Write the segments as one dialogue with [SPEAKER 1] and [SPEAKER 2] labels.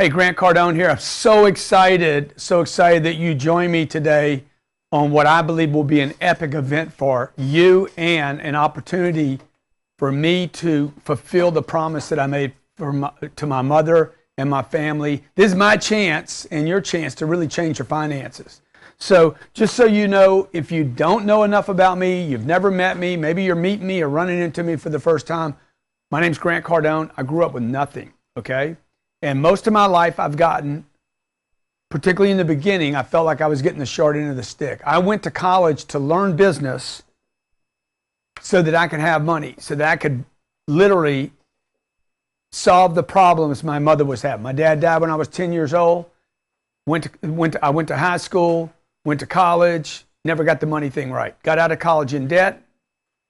[SPEAKER 1] Hey, Grant Cardone here. I'm so excited that you join me today on what I believe will be an epic event for you and an opportunity for me to fulfill the promise that I made to my mother and my family. This is my chance and your chance to really change your finances. So just so you know, if you don't know enough about me, you've never met me, maybe you're meeting me or running into me for the first time, my name's Grant Cardone. I grew up with nothing, okay? And most of my life I've gotten, particularly in the beginning, I felt like I was getting the short end of the stick. I went to college to learn business so that I could have money, so that I could literally solve the problems my mother was having. My dad died when I was 10 years old. I went to high school, went to college, never got the money thing right. Got out of college in debt.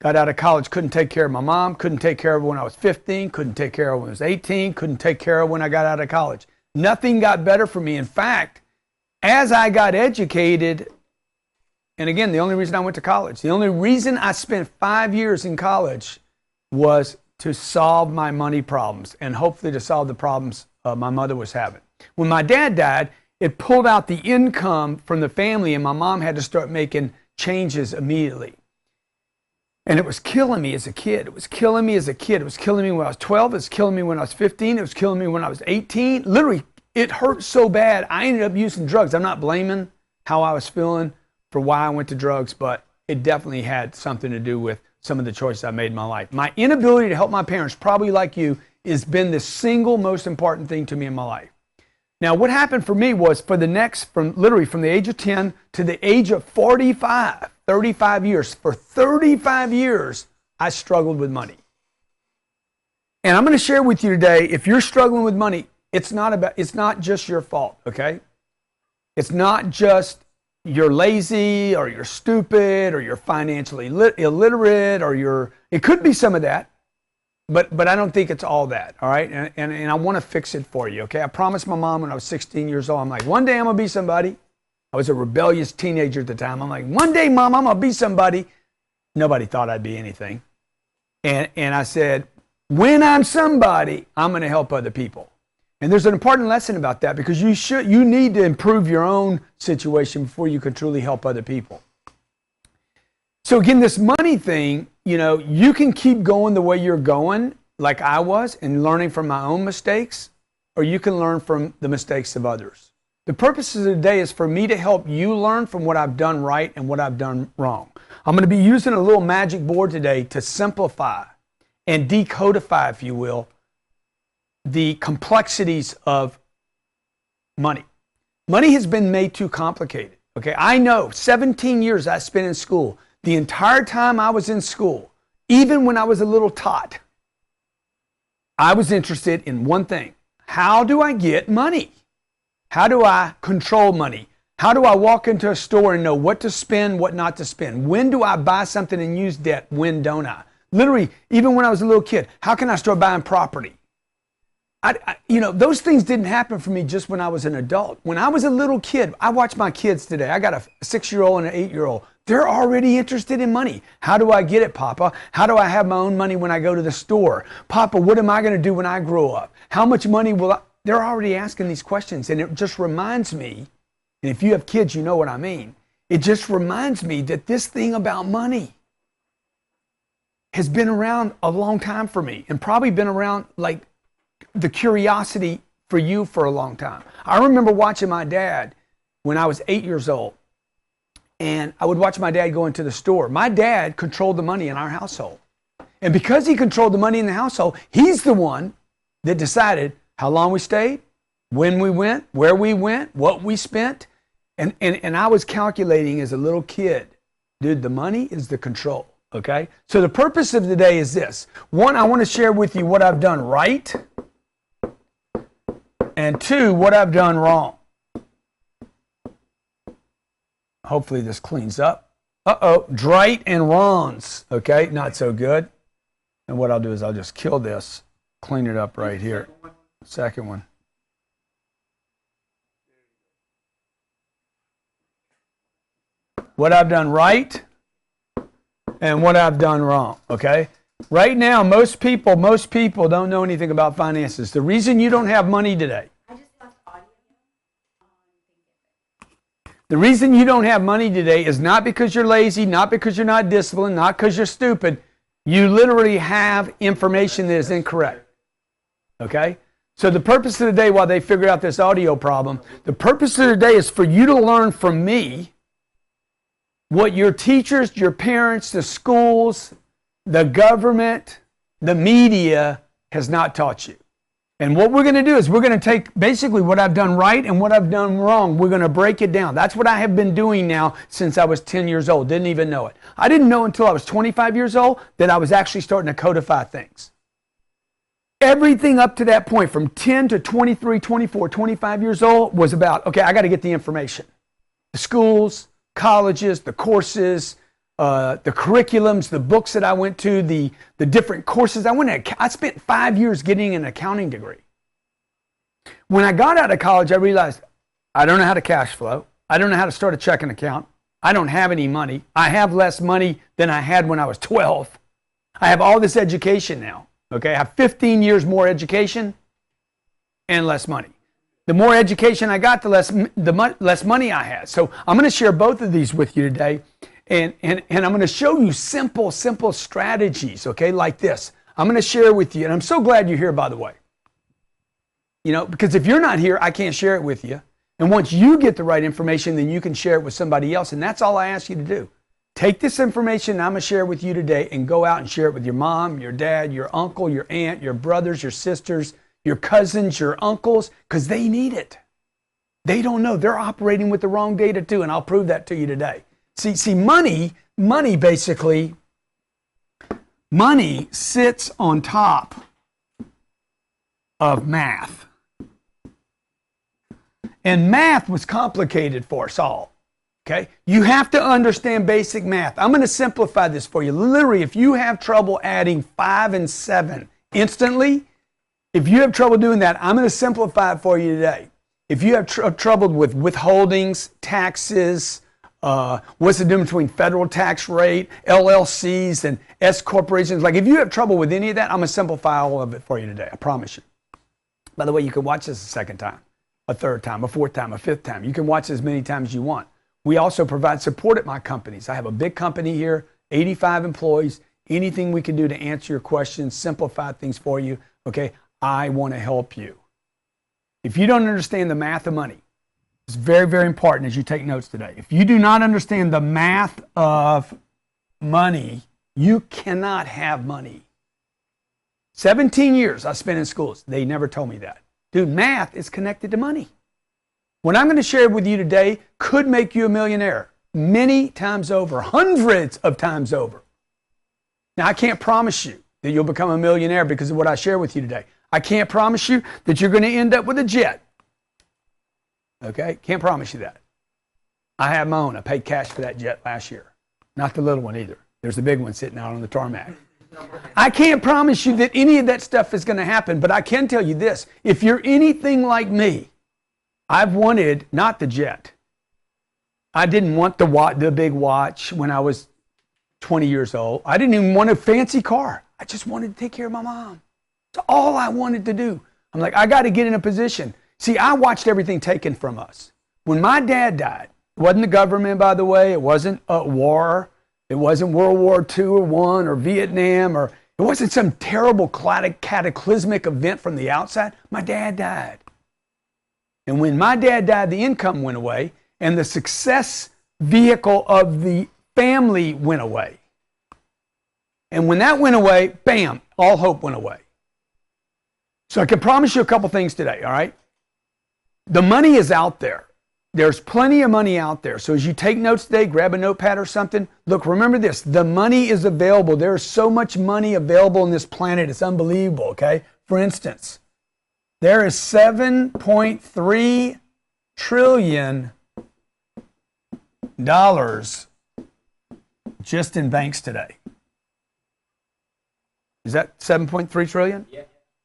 [SPEAKER 1] Got out of college, couldn't take care of my mom, couldn't take care of her when I was 15, couldn't take care of her when I was 18, couldn't take care of her when I got out of college. Nothing got better for me. In fact, as I got educated, and again, the only reason I went to college, the only reason I spent 5 years in college was to solve my money problems and hopefully to solve the problems my mother was having. When my dad died, it pulled out the income from the family and my mom had to start making changes immediately. And it was killing me as a kid. It was killing me as a kid. It was killing me when I was 12. It was killing me when I was 15. It was killing me when I was 18. Literally, it hurt so bad, I ended up using drugs. I'm not blaming how I was feeling for why I went to drugs, but it definitely had something to do with some of the choices I made in my life. My inability to help my parents, probably like you, has been the single most important thing to me in my life. Now, what happened for me was from the age of 10 to the age of 45, 35 years. For 35 years, I struggled with money. And I'm going to share with you today, if you're struggling with money, it's not just your fault, okay? It's not just you're lazy or you're stupid or you're financially illiterate or it could be some of that. But I don't think it's all that, all right? And I want to fix it for you, okay? I promised my mom when I was 16 years old, I'm like, one day I'm going to be somebody. I was a rebellious teenager at the time. I'm like, one day, Mom, I'm going to be somebody. Nobody thought I'd be anything. And I said, when I'm somebody, I'm going to help other people. And there's an important lesson about that because you need to improve your own situation before you can truly help other people. So again, this money thing, you can keep going the way you're going, like I was, and learning from my own mistakes, or you can learn from the mistakes of others. The purpose of today is for me to help you learn from what I've done right and what I've done wrong. I'm going to be using a little magic board today to simplify and decodify, if you will, the complexities of money. Money has been made too complicated. Okay, I know 17 years I spent in school. The entire time I was in school, even when I was a little tot, I was interested in one thing. How do I get money? How do I control money? How do I walk into a store and know what to spend, what not to spend? When do I buy something and use debt? When don't I? Literally, even when I was a little kid, how can I start buying property? Those things didn't happen for me just when I was an adult. When I was a little kid, I watch my kids today. I got a 6-year-old and an 8-year-old. They're already interested in money. How do I get it, Papa? How do I have my own money when I go to the store? Papa, what am I going to do when I grow up? How much money will I? They're already asking these questions. And it just reminds me, and if you have kids, you know what I mean. It just reminds me that this thing about money has been around a long time for me and probably been around like the curiosity for you for a long time. I remember watching my dad when I was 8 years old. And I would watch my dad go into the store. My dad controlled the money in our household. And because he controlled the money in the household, he's the one that decided how long we stayed, when we went, where we went, what we spent. And I was calculating as a little kid, dude, the money is the control, okay? So the purpose of today is this. One, I want to share with you what I've done right. And two, what I've done wrong. Hopefully this cleans up. Right and wrongs. Okay, not so good. And what I'll do is I'll just kill this, clean it up right here. Second one. What I've done right and what I've done wrong, okay? Right now, most people don't know anything about finances. The reason you don't have money today.
[SPEAKER 2] I just thought
[SPEAKER 1] The reason you don't have money today is not because you're lazy, not because you're not disciplined, not because you're stupid. You literally have information that is incorrect. Okay? So the purpose of the day, while they figure out this audio problem, the purpose of the day is for you to learn from me what your teachers, your parents, the schools, the government, the media has not taught you. And what we're going to do is we're going to take basically what I've done right and what I've done wrong. We're going to break it down. That's what I have been doing now since I was 10 years old. Didn't even know it. I didn't know until I was 25 years old that I was actually starting to codify things. Everything up to that point, from 10 to 23, 24, 25 years old, was about, okay, I got to get the information. The schools, colleges, the courses, the curriculums, the books that I went to, the different courses. I spent 5 years getting an accounting degree. When I got out of college, I realized I don't know how to cash flow. I don't know how to start a checking account. I don't have any money. I have less money than I had when I was 12. I have all this education now. Okay, I have 15 years more education and less money. The more education I got, the less money I had. So I'm going to share both of these with you today. And I'm going to show you simple strategies, okay, like this. I'm going to share with you, and I'm so glad you're here, by the way. You know, because if you're not here, I can't share it with you. And once you get the right information, then you can share it with somebody else. And that's all I ask you to do. Take this information I'm going to share with you today and go out and share it with your mom, your dad, your uncle, your aunt, your brothers, your sisters, your cousins, your uncles, because they need it. They don't know. They're operating with the wrong data too, and I'll prove that to you today. See, money basically, money sits on top of math. And math was complicated for us all. Okay? You have to understand basic math. I'm going to simplify this for you. Literally, if you have trouble adding 5 and 7 instantly, if you have trouble doing that, I'm going to simplify it for you today. If you have trouble with withholdings, taxes, what's the difference between federal tax rate, LLCs, and S corporations? Like, if you have trouble with any of that, I'm going to simplify all of it for you today. I promise you. By the way, you can watch this a second time, a third time, a fourth time, a fifth time. You can watch this as many times as you want. We also provide support at my companies. I have a big company here, 85 employees. Anything we can do to answer your questions, simplify things for you, okay? I want to help you. If you don't understand the math of money, it's very, very important as you take notes today. If you do not understand the math of money, you cannot have money. 17 years I spent in schools. They never told me that. Dude, math is connected to money. What I'm going to share with you today could make you a millionaire many times over, hundreds of times over. Now, I can't promise you that you'll become a millionaire because of what I share with you today. I can't promise you that you're going to end up with a jet. Okay? Can't promise you that. I have my own. I paid cash for that jet last year. Not the little one either. There's a big one sitting out on the tarmac. I can't promise you that any of that stuff is going to happen, but I can tell you this. If you're anything like me, I've wanted not the jet. I didn't want the big watch when I was 20 years old. I didn't even want a fancy car. I just wanted to take care of my mom. That's all I wanted to do. I'm like, I got to get in a position. See, I watched everything taken from us. When my dad died, it wasn't the government, by the way. It wasn't a war. It wasn't World War II or I or Vietnam, or it wasn't some terrible cataclysmic event from the outside. My dad died. And when my dad died, the income went away, and the success vehicle of the family went away. And when that went away, bam, all hope went away. So I can promise you a couple things today, all right? The money is out there. There's plenty of money out there. So as you take notes today, grab a notepad or something. Look, remember this. The money is available. There is so much money available on this planet. It's unbelievable, okay? For instance, there is $7.3 trillion just in banks today. Is that 7.3 trillion? Yeah.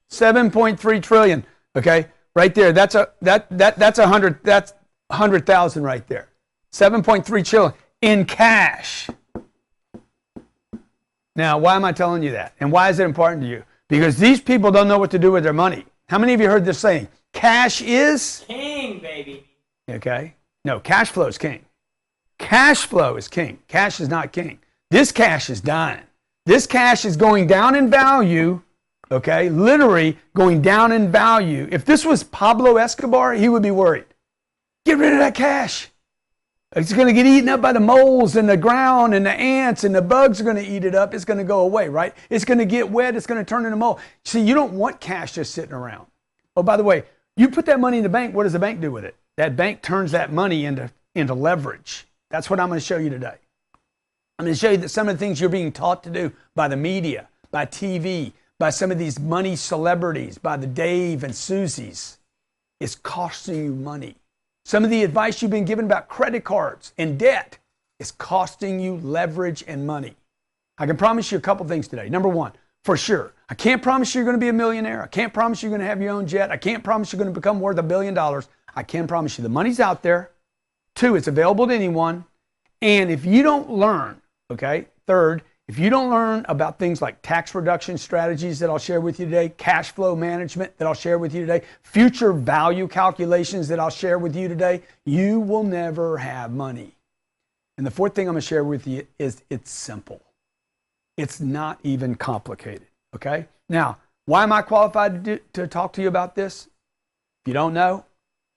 [SPEAKER 1] 7.3 trillion. Okay, right there. That's 100,000 right there. 7.3 trillion in cash. Now, why am I telling you that? And why is it important to you? Because these people don't know what to do with their money. How many of you heard this saying? Cash is king, baby. Okay. No, cash flow is king. Cash flow is king. Cash is not king. This cash is dying. This cash is going down in value, okay? Literally going down in value. If this was Pablo Escobar, he would be worried. Get rid of that cash. It's going to get eaten up by the moles in the ground, and the ants and the bugs are going to eat it up. It's going to go away, right? It's going to get wet. It's going to turn into mold. See, you don't want cash just sitting around. Oh, by the way, you put that money in the bank, what does the bank do with it? That bank turns that money into leverage. That's what I'm going to show you today. I'm going to show you that some of the things you're being taught to do by the media, by TV, by some of these money celebrities, by the Dave and Susies, is costing you money. Some of the advice you've been given about credit cards and debt is costing you leverage and money. I can promise you a couple things today. Number one, for sure, I can't promise you're going to be a millionaire. I can't promise you're going to have your own jet. I can't promise you're going to become worth $1 billion. I can promise you the money's out there. Two, it's available to anyone. And if you don't learn, okay, third, if you don't learn about things like tax reduction strategies that I'll share with you today, cash flow management that I'll share with you today, future value calculations that I'll share with you today, you will never have money. And the fourth thing I'm going to share with you is it's simple. It's not even complicated, okay? Now, why am I qualified to talk to you about this? If you don't know,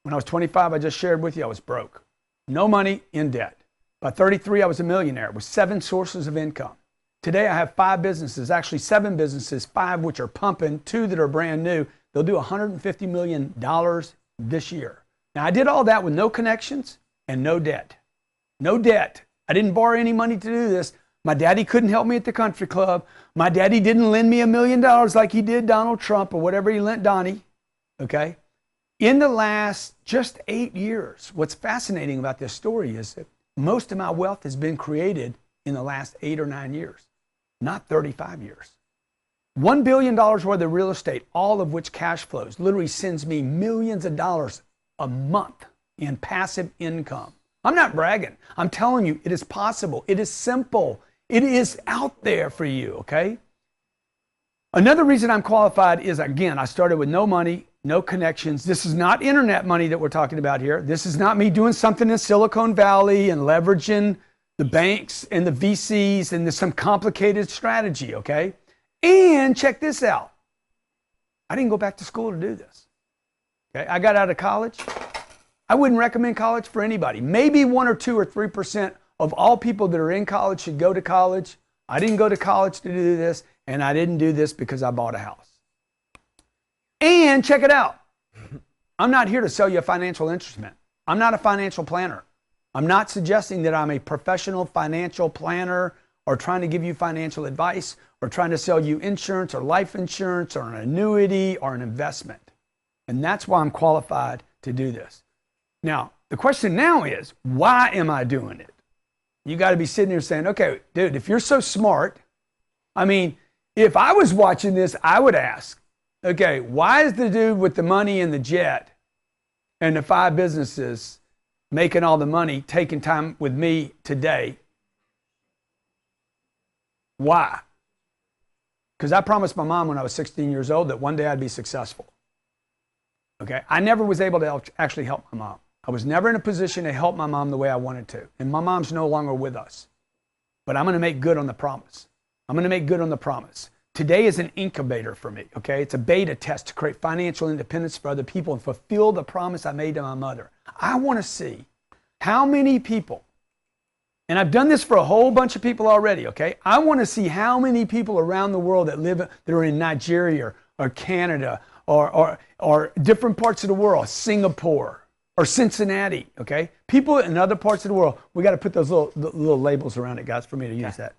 [SPEAKER 1] when I was 25, I just shared with you I was broke. No money, in debt. By 33, I was a millionaire with 7 sources of income. Today, I have 5 businesses, actually 7 businesses, 5 which are pumping, 2 that are brand new. They'll do $150 million this year. Now, I did all that with no connections and no debt. No debt. I didn't borrow any money to do this. My daddy couldn't help me at the country club. My daddy didn't lend me $1 million like he did Donald Trump or whatever he lent Donnie, okay? In the last just 8 years, what's fascinating about this story is that most of my wealth has been created in the last 8 or 9 years, not 35 years. $1 billion worth of real estate, all of which cash flows, literally sends me millions of dollars a month in passive income. I'm not bragging. I'm telling you, it is possible. It is simple. It is out there for you, okay? Another reason I'm qualified is, again, I started with no money, no connections. This is not internet money that we're talking about here. This is not me doing something in Silicon Valley and leveraging the banks and the VCs and some complicated strategy, okay? And check this out. I didn't go back to school to do this. Okay? I got out of college. I wouldn't recommend college for anybody. Maybe 1 or 2 or 3% of all people that are in college should go to college. I didn't go to college to do this, and I didn't do this because I bought a house. And check it out. I'm not here to sell you a financial instrument. I'm not a financial planner. I'm not suggesting that I'm a professional financial planner or trying to give you financial advice or trying to sell you insurance or life insurance or an annuity or an investment. And that's why I'm qualified to do this. Now, the question now is, why am I doing it? You got to be sitting here saying, okay, dude, if you're so smart, I mean, if I was watching this, I would ask, okay, why is the dude with the money and the jet and the 5 businesses making all the money, taking time with me today? Why? Because I promised my mom when I was 16 years old that one day I'd be successful. Okay, I never was able to actually help my mom. I was never in a position to help my mom the way I wanted to. And my mom's no longer with us. But I'm going to make good on the promise. I'm going to make good on the promise. Today is an incubator for me, okay? It's a beta test to create financial independence for other people and fulfill the promise I made to my mother. I want to see how many people, and I've done this for a whole bunch of people already, okay? I want to see how many people around the world that are in Nigeria or Canada or different parts of the world, Singapore or Cincinnati, okay? People in other parts of the world, we got to put those little labels around it, guys, for me to use that.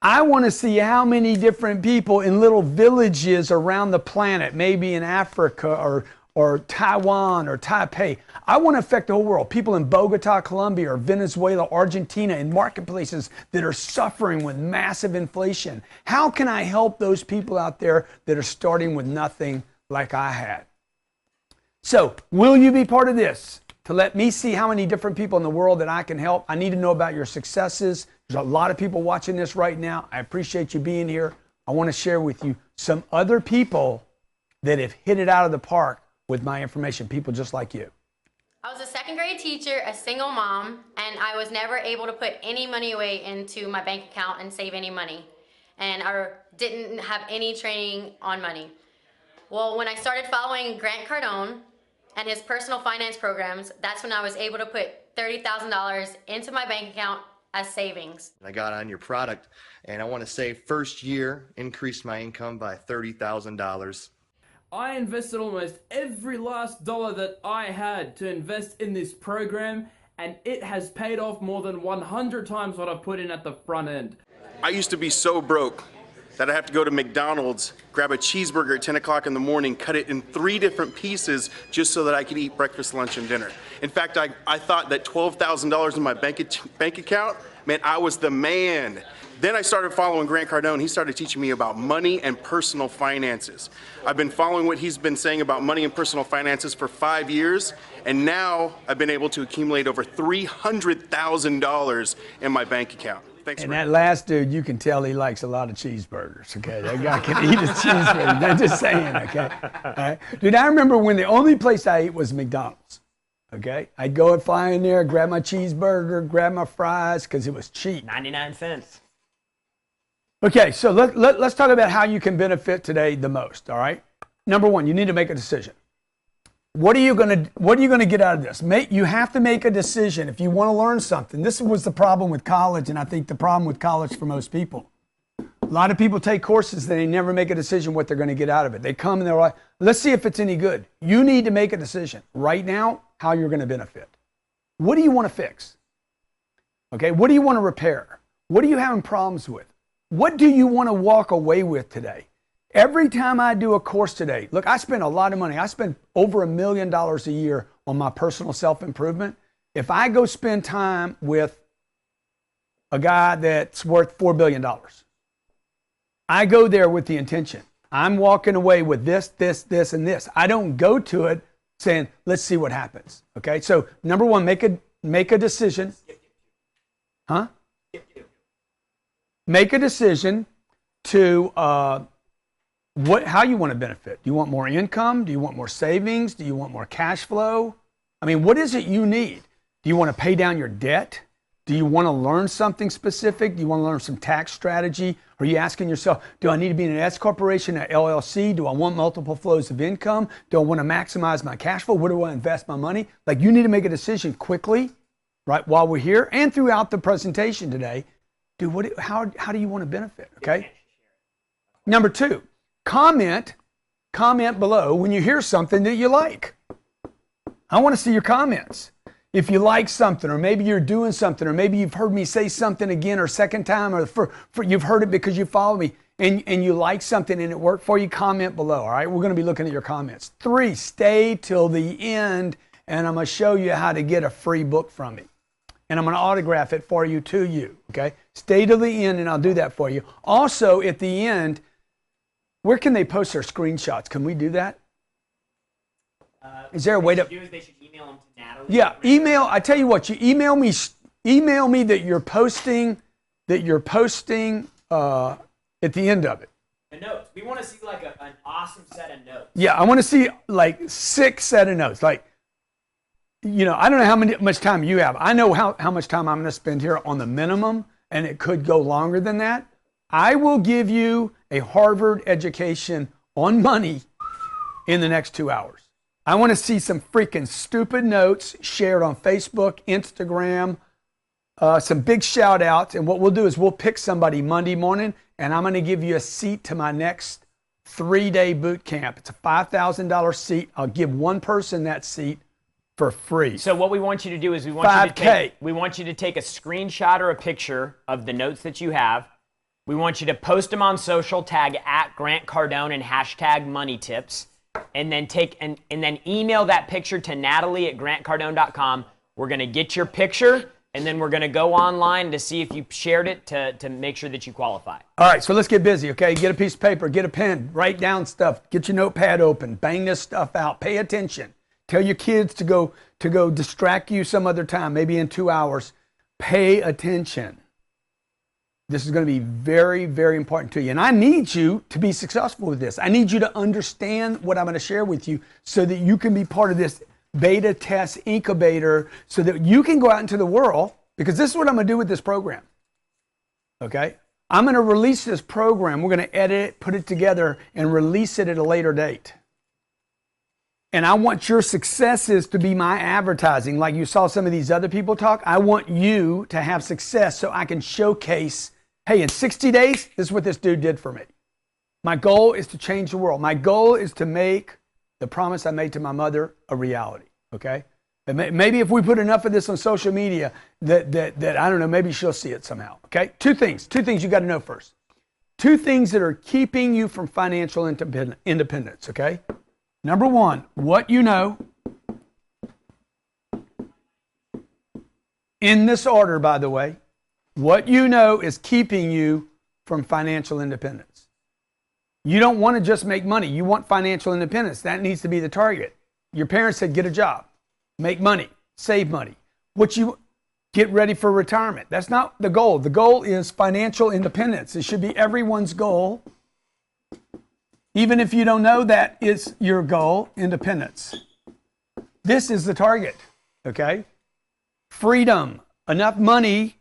[SPEAKER 1] I want to see how many different people in little villages around the planet, maybe in Africa or Taiwan or Taipei. I want to affect the whole world. People in Bogota, Colombia, or Venezuela, Argentina, in marketplaces that are suffering with massive inflation. How can I help those people out there that are starting with nothing like I had? So, will you be part of this? To let me see how many different people in the world that I can help. I need to know about your successes. There's a lot of people watching this right now. I appreciate you being here. I want to share with you some other people that have hit it out of the park with my information, people just like you.
[SPEAKER 2] I was the second grade teacher, a single mom, and I was never able to put any money away into my bank account and save any money. And I didn't have any training on money. Well, when I started following Grant Cardone and his personal finance programs, that's when I was able to put $30,000 into my bank account as savings.
[SPEAKER 3] I got on your product, and I want to say first year increased my income by $30,000.
[SPEAKER 4] I invested almost every last dollar that I had to invest in this program, and it has paid off more than 100 times what I've put in at the front end.
[SPEAKER 5] I used to be so broke that I have to go to McDonald's, grab a cheeseburger at 10 o'clock in the morning, cut it in 3 different pieces just so that I could eat breakfast, lunch, and dinner. In fact, I thought that $12,000 in my bank account meant I was the man. Then I started following Grant Cardone. He started teaching me about money and personal finances. I've been following what he's been saying about money and personal finances for 5 years, and now I've been able to accumulate over $300,000 in my bank account. Thanks.
[SPEAKER 1] And that last dude, you can tell he likes a lot of cheeseburgers, okay? That guy can eat his cheeseburgers. I'm just saying, okay? All right? Dude, I remember when the only place I ate was McDonald's, okay? I'd go and fly in there, grab my cheeseburger, grab my fries, because it was cheap.
[SPEAKER 6] 99 cents.
[SPEAKER 1] Okay, so let's talk about how you can benefit today the most, all right? Number one, you need to make a decision. What are you gonna get out of this? You have to make a decision if you want to learn something. This was the problem with college, and I think the problem with college for most people. A lot of people take courses and they never make a decision what they're going to get out of it. They come and they're like, let's see if it's any good. You need to make a decision right now how you're going to benefit. What do you want to fix? Okay, what do you want to repair? What are you having problems with? What do you want to walk away with today? Every time I do a course today, look, I spend a lot of money. I spend over $1 million a year on my personal self-improvement. If I go spend time with a guy that's worth $4 billion, I go there with the intention. I'm walking away with this, this, this, and this. I don't go to it saying, let's see what happens. Okay, so number one, make a decision. Huh? Make a decision to how you want to benefit. Do you want more income? Do you want more savings? Do you want more cash flow? I mean, what is it you need? Do you want to pay down your debt? Do you want to learn something specific? Do you want to learn some tax strategy? Are you asking yourself, do I need to be in an S corporation, an LLC? Do I want multiple flows of income? Do I want to maximize my cash flow? Where do I invest my money? Like, you need to make a decision quickly, right, while we're here and throughout the presentation today. Dude, how do you want to benefit, okay? Number two, comment below when you hear something that you like. I want to see your comments. If you like something, or maybe you're doing something, or maybe you've heard me say something again or second time, or you've heard it because you follow me, and you like something and it worked for you, comment below, all right? We're going to be looking at your comments. 3, stay till the end, and I'm going to show you how to get a free book from me. And I'm going to autograph it for you to you, okay? Stay till the end, and I'll do that for you. Also, at the end, where can they post their screenshots? Can we do that? Is there a way to?
[SPEAKER 6] They should email them to Natalie.
[SPEAKER 1] Yeah, email. I tell you what, you email me that you're posting at the end of it.
[SPEAKER 6] The notes. We want to see like an awesome set of notes.
[SPEAKER 1] Yeah, I want to see like 6 set of notes. Like, you know, I don't know how much time you have. I know how much time I'm going to spend here on the minimum, and it could go longer than that. I will give you a Harvard education on money in the next 2 hours. I want to see some freaking stupid notes shared on Facebook, Instagram, some big shout outs. And what we'll do is we'll pick somebody Monday morning, and I'm going to give you a seat to my next 3-day boot camp. It's a $5,000 seat. I'll give one person that seat for free.
[SPEAKER 6] So what we want you to do is we want you to take a screenshot or a picture of the notes that you have. We want you to post them on social, tag @GrantCardone and #MoneyTips, and then then email that picture to Natalie@GrantCardone.com. We're going to get your picture, and then we're going to go online to see if you shared it to make sure that you qualify.
[SPEAKER 1] All right, so let's get busy, okay? Get a piece of paper, get a pen, write down stuff, get your notepad open, bang this stuff out, pay attention. Tell your kids to go distract you some other time, maybe in 2 hours. Pay attention. This is going to be very, very important to you. And I need you to be successful with this. I need you to understand what I'm going to share with you so that you can be part of this beta test incubator so that you can go out into the world, because this is what I'm going to do with this program. Okay? I'm going to release this program. We're going to edit it, put it together, and release it at a later date. And I want your successes to be my advertising. Like you saw some of these other people talk, I want you to have success so I can showcase, hey, in 60 days, this is what this dude did for me. My goal is to change the world. My goal is to make the promise I made to my mother a reality, okay? And maybe if we put enough of this on social media that I don't know, maybe she'll see it somehow, okay? Two things you got to know first. Two things that are keeping you from financial independence, okay? Number one, what you know. In this order, by the way, what you know is keeping you from financial independence. You don't want to just make money. You want financial independence. That needs to be the target. Your parents said, get a job, make money, save money. Get ready for retirement. That's not the goal. The goal is financial independence. It should be everyone's goal. Even if you don't know that is your goal, independence. This is the target, okay? Freedom, enough money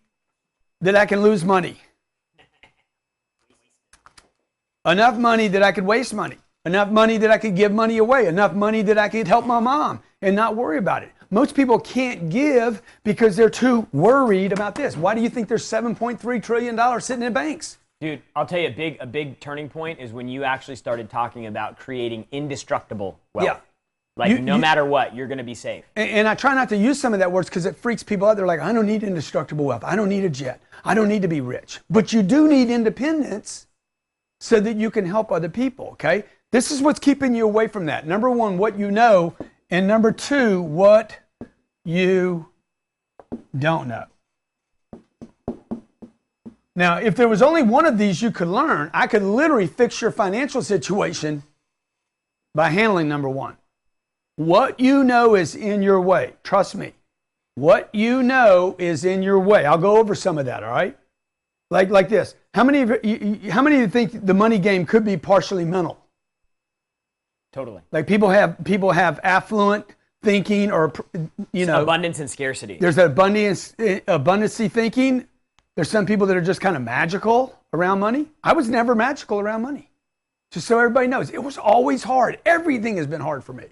[SPEAKER 1] that I can lose money. Enough money that I could waste money. Enough money that I could give money away. Enough money that I could help my mom and not worry about it. Most people can't give because they're too worried about this. Why do you think there's $7.3 trillion sitting in banks?
[SPEAKER 6] Dude, I'll tell you a big turning point is when you actually started talking about creating indestructible wealth. Yeah. Like no matter what, you're going to be safe.
[SPEAKER 1] And I try not to use some of that words because it freaks people out. They're like, I don't need indestructible wealth. I don't need a jet. I don't need to be rich. But you do need independence so that you can help other people, okay? This is what's keeping you away from that. Number one, what you know. And number two, what you don't know. Now, if there was only one of these you could learn, I could literally fix your financial situation by handling number one. What you know is in your way. Trust me. What you know is in your way. I'll go over some of that, all right? Like this. How many of you think the money game could be partially mental?
[SPEAKER 6] Totally.
[SPEAKER 1] Like people have affluent thinking, or
[SPEAKER 6] abundance and scarcity.
[SPEAKER 1] There's abundancy thinking. There's some people that are just kind of magical around money. I was never magical around money. Just so everybody knows, it was always hard. Everything has been hard for me.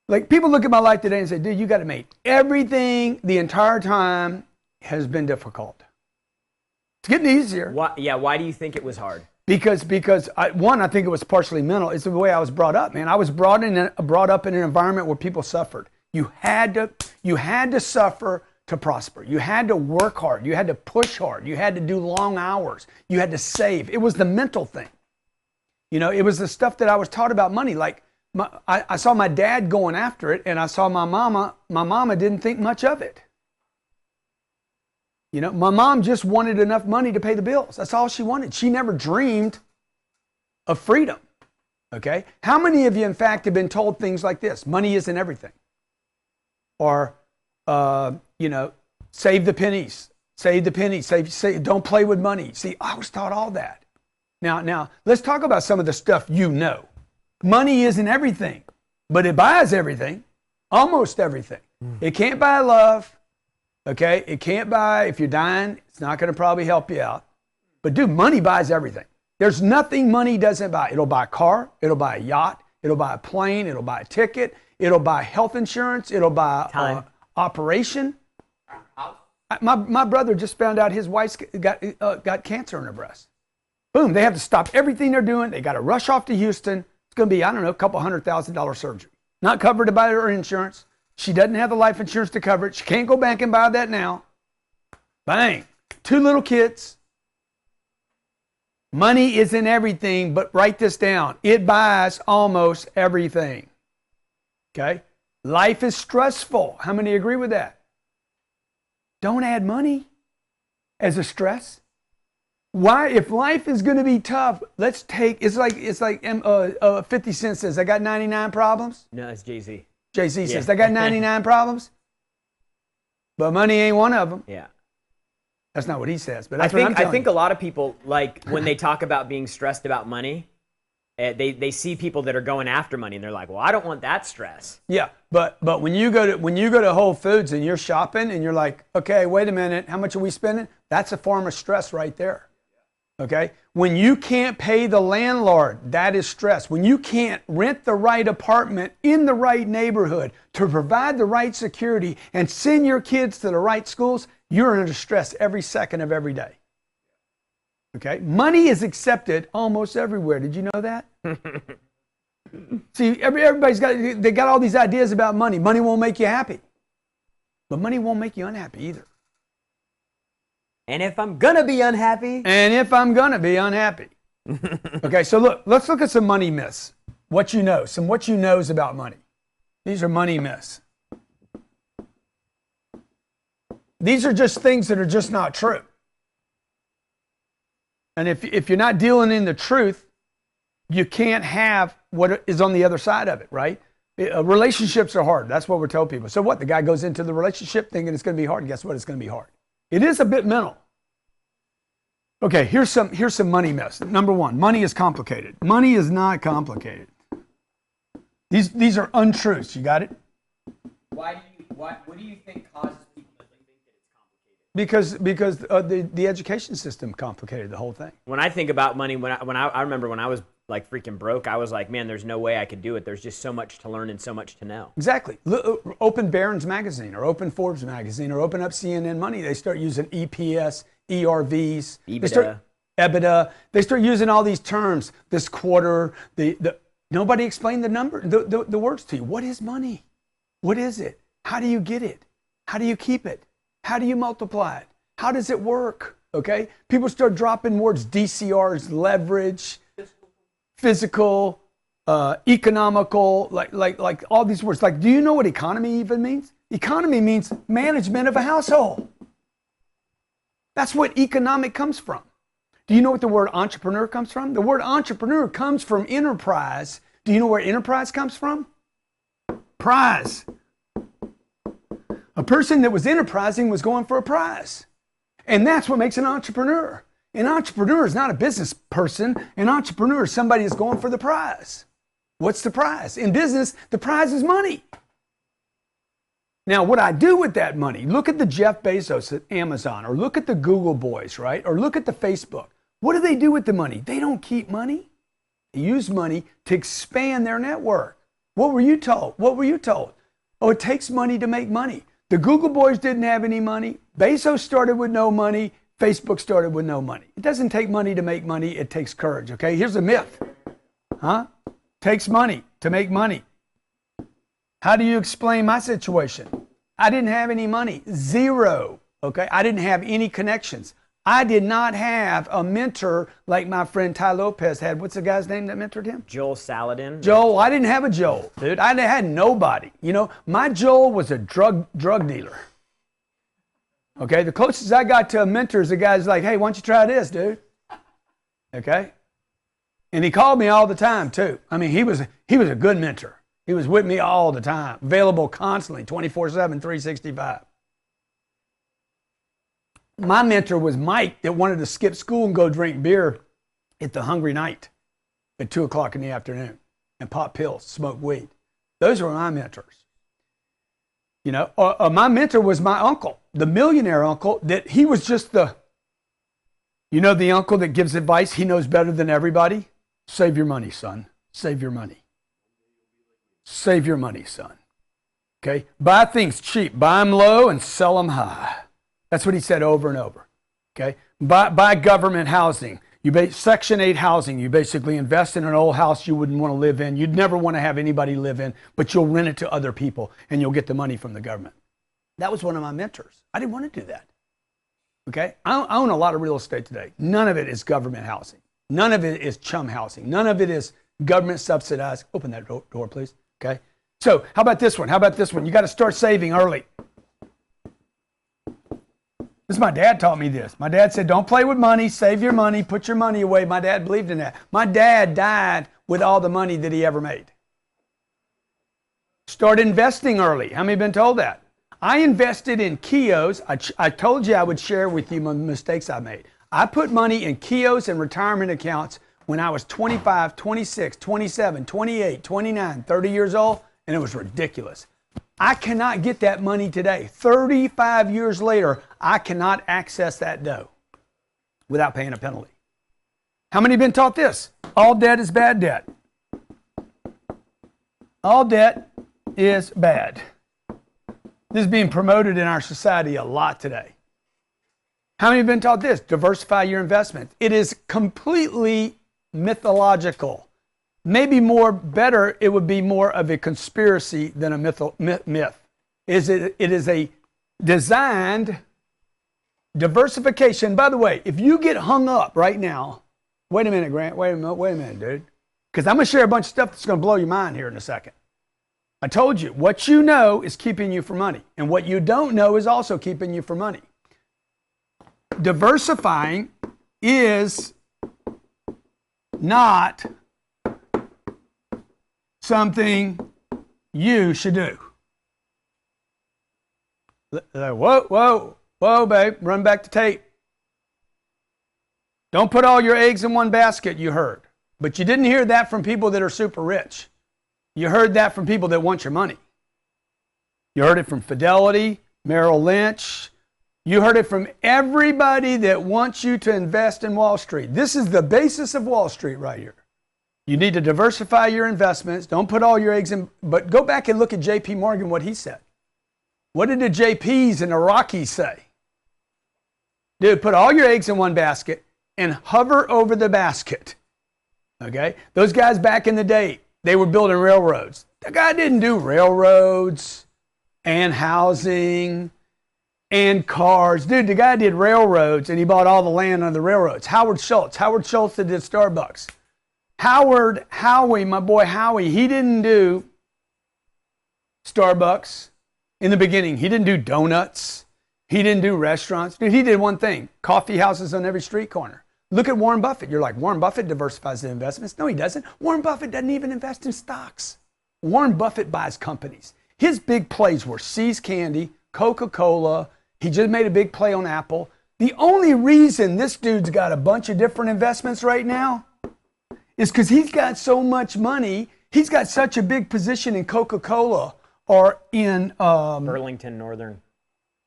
[SPEAKER 1] Like people look at my life today and say, dude, you got it made. Everything the entire time has been difficult. It's getting easier.
[SPEAKER 6] Why do you think it was hard?
[SPEAKER 1] Because I think it was partially mental. It's the way I was brought up, man. I was brought up in an environment where people suffered. You had to suffer to prosper. You had to work hard. You had to push hard. You had to do long hours. You had to save. It was the mental thing. It was the stuff that I was taught about money. Like I saw my dad going after it, and I saw my mama. My mama didn't think much of it. My mom just wanted enough money to pay the bills. That's all she wanted. She never dreamed of freedom. Okay? How many of you, in fact, have been told things like this? Money isn't everything. Or, save the pennies. Save the pennies. Save, don't play with money. See, I was taught all that. Now, let's talk about some of the stuff you know. Money isn't everything, but it buys everything. Almost everything. It can't buy love. Okay, it can't buy, if you're dying, it's not going to probably help you out. But dude, money buys everything. There's nothing money doesn't buy. It'll buy a car, it'll buy a yacht, it'll buy a plane, it'll buy a ticket, it'll buy health insurance, it'll buy operation. My brother just found out his wife's got cancer in her breast. Boom, they have to stop everything they're doing. They got to rush off to Houston. It's going to be, a couple $100,000 surgery. Not covered by her insurance. She doesn't have the life insurance to cover it. She can't go back and buy that now. Bang. 2 little kids. Money isn't everything, but write this down. It buys almost everything. Okay? Life is stressful. How many agree with that? Don't add money as a stress. Why? If life is going to be tough, let's take, it's like 50 Cent says, I got 99 problems.
[SPEAKER 6] No, it's Jay-Z.
[SPEAKER 1] Jay-Z says, I got 99 problems, but money ain't one of them.
[SPEAKER 6] Yeah.
[SPEAKER 1] That's not what he says, but that's
[SPEAKER 6] I think a lot of people, like when they talk about being stressed about money, They see people that are going after money and they're like, well, I don't want that stress.
[SPEAKER 1] Yeah, but when you go to Whole Foods and you're shopping and you're like, okay, wait a minute, how much are we spending? That's a form of stress right there. Okay? When you can't pay the landlord, that is stress. When you can't rent the right apartment in the right neighborhood to provide the right security and send your kids to the right schools, you're under stress every second of every day. Okay? Money is accepted almost everywhere. Did you know that? See, everybody's got all these ideas about money. Money won't make you happy. But money won't make you unhappy either.
[SPEAKER 6] And if I'm going to be unhappy.
[SPEAKER 1] Okay, so look, let's look at some money myths. What you knows about money. These are money myths. These are just things that are just not true. And if you're not dealing in the truth, you can't have what is on the other side of it, right? Relationships are hard. That's what we're telling people. So what? The guy goes into the relationship thinking it's going to be hard. And guess what? It's going to be hard. It is a bit mental. Okay, here's some money myths. Number one, money is complicated. Money is not complicated. These are untruths. You got it?
[SPEAKER 6] What do you think causes people to think that it's complicated?
[SPEAKER 1] Because the education system complicated the whole thing.
[SPEAKER 6] When I think about money, I remember when I was like freaking broke, I was like, man, there's no way I could do it. There's just so much to learn and so much to know.
[SPEAKER 1] Exactly. Open Barron's magazine or open Forbes magazine or open up CNN Money. They start using EPS, ERVs, EBITDA. They start using all these terms. This quarter, nobody explained the number, the words to you. What is money? What is it? How do you get it? How do you keep it? How do you multiply it? How does it work? Okay. People start dropping words: DCRs, leverage, physical, economical, like all these words. Like, do you know what economy even means? Economy means management of a household. That's what economic comes from. Do you know what the word entrepreneur comes from? The word entrepreneur comes from enterprise. Do you know where enterprise comes from? Prize. A person that was enterprising was going for a prize. And that's what makes an entrepreneur. An entrepreneur is not a business person. An entrepreneur is somebody that's going for the prize. What's the prize? In business, the prize is money. Now, what I do with that money, look at the Jeff Bezos at Amazon, or look at the Google boys, right? Or look at the Facebook. What do they do with the money? They don't keep money. They use money to expand their network. What were you told? Oh, it takes money to make money. The Google boys didn't have any money. Bezos started with no money. Facebook started with no money. It doesn't take money to make money. It takes courage, okay? Here's a myth. Takes money to make money. How do you explain my situation? I didn't have any money. Zero, okay? I didn't have any connections. I did not have a mentor like my friend Ty Lopez had. What's the guy's name that mentored him?
[SPEAKER 6] Joel Salatin.
[SPEAKER 1] Joel. I didn't have a Joel, dude. I had nobody. You know, my Joel was a drug dealer. Okay, the closest I got to a mentor is a guy's like, hey, why don't you try this, dude? Okay? And he called me all the time, too. I mean, he was a good mentor. He was with me all the time, available constantly, 24/7, 365. My mentor was Mike, that wanted to skip school and go drink beer at the Hungry Night at 2 o'clock in the afternoon and pop pills, smoke weed. Those were my mentors. You know, my mentor was my uncle, the millionaire uncle, that he was just the uncle that gives advice. He knows better than everybody. Save your money, son. Save your money. Save your money, son. Okay? Buy things cheap. Buy them low and sell them high. That's what he said over and over. Okay? Buy government housing. Section 8 housing. You basically invest in an old house you wouldn't want to live in. You'd never want to have anybody live in, but you'll rent it to other people and you'll get the money from the government. That was one of my mentors. I didn't want to do that. Okay? I own a lot of real estate today. None of it is government housing. None of it is chum housing. None of it is government subsidized. Open that door, please. Okay? So, how about this one? You got to start saving early. My dad taught me this. My dad said, don't play with money, save your money, put your money away. My dad believed in that. My dad died with all the money that he ever made. Start investing early. How many have been told that? I invested in Kios. I told you I would share with you my mistakes I made. I put money in Kios and retirement accounts when I was 25, 26, 27, 28, 29, 30 years old, and it was ridiculous. I cannot get that money today. 35 years later, I cannot access that dough without paying a penalty. How many have been taught this? All debt is bad debt. All debt is bad. This is being promoted in our society a lot today. How many have been taught this? Diversify your investments. It is completely mythological. Maybe better, it would be more of a conspiracy than a myth. It is a designed diversification. By the way, if you get hung up right now, wait a minute, Grant, wait a minute, dude. Because I'm going to share a bunch of stuff that's going to blow your mind here in a second. I told you, what you know is keeping you from money. And what you don't know is also keeping you from money. Diversifying is not something you should do. Whoa, babe, run back the tape. Don't put all your eggs in one basket, you heard. But you didn't hear that from people that are super rich. You heard that from people that want your money. You heard it from Fidelity, Merrill Lynch. You heard it from everybody that wants you to invest in Wall Street. This is the basis of Wall Street right here. You need to diversify your investments. Don't put all your eggs in. But go back and look at J.P. Morgan, what he said. What did the JPs and the Rockies say? Dude, put all your eggs in one basket and hover over the basket. Okay? Those guys back in the day, they were building railroads. The guy didn't do railroads and housing and cars. Dude, the guy did railroads and he bought all the land on the railroads. Howard Schultz that did Starbucks. Howie, my boy Howie, he didn't do Starbucks in the beginning. He didn't do donuts. He didn't do restaurants. Dude, he did one thing. Coffee houses on every street corner. Look at Warren Buffett. You're like, Warren Buffett diversifies his investments. No, he doesn't. Warren Buffett doesn't even invest in stocks. Warren Buffett buys companies. His big plays were See's Candy, Coca-Cola. He just made a big play on Apple. The only reason this dude's got a bunch of different investments right now is because he's got so much money. He's got such a big position in Coca-Cola or in
[SPEAKER 6] Burlington Northern.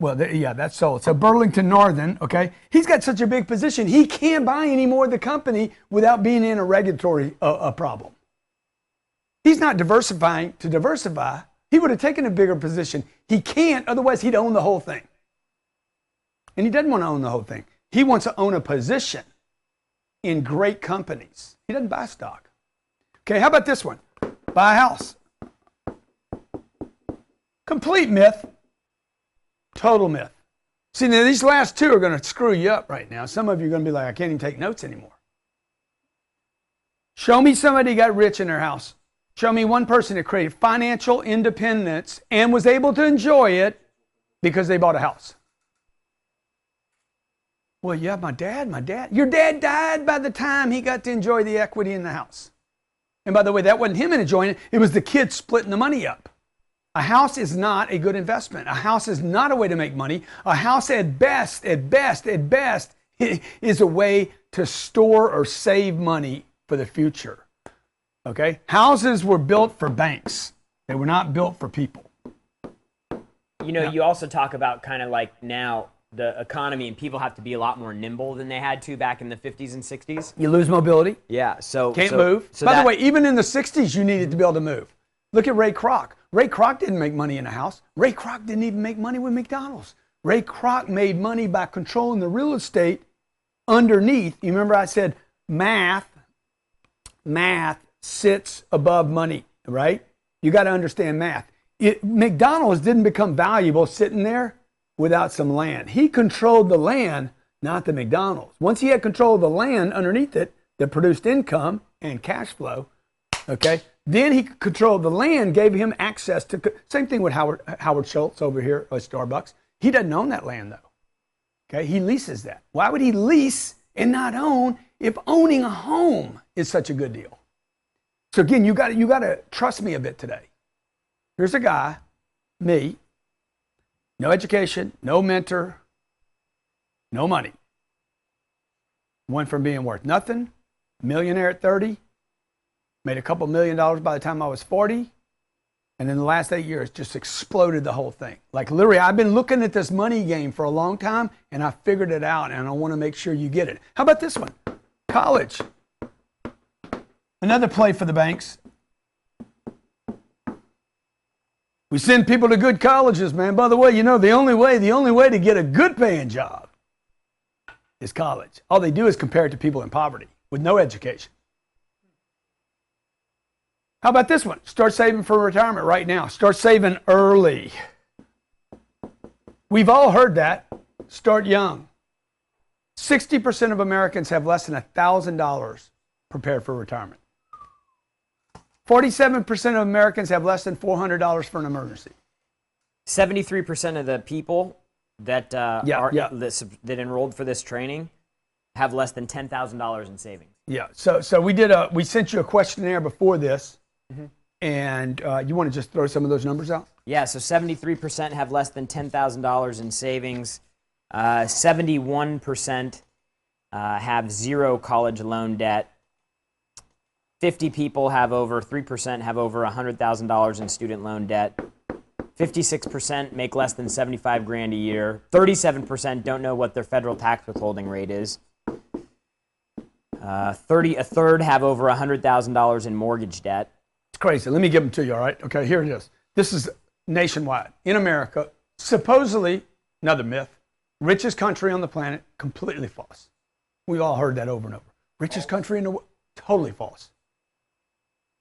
[SPEAKER 1] Well, yeah, that's so. So Burlington Northern, okay? He's got such a big position, he can't buy any more of the company without being in a regulatory problem. He's not diversifying to diversify. He would have taken a bigger position. He can't, otherwise he'd own the whole thing. And he doesn't want to own the whole thing. He wants to own a position in great companies. He doesn't buy stock. Okay, how about this one? Buy a house. Complete myth. Total myth. See, now these last two are going to screw you up right now. Some of you are going to be like, I can't even take notes anymore. Show me somebody who got rich in their house. Show me one person that created financial independence and was able to enjoy it because they bought a house. Well, yeah, my dad. Your dad died by the time he got to enjoy the equity in the house. And by the way, that wasn't him enjoying it. It was the kids splitting the money up. A house is not a good investment. A house is not a way to make money. A house at best, is a way to store or save money for the future. Okay? Houses were built for banks. They were not built for people.
[SPEAKER 6] You know, you also talk about kind of like now the economy and people have to be a lot more nimble than they had to back in the 50s and 60s.
[SPEAKER 1] You lose mobility.
[SPEAKER 6] Yeah, so
[SPEAKER 1] can't move. By the way, even in the 60s, you needed to be able to move. Look at Ray Kroc. Ray Kroc didn't make money in a house. Ray Kroc didn't even make money with McDonald's. Ray Kroc made money by controlling the real estate underneath. You remember I said math sits above money, right? You got to understand math. McDonald's didn't become valuable sitting there without some land. He controlled the land, not the McDonald's. Once he had control of the land underneath it that produced income and cash flow, okay, then he controlled the land, gave him access to, same thing with Howard Schultz over here at Starbucks. He doesn't own that land though. Okay, he leases that. Why would he lease and not own if owning a home is such a good deal? So again, you got to trust me a bit today. Here's a guy, me, no education, no mentor, no money. Went from being worth nothing millionaire at 30, made a couple $1 million by the time I was 40. And in the last 8 years, just exploded the whole thing. Like literally, I've been looking at this money game for a long time, and I figured it out, and I want to make sure you get it. How about this one? College. Another play for the banks. We send people to good colleges, man. By the way, you know, the only way to get a good paying job is college. All they do is compare it to people in poverty with no education. How about this one? Start saving for retirement right now. Start saving early. We've all heard that. Start young. 60% of Americans have less than $1,000 prepared for retirement. 47% of Americans have less than $400 for an emergency.
[SPEAKER 6] 73% of the people that that enrolled for this training have less than $10,000 in savings.
[SPEAKER 1] Yeah. So we sent you a questionnaire before this. Mm-hmm. And you want to just throw some of those numbers out?
[SPEAKER 6] Yeah, so 73% have less than $10,000 in savings. 71% have zero college loan debt. 50 people have over 3% have over $100,000 in student loan debt. 56% make less than 75 grand a year. 37% don't know what their federal tax withholding rate is. A third have over $100,000 in mortgage debt.
[SPEAKER 1] It's crazy. Let me give them to you, all right? Okay, here it is. This is nationwide. In America, supposedly, another myth, richest country on the planet, completely false. We've all heard that over and over. Richest country in the world, totally false.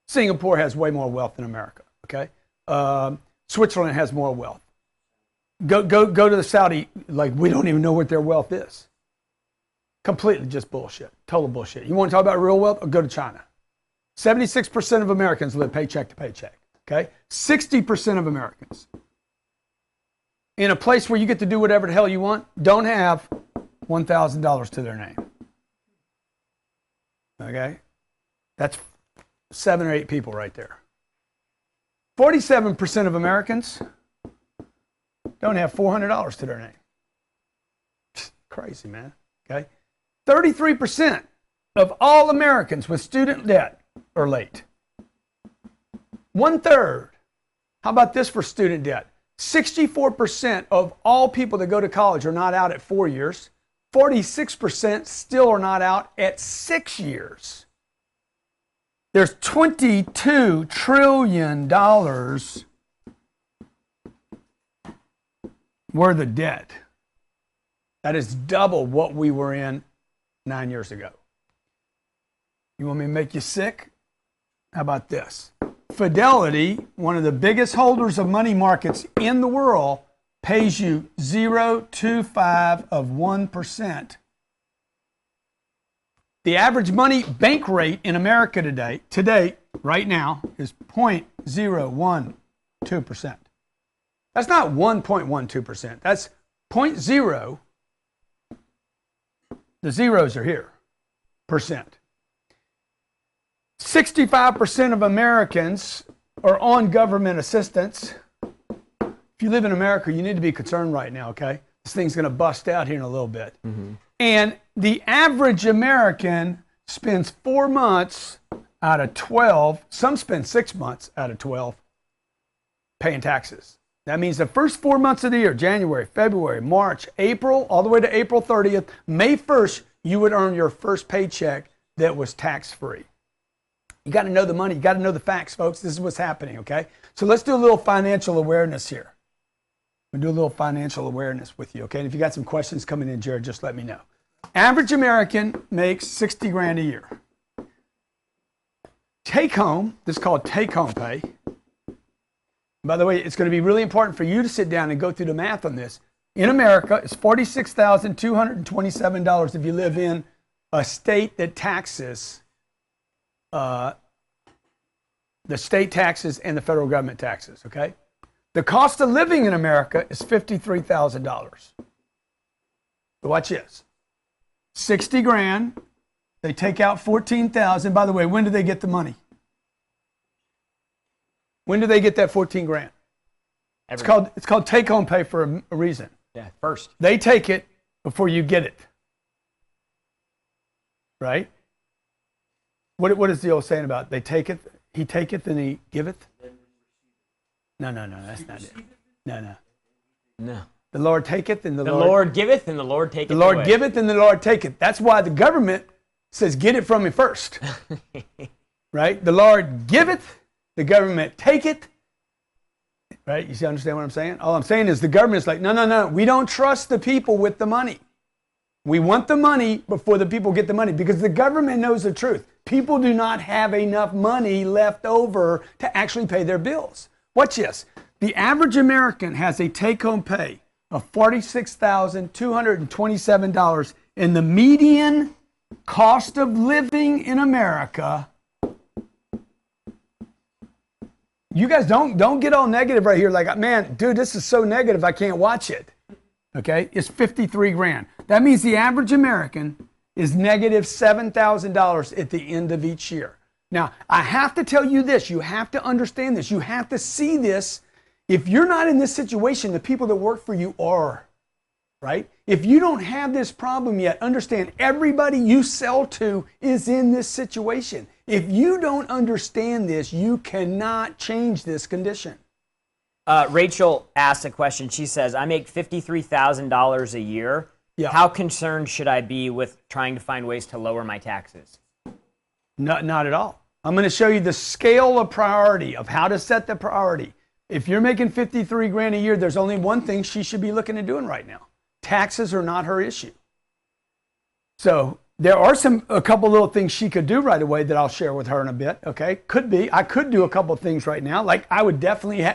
[SPEAKER 1] Singapore has way more wealth than America, okay? Switzerland has more wealth. Go to the Saudi, like we don't even know what their wealth is. Completely just bullshit, total bullshit. You want to talk about real wealth? Go to China. 76% of Americans live paycheck to paycheck, okay? 60% of Americans in a place where you get to do whatever the hell you want don't have $1,000 to their name, okay? That's 7 or 8 people right there. 47% of Americans don't have $400 to their name. Crazy, man, okay? 33% of all Americans with student debt are late. 1/3. How about this for student debt? 64% of all people that go to college are not out at 4 years. 46% still are not out at 6 years. There's $22 trillion worth of debt. That is double what we were in 9 years ago. You want me to make you sick? How about this? Fidelity, one of the biggest holders of money markets in the world, pays you 0.25%. The average money bank rate in America today, right now, is 0.012%. That's not 1.12%. That's 0.0. The zeros are here. Percent. 65% of Americans are on government assistance. If you live in America, you need to be concerned right now, okay? This thing's going to bust out here in a little bit. Mm-hmm. And the average American spends 4 months out of 12, some spend 6 months out of 12, paying taxes. That means the first 4 months of the year, January, February, March, April, all the way to April 30th, May 1st, you would earn your first paycheck that was tax-free. You got to know the money. You got to know the facts, folks. This is what's happening, okay? So let's do a little financial awareness here. We'll do a little financial awareness with you, okay? And if you got some questions coming in, Jared, just let me know. Average American makes 60 grand a year. Take home, this is called take home pay. By the way, it's going to be really important for you to sit down and go through the math on this. In America, it's $46,227 if you live in a state that taxes the state taxes and the federal government taxes, okay? The cost of living in America is $53,000. So watch this. 60 grand, they take out 14,000. By the way, when do they get the money? When do they get that 14 grand? It's called take home pay for a reason.
[SPEAKER 6] Yeah, first.
[SPEAKER 1] They take it before you get it. Right? What is the old saying about they taketh, he taketh and he giveth? No, that's not it. No. The Lord taketh and the
[SPEAKER 6] Lord giveth and the Lord taketh
[SPEAKER 1] The Lord
[SPEAKER 6] away.
[SPEAKER 1] giveth and the Lord taketh. That's why the government says, get it from me first. Right? The Lord giveth, the government taketh. Right? You see, understand what I'm saying? All I'm saying is the government's like, no. We don't trust the people with the money. We want the money before the people get the money because the government knows the truth. People do not have enough money left over to actually pay their bills. Watch this. The average American has a take-home pay of $46,227, and the median cost of living in America. You guys don't get all negative right here. Like, man, dude, this is so negative I can't watch it. Okay, it's 53 grand. That means the average American is negative $7,000 at the end of each year. Now, I have to tell you this. You have to understand this. You have to see this. If you're not in this situation, the people that work for you are, right? If you don't have this problem yet, understand everybody you sell to is in this situation. If you don't understand this, you cannot change this condition.
[SPEAKER 6] Rachel asked a question. She says, I make $53,000 a year.
[SPEAKER 1] Yeah.
[SPEAKER 6] How concerned should I be with trying to find ways to lower my taxes?
[SPEAKER 1] Not at all. I'm going to show you the scale of priority of how to set the priority. If you're making 53 grand a year, there's only one thing she should be looking at doing right now. Taxes are not her issue. So there are a couple little things she could do right away that I'll share with her in a bit. Okay, I could do a couple of things right now. Like I would definitely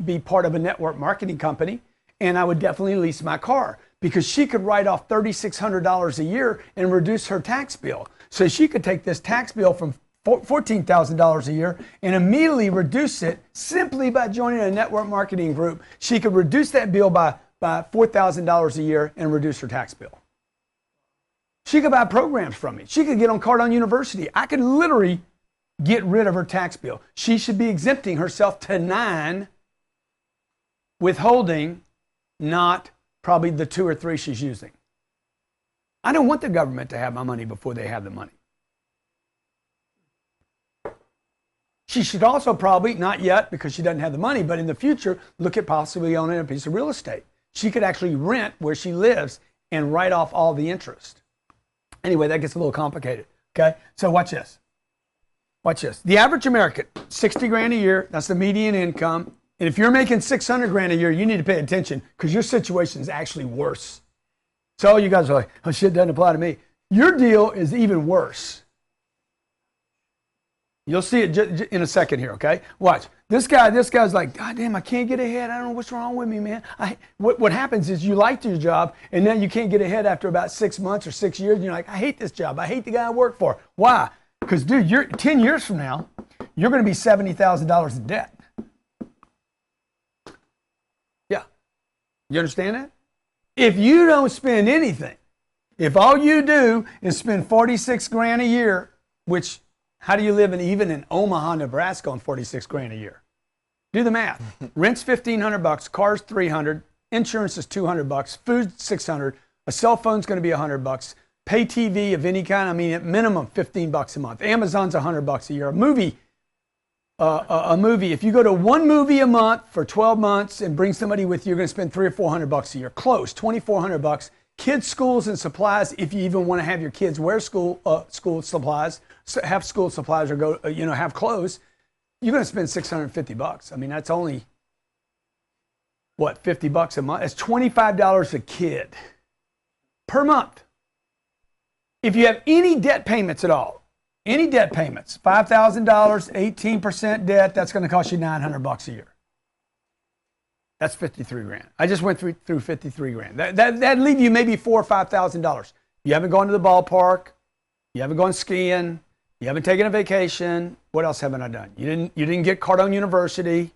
[SPEAKER 1] be part of a network marketing company, and I would definitely lease my car because she could write off $3,600 a year and reduce her tax bill. So she could take this tax bill from $14,000 a year and immediately reduce it simply by joining a network marketing group. She could reduce that bill by $4,000 a year and reduce her tax bill. She could buy programs from me. She could get on Cardone University. I could literally get rid of her tax bill. She should be exempting herself to 9, withholding, not probably the 2 or 3 she's using. I don't want the government to have my money before they have the money. She should also probably, not yet because she doesn't have the money, but in the future, look at possibly owning a piece of real estate. She could actually rent where she lives and write off all the interest. Anyway, that gets a little complicated. Okay, so watch this. Watch this. The average American, 60 grand a year, that's the median income. And if you're making 600 grand a year, you need to pay attention because your situation is actually worse. So you guys are like, oh shit, doesn't apply to me. Your deal is even worse. You'll see it in a second here, okay? Watch. This guy's like, God damn, I can't get ahead. I don't know what's wrong with me, man. What happens is you liked your job, and then you can't get ahead after about 6 months or 6 years, and you're like, I hate this job. I hate the guy I work for. Why? Because, dude, you're 10 years from now, you're going to be $70,000 in debt. Yeah. You understand that? If you don't spend anything, if all you do is spend 46 grand a year, which... How do you live even in Omaha, Nebraska on 46 grand a year? Do the math. Rent's $1,500, car's $300, insurance is $200, food $600, a cell phone's going to be $100, pay TV of any kind, I mean at minimum $15 a month. Amazon's $100 a year. A movie, if you go to one movie a month for 12 months and bring somebody with you, you're going to spend $300 or $400 a year. Close, $2,400. Kids, schools, and supplies, if you even want to have your kids wear school supplies, have school supplies or go, have clothes, you're going to spend $650. I mean, that's only, what, $50 a month? That's $25 a kid per month. If you have any debt payments at all, any debt payments, $5,000, 18% debt, that's going to cost you $900 a year. That's 53 grand. I just went through 53 grand. That'd leave you maybe $4,000 or $5,000. You haven't gone to the ballpark. You haven't gone skiing. You haven't taken a vacation. What else haven't I done? You didn't get Cardone University.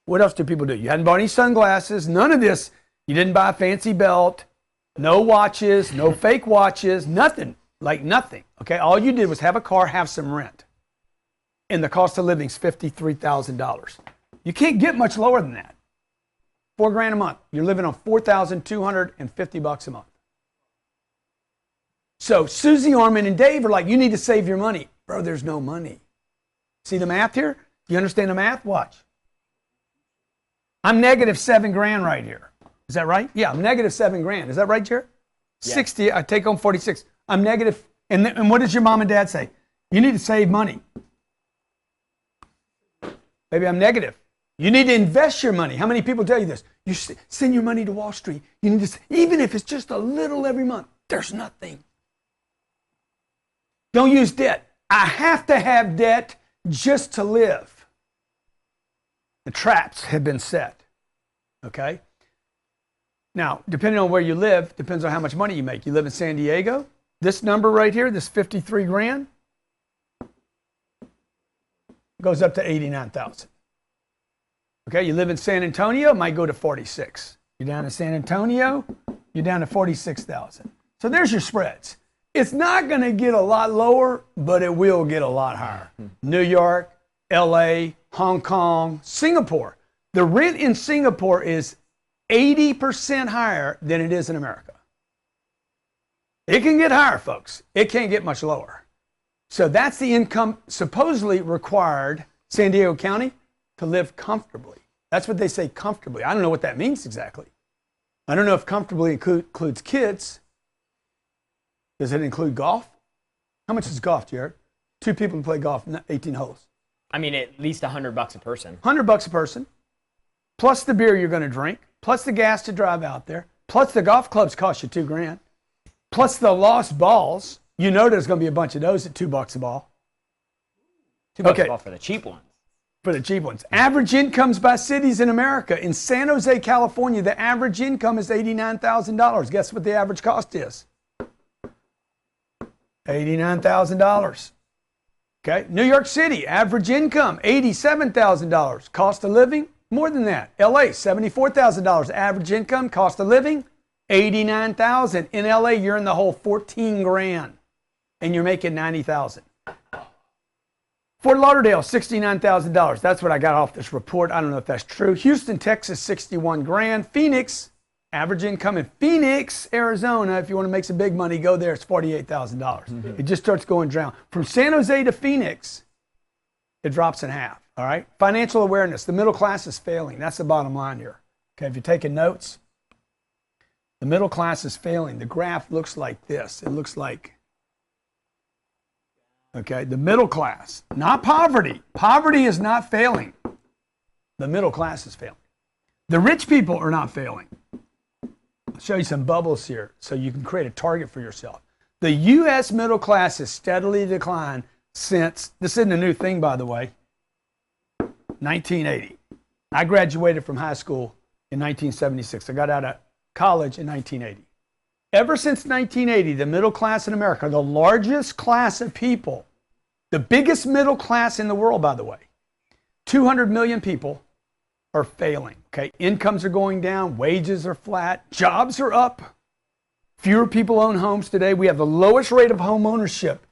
[SPEAKER 1] What else do people do? You hadn't bought any sunglasses. None of this. You didn't buy a fancy belt. No watches. No fake watches. Nothing. Like nothing. Okay. All you did was have a car, have some rent. And the cost of living is $53,000. You can't get much lower than that. $4 grand a month. You're living on $4,250 a month. So Susie, Armin, and Dave are like, you need to save your money. Bro, there's no money. See the math here? You understand the math? Watch. I'm negative $7,000 right here. Is that right? Yeah, I'm negative $7,000. Is that right, Jared? Yeah. 60, I take home 46. I'm negative. And what does your mom and dad say? You need to save money. Maybe I'm negative. You need to invest your money. How many people tell you this? You send your money to Wall Street. You need to, even if it's just a little every month, there's nothing. Don't use debt. I have to have debt just to live. The traps have been set. Okay? Now, depending on where you live, depends on how much money you make. You live in San Diego, this number right here, this 53 grand, goes up to 89,000. Okay, you live in San Antonio, it might go to 46. You're down to San Antonio, you're down to 46,000. So there's your spreads. It's not going to get a lot lower, but it will get a lot higher. New York, LA, Hong Kong, Singapore. The rent in Singapore is 80% higher than it is in America. It can get higher, folks. It can't get much lower. So that's the income supposedly required, San Diego County, to live comfortably. That's what they say, comfortably. I don't know what that means exactly. I don't know if comfortably includes kids. Does it include golf? How much is golf, Jared? 2 people can play golf, 18 holes.
[SPEAKER 6] I mean, at least $100 a person.
[SPEAKER 1] $100 a person, plus the beer you're going to drink, plus the gas to drive out there, plus the golf clubs cost you $2,000, plus the lost balls. You know there's going to be a bunch of those at $2 a ball.
[SPEAKER 6] $2 a ball for the cheap ones.
[SPEAKER 1] For the cheap ones. Average incomes by cities in America. In San Jose, California, the average income is $89,000. Guess what the average cost is? $89,000. Okay. New York City, average income, $87,000. Cost of living, more than that. LA, $74,000. Average income, cost of living, $89,000. In LA, you're in the hole $14,000 and you're making $90,000. Fort Lauderdale, $69,000. That's what I got off this report. I don't know if that's true. Houston, Texas, $61,000. Phoenix, average income in Phoenix, Arizona, if you want to make some big money, go there. It's $48,000. It just starts going down. From San Jose to Phoenix, it drops in half. All right. Financial awareness. The middle class is failing. That's the bottom line here. Okay. If you're taking notes, the middle class is failing. The graph looks like this. It looks like, okay, the middle class, not poverty. Poverty is not failing. The middle class is failing. The rich people are not failing. I'll show you some bubbles here so you can create a target for yourself. The U.S. middle class has steadily declined since, this isn't a new thing, by the way, 1980. I graduated from high school in 1976. I got out of college in 1980. Ever since 1980, the middle class in America, the largest class of people, the biggest middle class in the world, by the way, 200 million people are failing. Okay, incomes are going down, wages are flat, jobs are up. Fewer people own homes today. We have the lowest rate of home ownership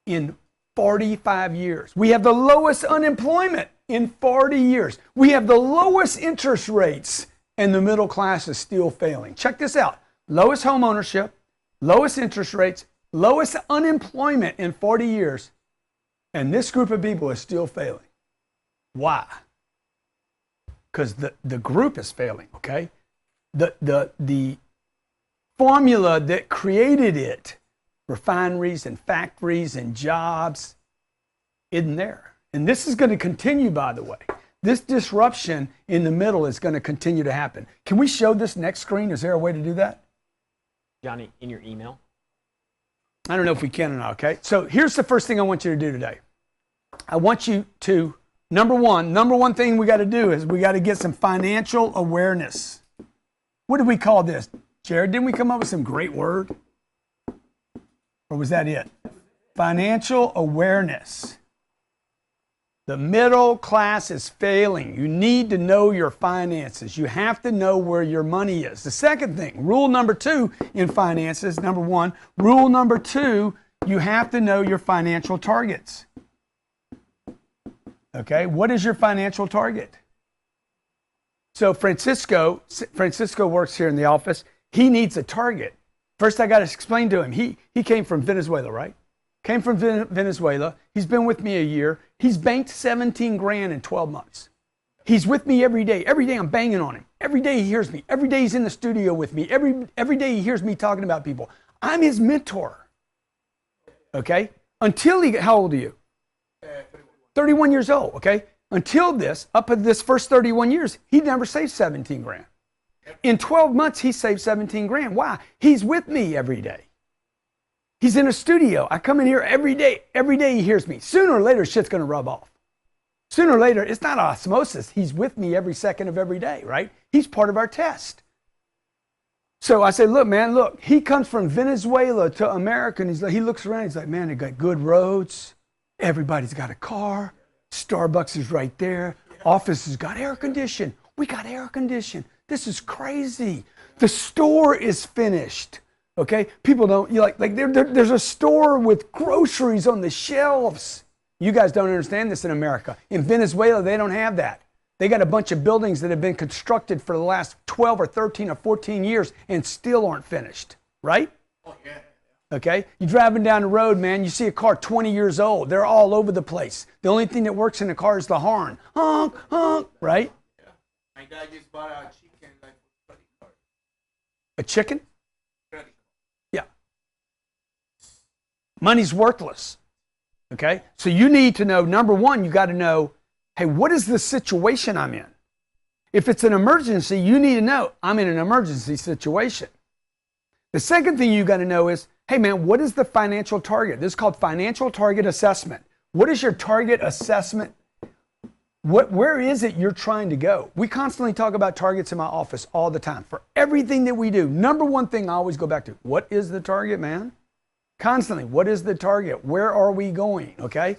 [SPEAKER 1] in 45 years. We have the lowest unemployment in 40 years. We have the lowest interest rates, and the middle class is still failing. Check this out. Lowest home ownership, lowest interest rates, lowest unemployment in 40 years, and this group of people is still failing. Why? Because the group is failing, okay? The formula that created it, refineries and factories and jobs, isn't there. And this is going to continue, by the way. This disruption in the middle is going to continue to happen. Can we show this next screen? Is there a way to do that?
[SPEAKER 6] Johnny, in your email?
[SPEAKER 1] I don't know if we can or not, okay? So here's the first thing I want you to do today. I want you to, number one thing we got to do is we got to get some financial awareness. What did we call this? Jared, didn't we come up with some great word? Or was that it? Financial awareness. The middle class is failing. You need to know your finances. You have to know where your money is. The second thing, rule number 2 in finances, number 1, rule number 2, you have to know your financial targets. Okay, what is your financial target? So Francisco works here in the office. He needs a target. First, I got to explain to him. He came from Venezuela, right? came from Venezuela. He's been with me a year. He's banked 17 grand in 12 months. He's with me every day. Every day I'm banging on him. Every day he hears me. Every day he's in the studio with me. Every day he hears me talking about people. I'm his mentor. Okay? Until he, how old are you? 31 years old, okay? Until this, up at this first 31 years, he never saved 17 grand. In 12 months, he saved 17 grand. Why? He's with me every day. He's in a studio. I come in here every day. Every day he hears me. Sooner or later, shit's going to rub off. Sooner or later, it's not osmosis. He's with me every second of every day, right? He's part of our test. So I say, look, man, look. He comes from Venezuela to America, and he looks around. He's like, man, they got good roads. Everybody's got a car. Starbucks is right there. Office has got air conditioning. We got air conditioning. This is crazy. The store is finished. Okay? People don't, there's a store with groceries on the shelves. You guys don't understand this in America. In Venezuela, they don't have that. They got a bunch of buildings that have been constructed for the last 12 or 13 or 14 years and still aren't finished. Right? Oh, yeah. Okay? You're driving down the road, man, you see a car 20 years old. They're all over the place. The only thing that works in the car is the horn. Honk, honk, right?
[SPEAKER 7] Yeah. My dad just bought a chicken credit card.
[SPEAKER 1] A chicken?
[SPEAKER 7] Credit card.
[SPEAKER 1] Yeah. Money's worthless. Okay? So you need to know, number one, you got to know, hey, what is the situation I'm in? If it's an emergency, you need to know, I'm in an emergency situation. The second thing you got to know is, hey man, what is the financial target? This is called financial target assessment. What is your target assessment? Where is it you're trying to go? We constantly talk about targets in my office all the time. For everything that we do, number one thing I always go back to, what is the target, man? Constantly, what is the target? Where are we going, okay?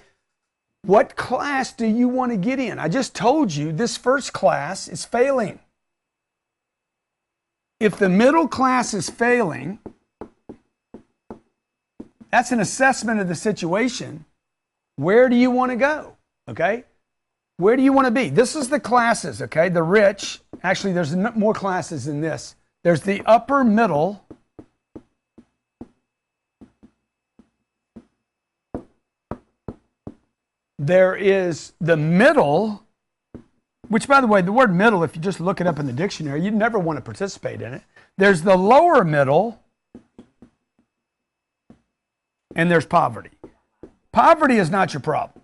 [SPEAKER 1] What class do you want to get in? I just told you this first class is failing. If the middle class is failing, that's an assessment of the situation. Where do you want to go? Okay? Where do you want to be? This is the classes, okay? The rich. Actually, there's more classes than this. There's the upper middle. There is the middle, which, by the way, the word middle, if you just look it up in the dictionary, you'd never want to participate in it. There's the lower middle. And there's poverty. Poverty is not your problem.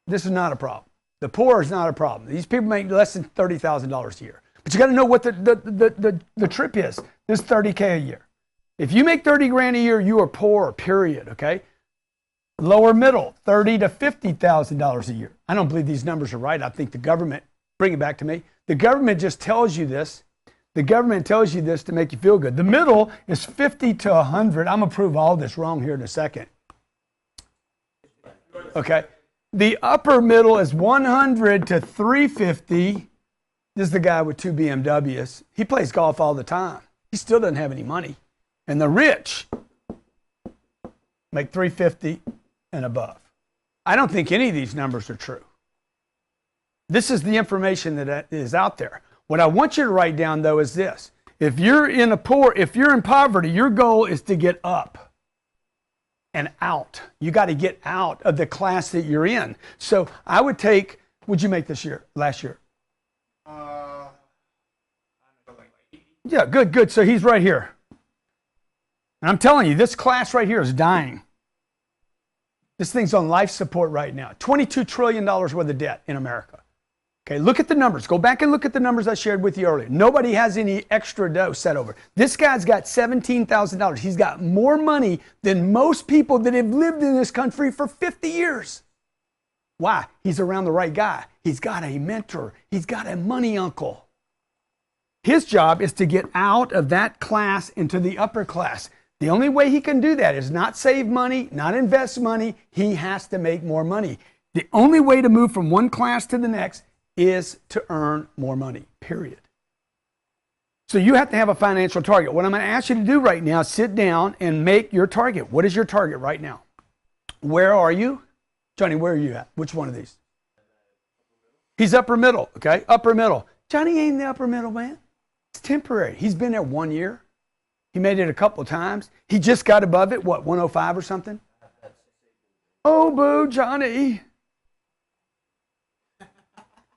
[SPEAKER 1] This is not a problem. The poor is not a problem. These people make less than $30,000 a year. But you got to know what the trip is. This is $30K a year. If you make 30 grand a year, you are poor, period, okay? Lower middle, $30,000 to $50,000 a year. I don't believe these numbers are right. I think the government, bring it back to me. The government just tells you this. The government tells you this to make you feel good. The middle is 50 to 100. I'm going to prove all this wrong here in a second. Okay. The upper middle is 100 to 350. This is the guy with 2 BMWs. He plays golf all the time. He still doesn't have any money. And the rich make 350 and above. I don't think any of these numbers are true. This is the information that is out there. What I want you to write down, though, is this. If you're in poverty, your goal is to get up and out. You got to get out of the class that you're in. So I would take, what'd you make last year? Yeah, good. So he's right here. And I'm telling you, this class right here is dying. This thing's on life support right now. $22 trillion worth of debt in America. Okay, look at the numbers. Go back and look at the numbers I shared with you earlier. Nobody has any extra dough set over. This guy's got $17,000. He's got more money than most people that have lived in this country for 50 years. Why? He's around the right guy. He's got a mentor. He's got a money uncle. His job is to get out of that class into the upper class. The only way he can do that is not save money, not invest money. He has to make more money. The only way to move from one class to the next is to earn more money, period. So you have to have a financial target. What I'm going to ask you to do right now is sit down and make your target. What is your target right now? Where are you? Johnny, where are you at? Which one of these? He's upper middle, okay? Upper middle. Johnny ain't the upper middle, man. It's temporary. He's been there 1 year. He made it a couple of times. He just got above it, what, 105 or something? Oh, boo, Johnny.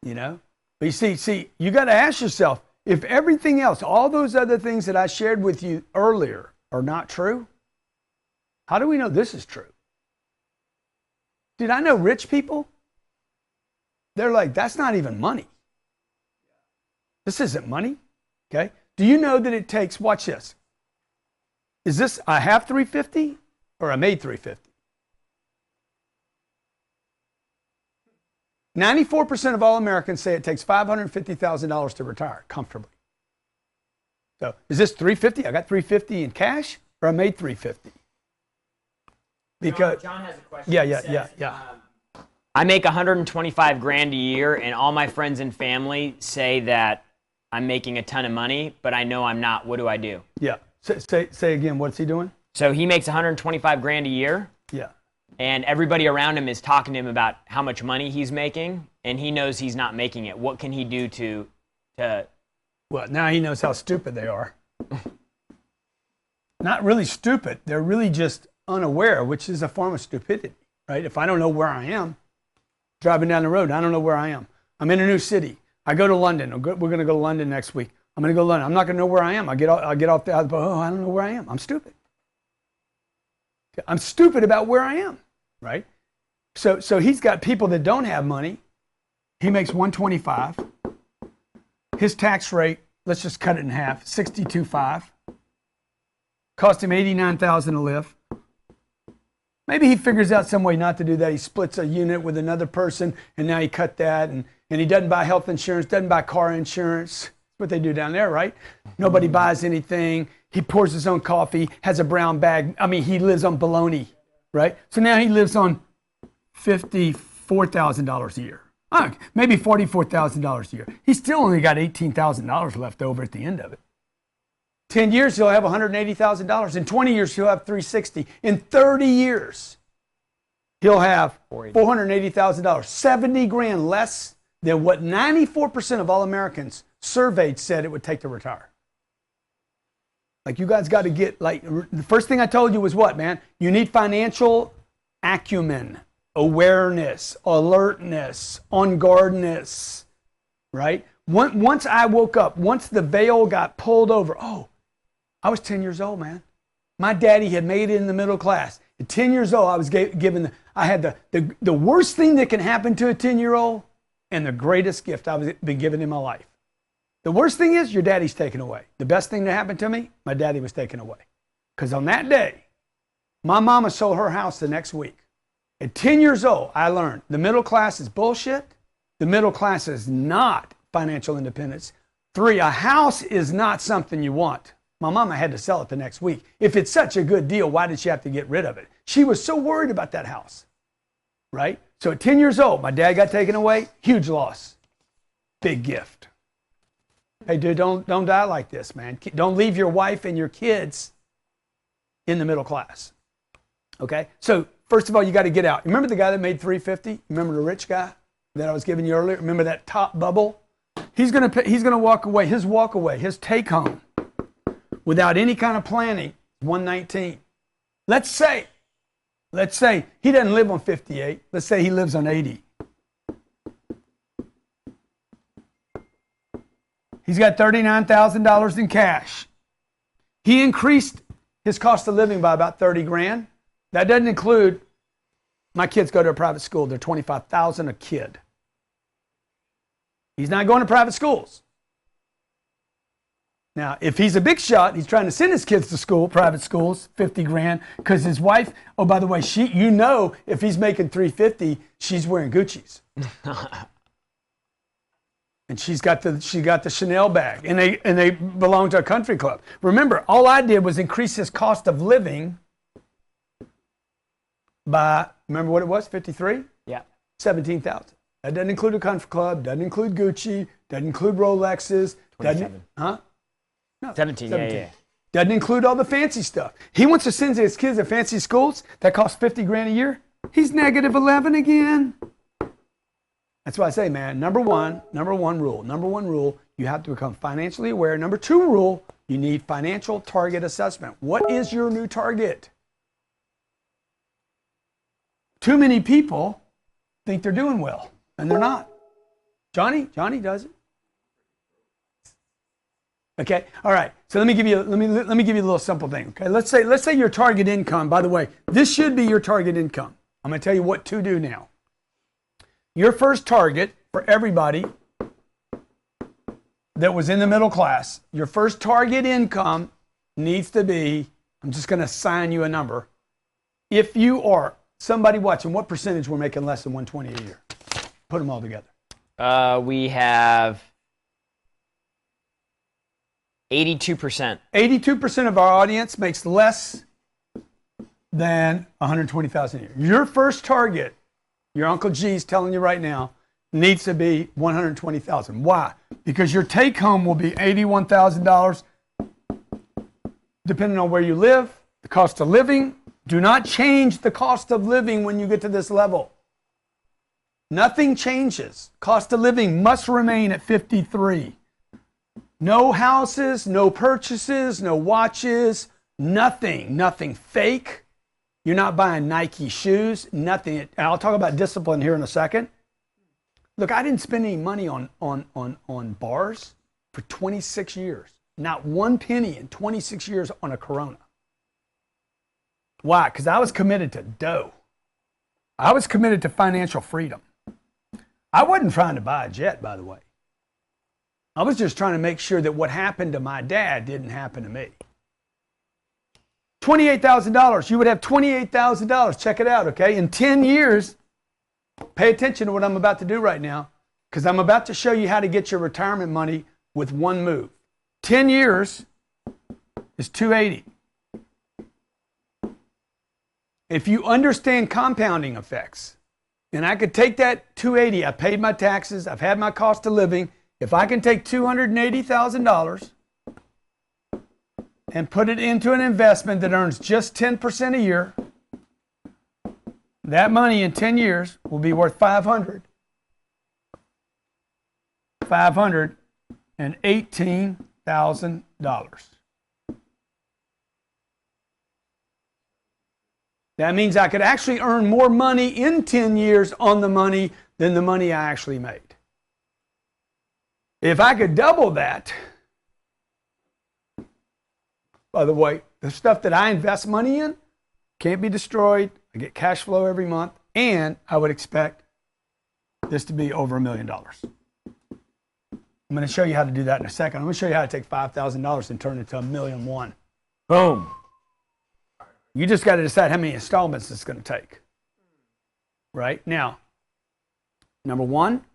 [SPEAKER 1] You know? But you see, you got to ask yourself, if everything else, all those other things that I shared with you earlier are not true, how do we know this is true? Dude, I know rich people. They're like, that's not even money. This isn't money. Okay? Do you know that it takes, watch this. Is this I have 350 or I made 350? 94% of all Americans say it takes $550,000 to retire comfortably. So is this 350? I got 350 in cash or I made 350? Because
[SPEAKER 6] John has a question.
[SPEAKER 1] Yeah.
[SPEAKER 6] I make 125 grand a year, and all my friends and family say that I'm making a ton of money, but I know I'm not. What do I do?
[SPEAKER 1] Yeah. Say again, what's he doing?
[SPEAKER 6] So he makes 125 grand a year.
[SPEAKER 1] Yeah.
[SPEAKER 6] And everybody around him is talking to him about how much money he's making, and he knows he's not making it. What can he do to
[SPEAKER 1] Well, now he knows how stupid they are. Not really stupid. They're really just unaware, which is a form of stupidity, right? If I don't know where I am, driving down the road, I don't know where I am. I'm in a new city. I go to London. We're going to go to London next week. I'm going to go to London. I'm not going to know where I am. I'll get off the boat. Oh, I don't know where I am. I'm stupid. I'm stupid about where I am, right? So he's got people that don't have money. He makes 125. His tax rate, let's just cut it in half, 62.5. Cost him 89,000 to live. Maybe he figures out some way not to do that. He splits a unit with another person, and now he cut that, and he doesn't buy health insurance, doesn't buy car insurance. That's what they do down there, right? Nobody buys anything. He pours his own coffee, has a brown bag. I mean, he lives on bologna, right? So now he lives on $54,000 a year. Maybe $44,000 a year. He's still only got $18,000 left over at the end of it. 10 years, he'll have $180,000. In 20 years, he'll have $360,000. In 30 years, he'll have $480,000. 70 grand less than what 94% of all Americans surveyed said it would take to retire. Like, you guys got to get, like, the first thing I told you was what, man? You need financial acumen, awareness, alertness, on guardness, right? Once I woke up, once the veil got pulled over, I was 10 years old, man. My daddy had made it in the middle class. At 10 years old, I was given, I had the worst thing that can happen to a 10-year-old and the greatest gift I've been given in my life. The worst thing is your daddy's taken away. The best thing that happened to me, my daddy was taken away. Because on that day, my mama sold her house the next week. At 10 years old, I learned the middle class is bullshit. The middle class is not financial independence. 3, a house is not something you want. My mama had to sell it the next week. If it's such a good deal, why did she have to get rid of it? She was so worried about that house, right? So at 10 years old, my dad got taken away. Huge loss. Big gift. Hey, dude, don't die like this, man. Don't leave your wife and your kids in the middle class. Okay? So first of all, you got to get out. Remember the guy that made 350? Remember the rich guy that I was giving you earlier? Remember that top bubble? He's gonna walk away. His take home, without any kind of planning, 119. Let's say he doesn't live on 58. Let's say he lives on 80. He's got $39,000 in cash. He increased his cost of living by about 30 grand. That doesn't include, my kids go to a private school. They're $25,000 a kid. He's not going to private schools. Now, if he's a big shot, he's trying to send his kids to school, private schools, 50 grand, because his wife, oh, by the way, if he's making 350, she's wearing Gucci's. And she got the Chanel bag, and they belong to a country club. Remember, all I did was increase his cost of living by, remember what it was, 53?
[SPEAKER 6] Yeah.
[SPEAKER 1] 17,000. That doesn't include a country club, doesn't include Gucci, doesn't include Rolexes.
[SPEAKER 6] 27.
[SPEAKER 1] Huh? No,
[SPEAKER 6] 17, yeah.
[SPEAKER 1] Doesn't include all the fancy stuff. He wants to send his kids to fancy schools that cost 50 grand a year. He's negative 11 again. That's why I say, man, number one rule, you have to become financially aware. Number 2 rule, you need financial target assessment. What is your new target? too many people think they're doing well, and they're not. Johnny does it. Okay, all right. So let me give you let me give you a little simple thing. Okay, let's say your target income. By the way, this should be your target income. I'm going to tell you what to do now. Your first target for everybody that was in the middle class, your first target income needs to be, I'm just going to assign you a number. If you are somebody watching, what percentage we're making less than 120 a year? Put them all together.
[SPEAKER 6] We have 82%.
[SPEAKER 1] 82% of our audience makes less than 120,000 a year. Your first target, your Uncle G's telling you right now, needs to be 120,000. Why? Because your take home will be $81,000 depending on where you live, the cost of living. Do not change the cost of living when you get to this level. Nothing changes. Cost of living must remain at 53. No houses, no purchases, no watches, nothing fake. You're not buying Nike shoes, nothing. And I'll talk about discipline here in a second. Look, I didn't spend any money on bars for 26 years. Not one penny in 26 years on a Corona. Why? Because I was committed to dough. I was committed to financial freedom. I wasn't trying to buy a jet, by the way. I was just trying to make sure that what happened to my dad didn't happen to me. $28,000. You would have $28,000. Check it out, okay? In 10 years, pay attention to what I'm about to do right now, because I'm about to show you how to get your retirement money with one move. 10 years is 280. If you understand compounding effects, and I could take that 280, I paid my taxes, I've had my cost of living. If I can take $280,000 and put it into an investment that earns just 10% a year, that money in 10 years will be worth $518,000. That means I could actually earn more money in 10 years on the money than the money I actually made. If I could double that, by the way, the stuff that I invest money in can't be destroyed. I get cash flow every month, and I would expect this to be over $1 million. I'm going to show you how to do that in a second. I'm going to show you how to take $5,000 and turn it to $1.1 million. Boom. You just got to decide how many installments it's going to take. Right? Now, number one,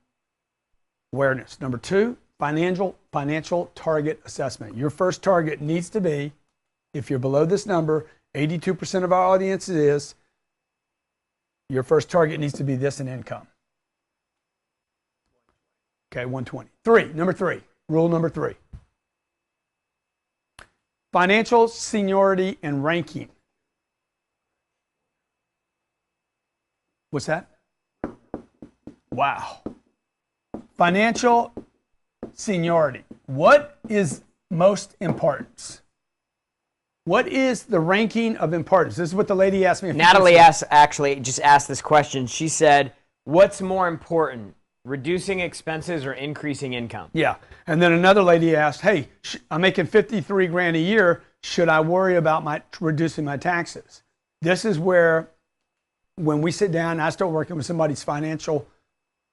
[SPEAKER 1] awareness. Number two, financial target assessment. Your first target needs to be, if you're below this number, 82% of our audience is, your first target needs to be this in income. Okay, 120. Number three, rule number three. Financial seniority and ranking. What's that? Wow. Financial seniority. What is most important? What is the ranking of importance? This is what the lady asked me.
[SPEAKER 6] Natalie just asked this question. She said, what's more important, reducing expenses or increasing income?
[SPEAKER 1] Yeah. And then another lady asked, hey, I'm making 53 grand a year. Should I worry about reducing my taxes? This is where, when we sit down and I start working with somebody's financial,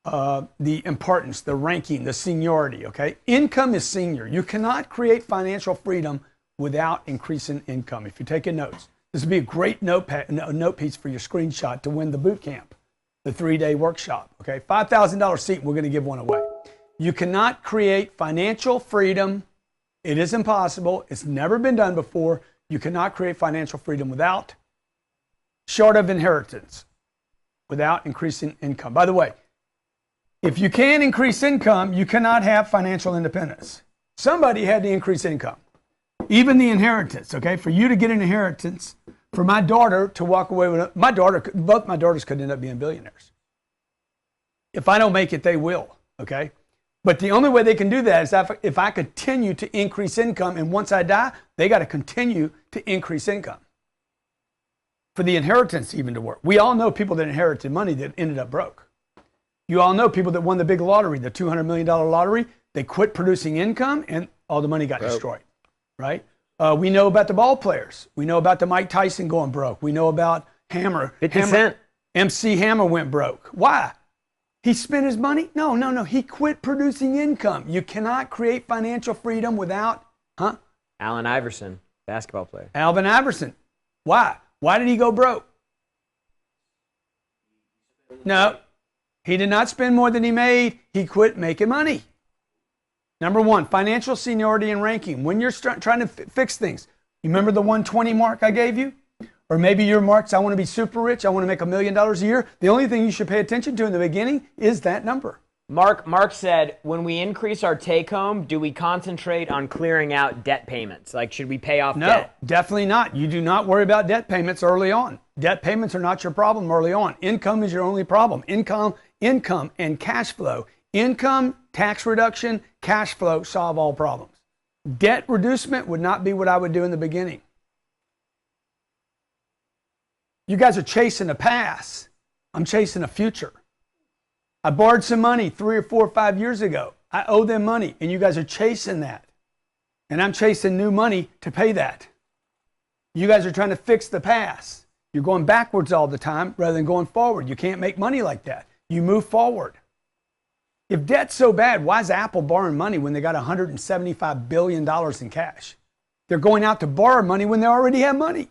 [SPEAKER 1] the importance, the ranking, the seniority, okay? Income is senior. You cannot create financial freedom without increasing income. If you're taking notes, this would be a great note piece for your screenshot to win the boot camp, the 3-day workshop, okay? $5,000 seat, we're going to give one away. You cannot create financial freedom. It is impossible. It's never been done before. You cannot create financial freedom without, short of inheritance, without increasing income. By the way, if you can increase income, you cannot have financial independence. Somebody had to increase income. Even the inheritance, okay? For you to get an inheritance, for my daughter to walk away with both my daughters could end up being billionaires. If I don't make it, they will, okay? But the only way they can do that is if I continue to increase income, and once I die, they got to continue to increase income. for the inheritance even to work. We all know people that inherited money that ended up broke. You all know people that won the big lottery, the $200 million lottery. They quit producing income and all the money got destroyed, right? We know about the ball players. We know about the Mike Tyson going broke. We know about Hammer.
[SPEAKER 6] 50 Cent.
[SPEAKER 1] MC Hammer went broke. Why? He spent his money? No. He quit producing income. You cannot create financial freedom without,
[SPEAKER 6] Allen Iverson, basketball player.
[SPEAKER 1] Alvin Iverson. Why? Why did he go broke? No, he did not spend more than he made. He quit making money. Number one, financial seniority and ranking. When you're trying to fix things, you remember the 120 mark I gave you? Or maybe your marks, I want to be super rich, I want to make $1 million a year. The only thing you should pay attention to in the beginning is that number.
[SPEAKER 6] Mark said, when we increase our take home, do we concentrate on clearing out debt payments? Like, should we pay off debt?
[SPEAKER 1] No, definitely not. You do not worry about debt payments early on. Debt payments are not your problem early on. Income is your only problem. Income and cash flow. Income, tax reduction, cash flow solve all problems. Debt reducement would not be what I would do in the beginning. You guys are chasing a past. I'm chasing a future. I borrowed some money 3 or 4 or 5 years ago. I owe them money, and you guys are chasing that. And I'm chasing new money to pay that. You guys are trying to fix the past. You're going backwards all the time rather than going forward. You can't make money like that. You move forward. If debt's so bad, why is Apple borrowing money when they got $175 billion in cash? They're going out to borrow money when they already have money.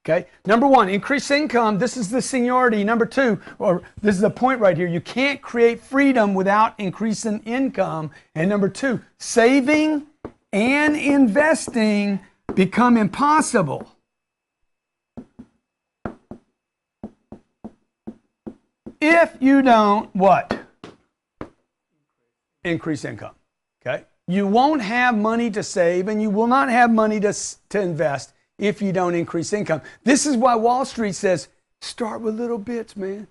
[SPEAKER 1] Okay. Number one, increase income. This is the seniority. Number two, or this is the point right here. You can't create freedom without increasing income. And number two, saving and investing become impossible. If you don't, what? Increase income. Okay. You won't have money to save and you will not have money to invest if you don't increase income. This is why Wall Street says, start with little bits, man.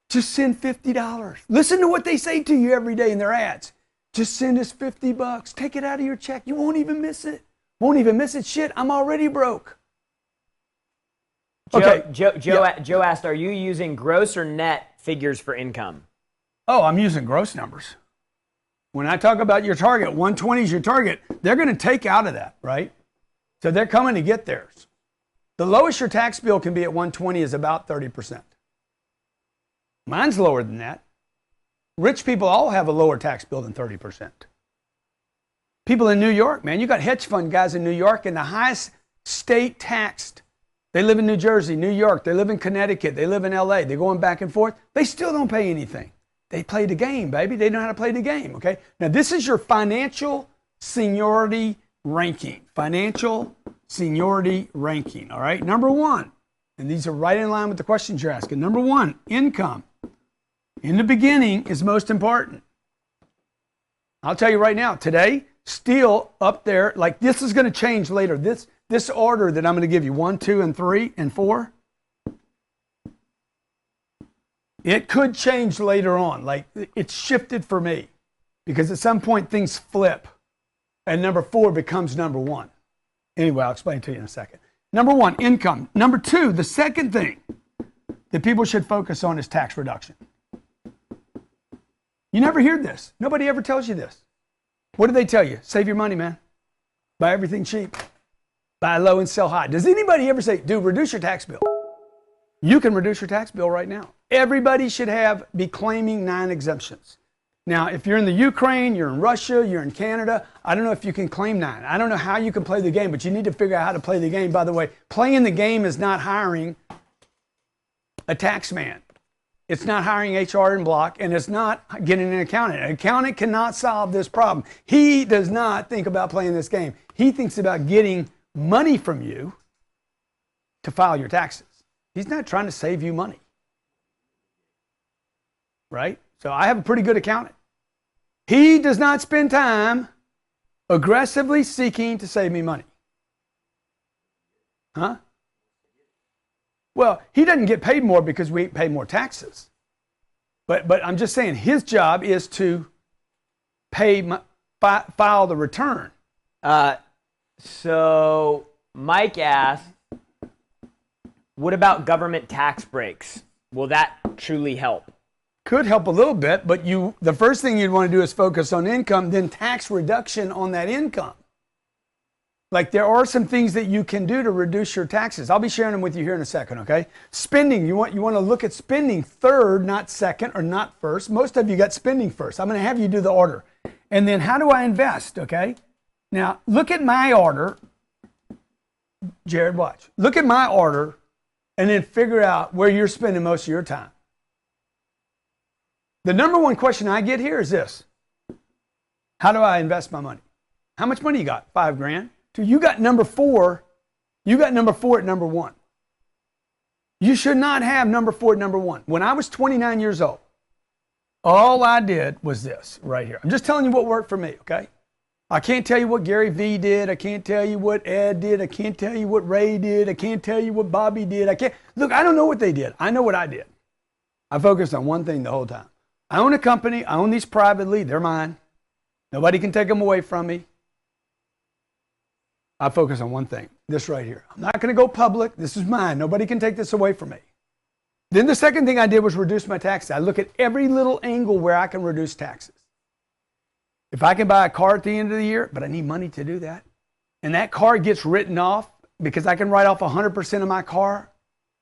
[SPEAKER 1] Just send $50. Listen to what they say to you every day in their ads. Just send us $50. Take it out of your check. You won't even miss it. Won't even miss it. Shit, I'm already broke.
[SPEAKER 6] Joe asked, are you using gross or net figures for income?
[SPEAKER 1] Oh, I'm using gross numbers. When I talk about your target, 120 is your target, they're going to take out of that, right? So they're coming to get theirs. The lowest your tax bill can be at 120 is about 30%. Mine's lower than that. Rich people all have a lower tax bill than 30%. People in New York, man, you got hedge fund guys in New York in the highest state taxed. They live in New Jersey, New York, they live in Connecticut, they live in LA, they're going back and forth. They still don't pay anything. They play the game, baby. They know how to play the game, okay? Now, this is your financial seniority ranking. Financial seniority ranking, all right? Number one, and these are right in line with the questions you're asking. Number one, income. In the beginning is most important. I'll tell you right now, today, still up there, like this is going to change later. This order that I'm going to give you, 1, 2, and 3, and 4, it could change later on. Like it's shifted for me because at some point things flip and number 4 becomes number 1. Anyway, I'll explain to you in a second. Number 1, income. Number 2, the second thing that people should focus on is tax reduction. You never hear this. Nobody ever tells you this. What do they tell you? Save your money, man. Buy everything cheap. Buy low and sell high. Does anybody ever say, dude, reduce your tax bill? You can reduce your tax bill right now. Everybody should be claiming 9 exemptions. Now, if you're in the Ukraine, you're in Russia, you're in Canada, I don't know if you can claim 9. I don't know how you can play the game, but you need to figure out how to play the game. By the way, playing the game is not hiring a tax man. It's not hiring HR and block, and it's not getting an accountant. An accountant cannot solve this problem. He does not think about playing this game. He thinks about getting money from you to file your taxes. He's not trying to save you money. Right? So I have a pretty good accountant. He does not spend time aggressively seeking to save me money. Huh? Well, he doesn't get paid more because we pay more taxes. But I'm just saying his job is to file the return.
[SPEAKER 6] So Mike asked, What about government tax breaks? Will that truly help?
[SPEAKER 1] Could help a little bit, but the first thing you'd want to do is focus on income, then tax reduction on that income. Like there are some things that you can do to reduce your taxes. I'll be sharing them with you here in a second, okay? Spending, you want to look at spending third, not second or not first. Most of you got spending first. I'm going to have you do the order. And then how do I invest, okay? Now, look at my order. Jared, watch. Look at my order and then figure out where you're spending most of your time. The number one question I get here is this. How do I invest my money? How much money you got? $5,000? So you got number 4. You got number 4 at number 1. You should not have number 4 at number 1. When I was 29 years old, all I did was this right here. I'm just telling you what worked for me, okay? I can't tell you what Gary V did. I can't tell you what Ed did. I can't tell you what Ray did. I can't tell you what Bobby did. Look, I don't know what they did. I know what I did. I focused on one thing the whole time. I own a company. I own these privately. They're mine. Nobody can take them away from me. I focus on one thing, this right here. I'm not going to go public. This is mine. Nobody can take this away from me. Then the second thing I did was reduce my taxes. I look at every little angle where I can reduce taxes. If I can buy a car at the end of the year, but I need money to do that, and that car gets written off because I can write off 100% of my car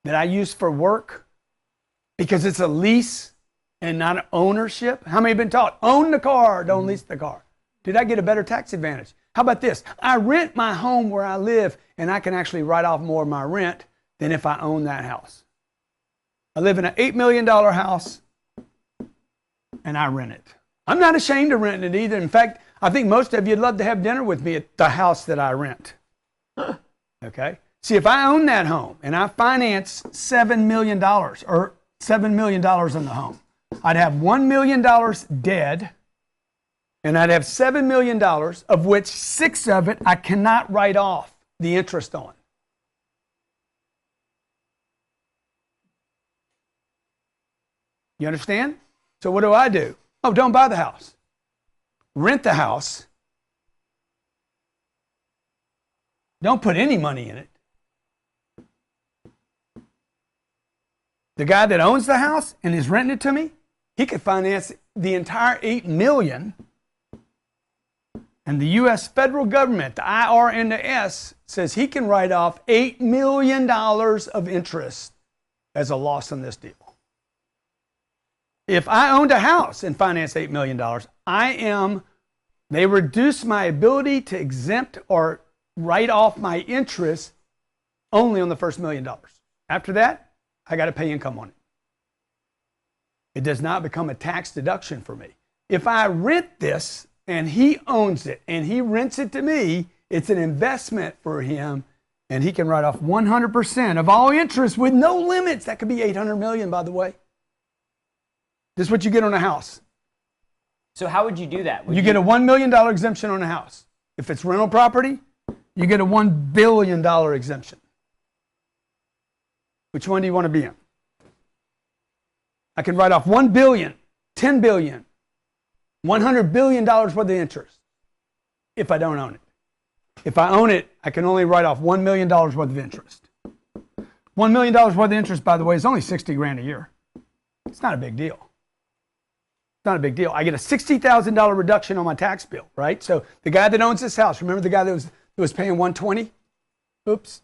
[SPEAKER 1] that I use for work because it's a lease and not an ownership. How many have been taught? Own the car, don't lease the car. Did I get a better tax advantage? How about this? I rent my home where I live, and I can actually write off more of my rent than if I own that house. I live in an $8 million house, and I rent it. I'm not ashamed of renting it either. In fact, I think most of you would love to have dinner with me at the house that I rent. Okay? See, if I own that home, and I finance $7 million, or $7 million in the home, I'd have $1 million dead, and I'd have $7 million, of which 6 of it I cannot write off the interest on. You understand? So what do? Oh, don't buy the house. Rent the house. Don't put any money in it. The guy that owns the house and is renting it to me, he could finance the entire $8 million. And the U.S. federal government, the IRS, says he can write off $8 million of interest as a loss on this deal. If I owned a house and financed $8 million, they reduce my ability to exempt or write off my interest only on the first $1 million. After that, I got to pay income on it. It does not become a tax deduction for me. If I rent this and he owns it and he rents it to me, it's an investment for him, and he can write off 100% of all interest with no limits. That could be $800 million, by the way. This is what you get on a house.
[SPEAKER 6] So how would you do that?
[SPEAKER 1] You get a $1 million exemption on a house. If it's rental property, you get a $1 billion exemption. Which one do you want to be in? I can write off $1 billion, $10 billion, $100 billion worth of interest if I don't own it. If I own it, I can only write off $1 million worth of interest. $1 million worth of interest, by the way, is only $60,000 a year. It's not a big deal. It's not a big deal. I get a $60,000 reduction on my tax bill, right? So the guy that owns this house, remember the guy that was paying $120? Oops.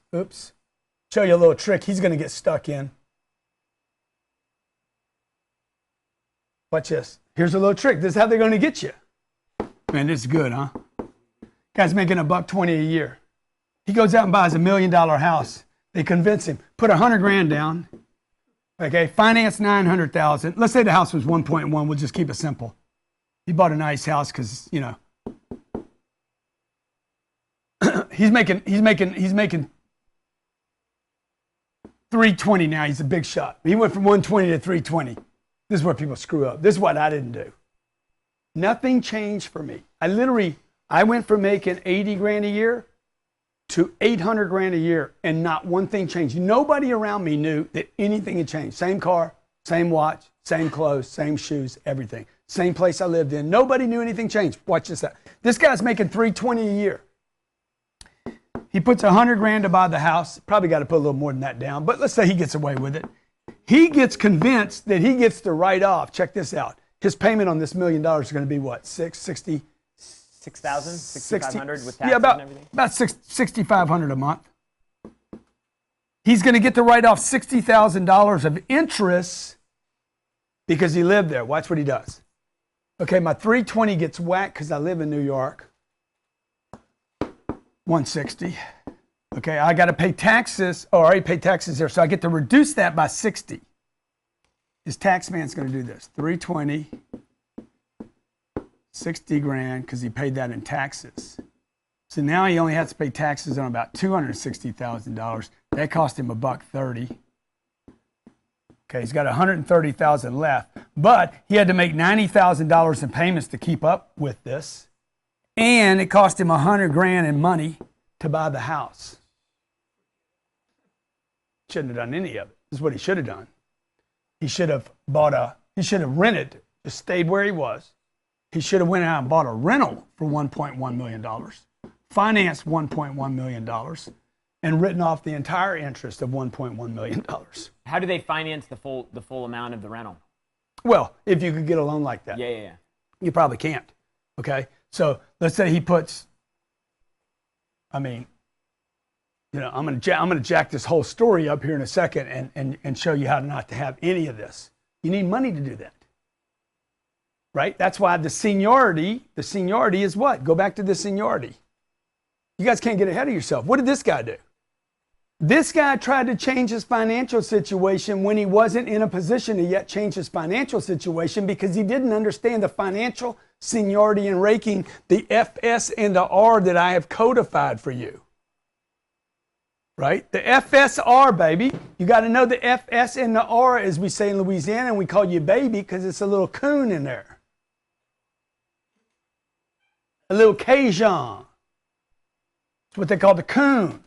[SPEAKER 1] Show you a little trick he's going to get stuck in. Watch this. Here's a little trick. This is how they're going to get you. Man, this is good, huh? Guy's making $120 a year. He goes out and buys $1 million house. They convince him, put $100,000 down. Okay, finance $900,000. Let's say the house was 1.1. We'll just keep it simple. He bought a nice house because, you know, he's making 320 now. He's a big shot. He went from 120 to 320. This is where people screw up. This is what I didn't do. Nothing changed for me. I went from making $80,000 a year to $800,000 a year, and not one thing changed. Nobody around me knew that anything had changed. Same car, same watch, same clothes, same shoes, everything. Same place I lived in. Nobody knew anything changed. Watch this out. This guy's making $320 a year. He puts 100 grand to buy the house. Probably got to put a little more than that down, but let's say he gets away with it. He gets convinced that he gets to write off. Check this out. His payment on this $1 million is going to be what? 6,000,
[SPEAKER 6] 6,500 with taxes
[SPEAKER 1] yeah,
[SPEAKER 6] and everything?
[SPEAKER 1] about 6,500 a month. He's going to get to write off $60,000 of interest because he lived there. Watch what he does. Okay, my 320 gets whacked because I live in New York. 160. Okay, I got to pay taxes. Oh, I already paid taxes there, so I get to reduce that by 60. His tax man's going to do this. 320, 60 grand because he paid that in taxes. So now he only has to pay taxes on about $260,000. That cost him $130. Okay, he's got $130,000 left, but he had to make $90,000 in payments to keep up with this, and it cost him 100 grand in money to buy the house. Shouldn't have done any of it. This is what he should have done. He should have rented, just stayed where he was. He should have went out and bought a rental for $1.1 million, financed $1.1 million, and written off the entire interest of $1.1 million.
[SPEAKER 6] How do they finance the full amount of the rental?
[SPEAKER 1] Well, if you could get a loan like that.
[SPEAKER 6] Yeah.
[SPEAKER 1] You probably can't. Okay? So let's say he puts, I'm going to jack this whole story up here in a second and show you how not to have any of this. You need money to do that. Right? That's why the seniority is what? Go back to the seniority. You guys can't get ahead of yourself. What did this guy do? This guy tried to change his financial situation when he wasn't in a position to yet change his financial situation because he didn't understand the financial seniority and ranking, the FS and the R that I have codified for you. Right? The FSR, baby. You got to know the FS and the R, as we say in Louisiana, and we call you baby because it's a little coon in there. A little Cajun. It's what they call the coon.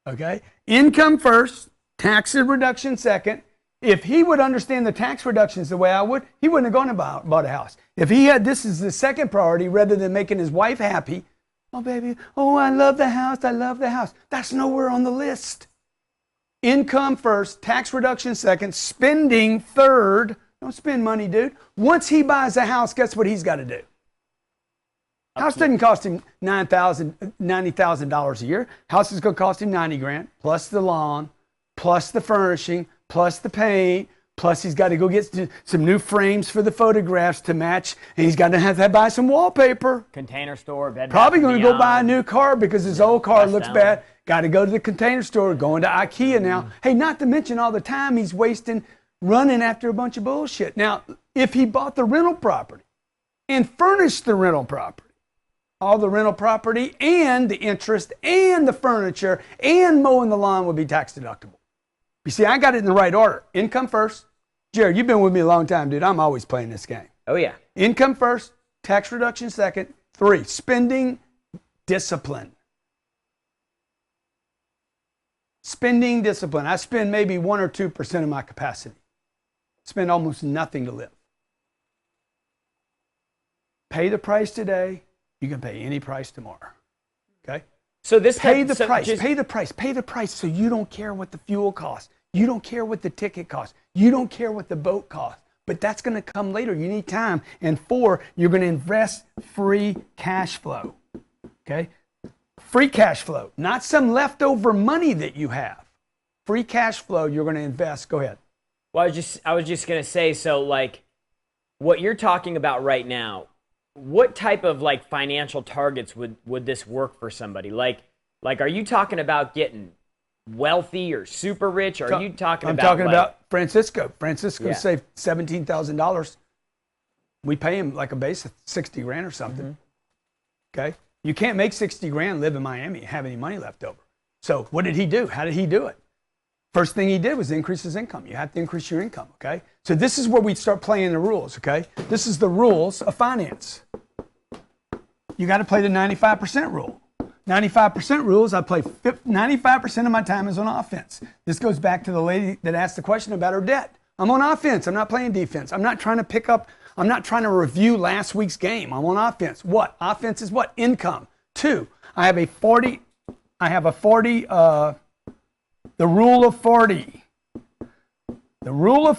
[SPEAKER 1] Okay? Income first, tax reduction second. If he would understand the tax reductions the way I would, he wouldn't have gone and bought a house. If he had this as the second priority rather than making his wife happy, oh, baby, oh, I love the house, I love the house. That's nowhere on the list. Income first, tax reduction second, spending third. Don't spend money, dude. Once he buys a house, guess what he's got to do? House didn't cost him $90,000 a year. House is going to cost him 90 grand, plus the lawn, plus the furnishing, plus the paint, plus he's got to go get some new frames for the photographs to match, and he's got to have to buy some wallpaper.
[SPEAKER 6] Container store, bed.
[SPEAKER 1] Probably going to go buy a new car because his old car looks bad. Got to go to the container store, going to IKEA now. Hey, not to mention all the time he's wasting running after a bunch of bullshit. Now, if he bought the rental property and furnished the rental property, all the rental property and the interest and the furniture and mowing the lawn would be tax deductible. You see, I got it in the right order. Income first. Jared, you've been with me a long time, dude. I'm always playing this game.
[SPEAKER 6] Oh, yeah.
[SPEAKER 1] Income first, tax reduction second. 3, spending discipline. Spending discipline. I spend maybe 1 or 2% of my capacity. Spend almost nothing to live. Pay the price today. You can pay any price tomorrow. Okay?
[SPEAKER 6] So this
[SPEAKER 1] pay the price so you don't care what the fuel costs. You don't care what the ticket costs. You don't care what the boat costs. But that's going to come later. You need time. And 4, you're going to invest free cash flow. Okay? Free cash flow, not some leftover money that you have. Free cash flow you're going to invest. Go ahead.
[SPEAKER 6] Well, I was just going to say, so like what you're talking about right now, what type of like financial targets would this work for somebody? Like are you talking about getting wealthy or super rich? Or are you talking about?
[SPEAKER 1] I'm talking about Francisco. Francisco saved $17,000. We pay him like a base of 60 grand or something. Okay, you can't make 60 grand, live in Miami, and have any money left over. So what did he do? How did he do it? First thing he did was increase his income. You have to increase your income, okay? So this is where we start playing the rules, okay? This is the rules of finance. You got to play the 95% rule. 95% rules, I play 95% of my time is on offense. This goes back to the lady that asked the question about her debt. I'm on offense. I'm not playing defense. I'm not trying to review last week's game. I'm on offense. What? Offense is what? Income. 2, I have a I have a 40, the rule of 40. The rule of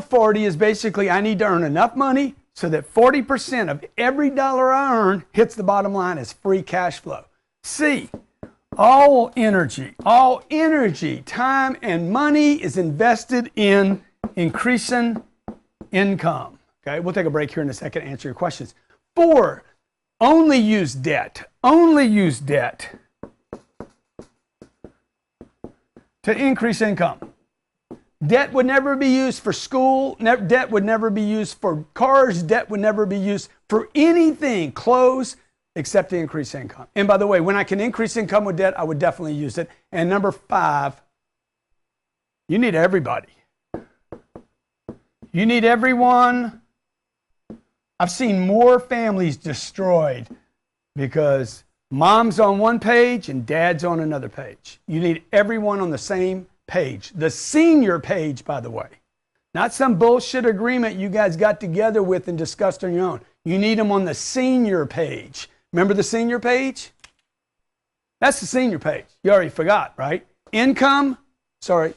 [SPEAKER 1] 40, is basically I need to earn enough money so that 40% of every dollar I earn hits the bottom line as free cash flow. C, all energy, time and money is invested in increasing income. Okay, we'll take a break here in a second to answer your questions. 4, only use debt to increase income. Debt would never be used for school. Debt would never be used for cars. Debt would never be used for anything, clothes, except to increase income. And by the way, when I can increase income with debt, I would definitely use it. And number 5, you need everybody. You need everyone. I've seen more families destroyed because mom's on one page and dad's on another page. You need everyone on the same page. The senior page, by the way. Not some bullshit agreement you guys got together with and discussed on your own. You need them on the senior page. Remember the senior page? That's the senior page. You already forgot, right? Income. Sorry.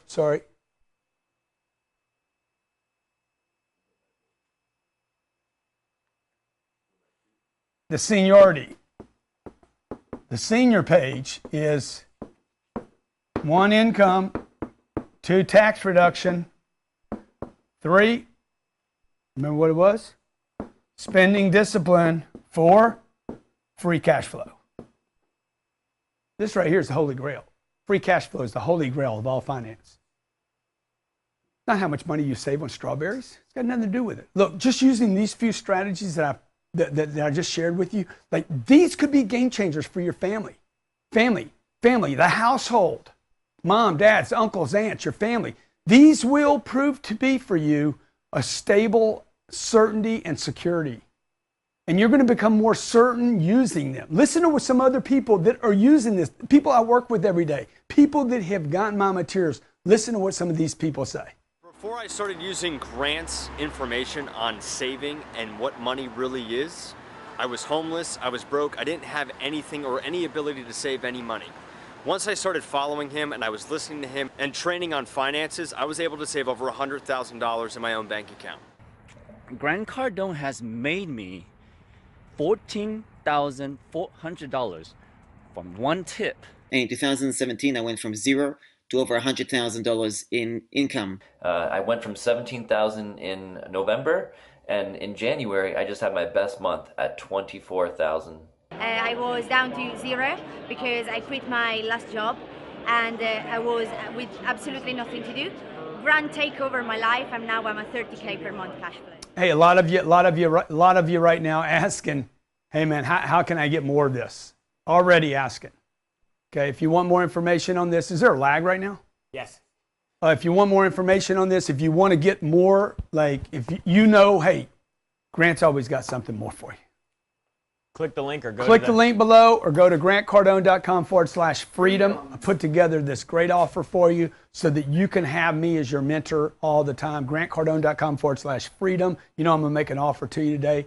[SPEAKER 1] The seniority. The senior page is 1, income, 2, tax reduction, 3, remember what it was? Spending discipline, 4, free cash flow. This right here is the holy grail. Free cash flow is the holy grail of all finance. Not how much money you save on strawberries. It's got nothing to do with it. Look, just using these few strategies that I just shared with you, like these could be game changers for your family, the household, mom, dads, uncles, aunts, your family. These will prove to be for you a stable certainty and security. And you're going to become more certain using them. Listen to what some other people that are using this, people I work with every day, people that have gotten my materials. Listen to what some of these people say.
[SPEAKER 8] Before I started using Grant's information on saving and what money really is, I was homeless, I was broke, I didn't have anything or any ability to save any money. Once I started following him and I was listening to him and training on finances, I was able to save over $100,000 in my own bank account.
[SPEAKER 9] Grant Cardone has made me $14,400 from one tip.
[SPEAKER 10] In 2017, I went from zero to over $100,000 in income.
[SPEAKER 11] I went from $17,000 in November, and in January, I just had my best month at $24,000.
[SPEAKER 12] I was down to zero because I quit my last job, and I was with absolutely nothing to do. Grant take over my life, and now I'm a 30K per month cash flow.
[SPEAKER 1] Hey, a lot of you right now asking, hey man, how can I get more of this? Already asking. Okay, if you want more information on this, is there a lag right now?
[SPEAKER 6] Yes.
[SPEAKER 1] If you want more information on this, if you want to get more, like if you know, hey, Grant's always got something more for you.
[SPEAKER 6] Click the link or go
[SPEAKER 1] Click the link below or go to grantcardone.com/freedom. I put together this great offer for you so that you can have me as your mentor all the time. grantcardone.com/freedom. You know I'm going to make an offer to you today.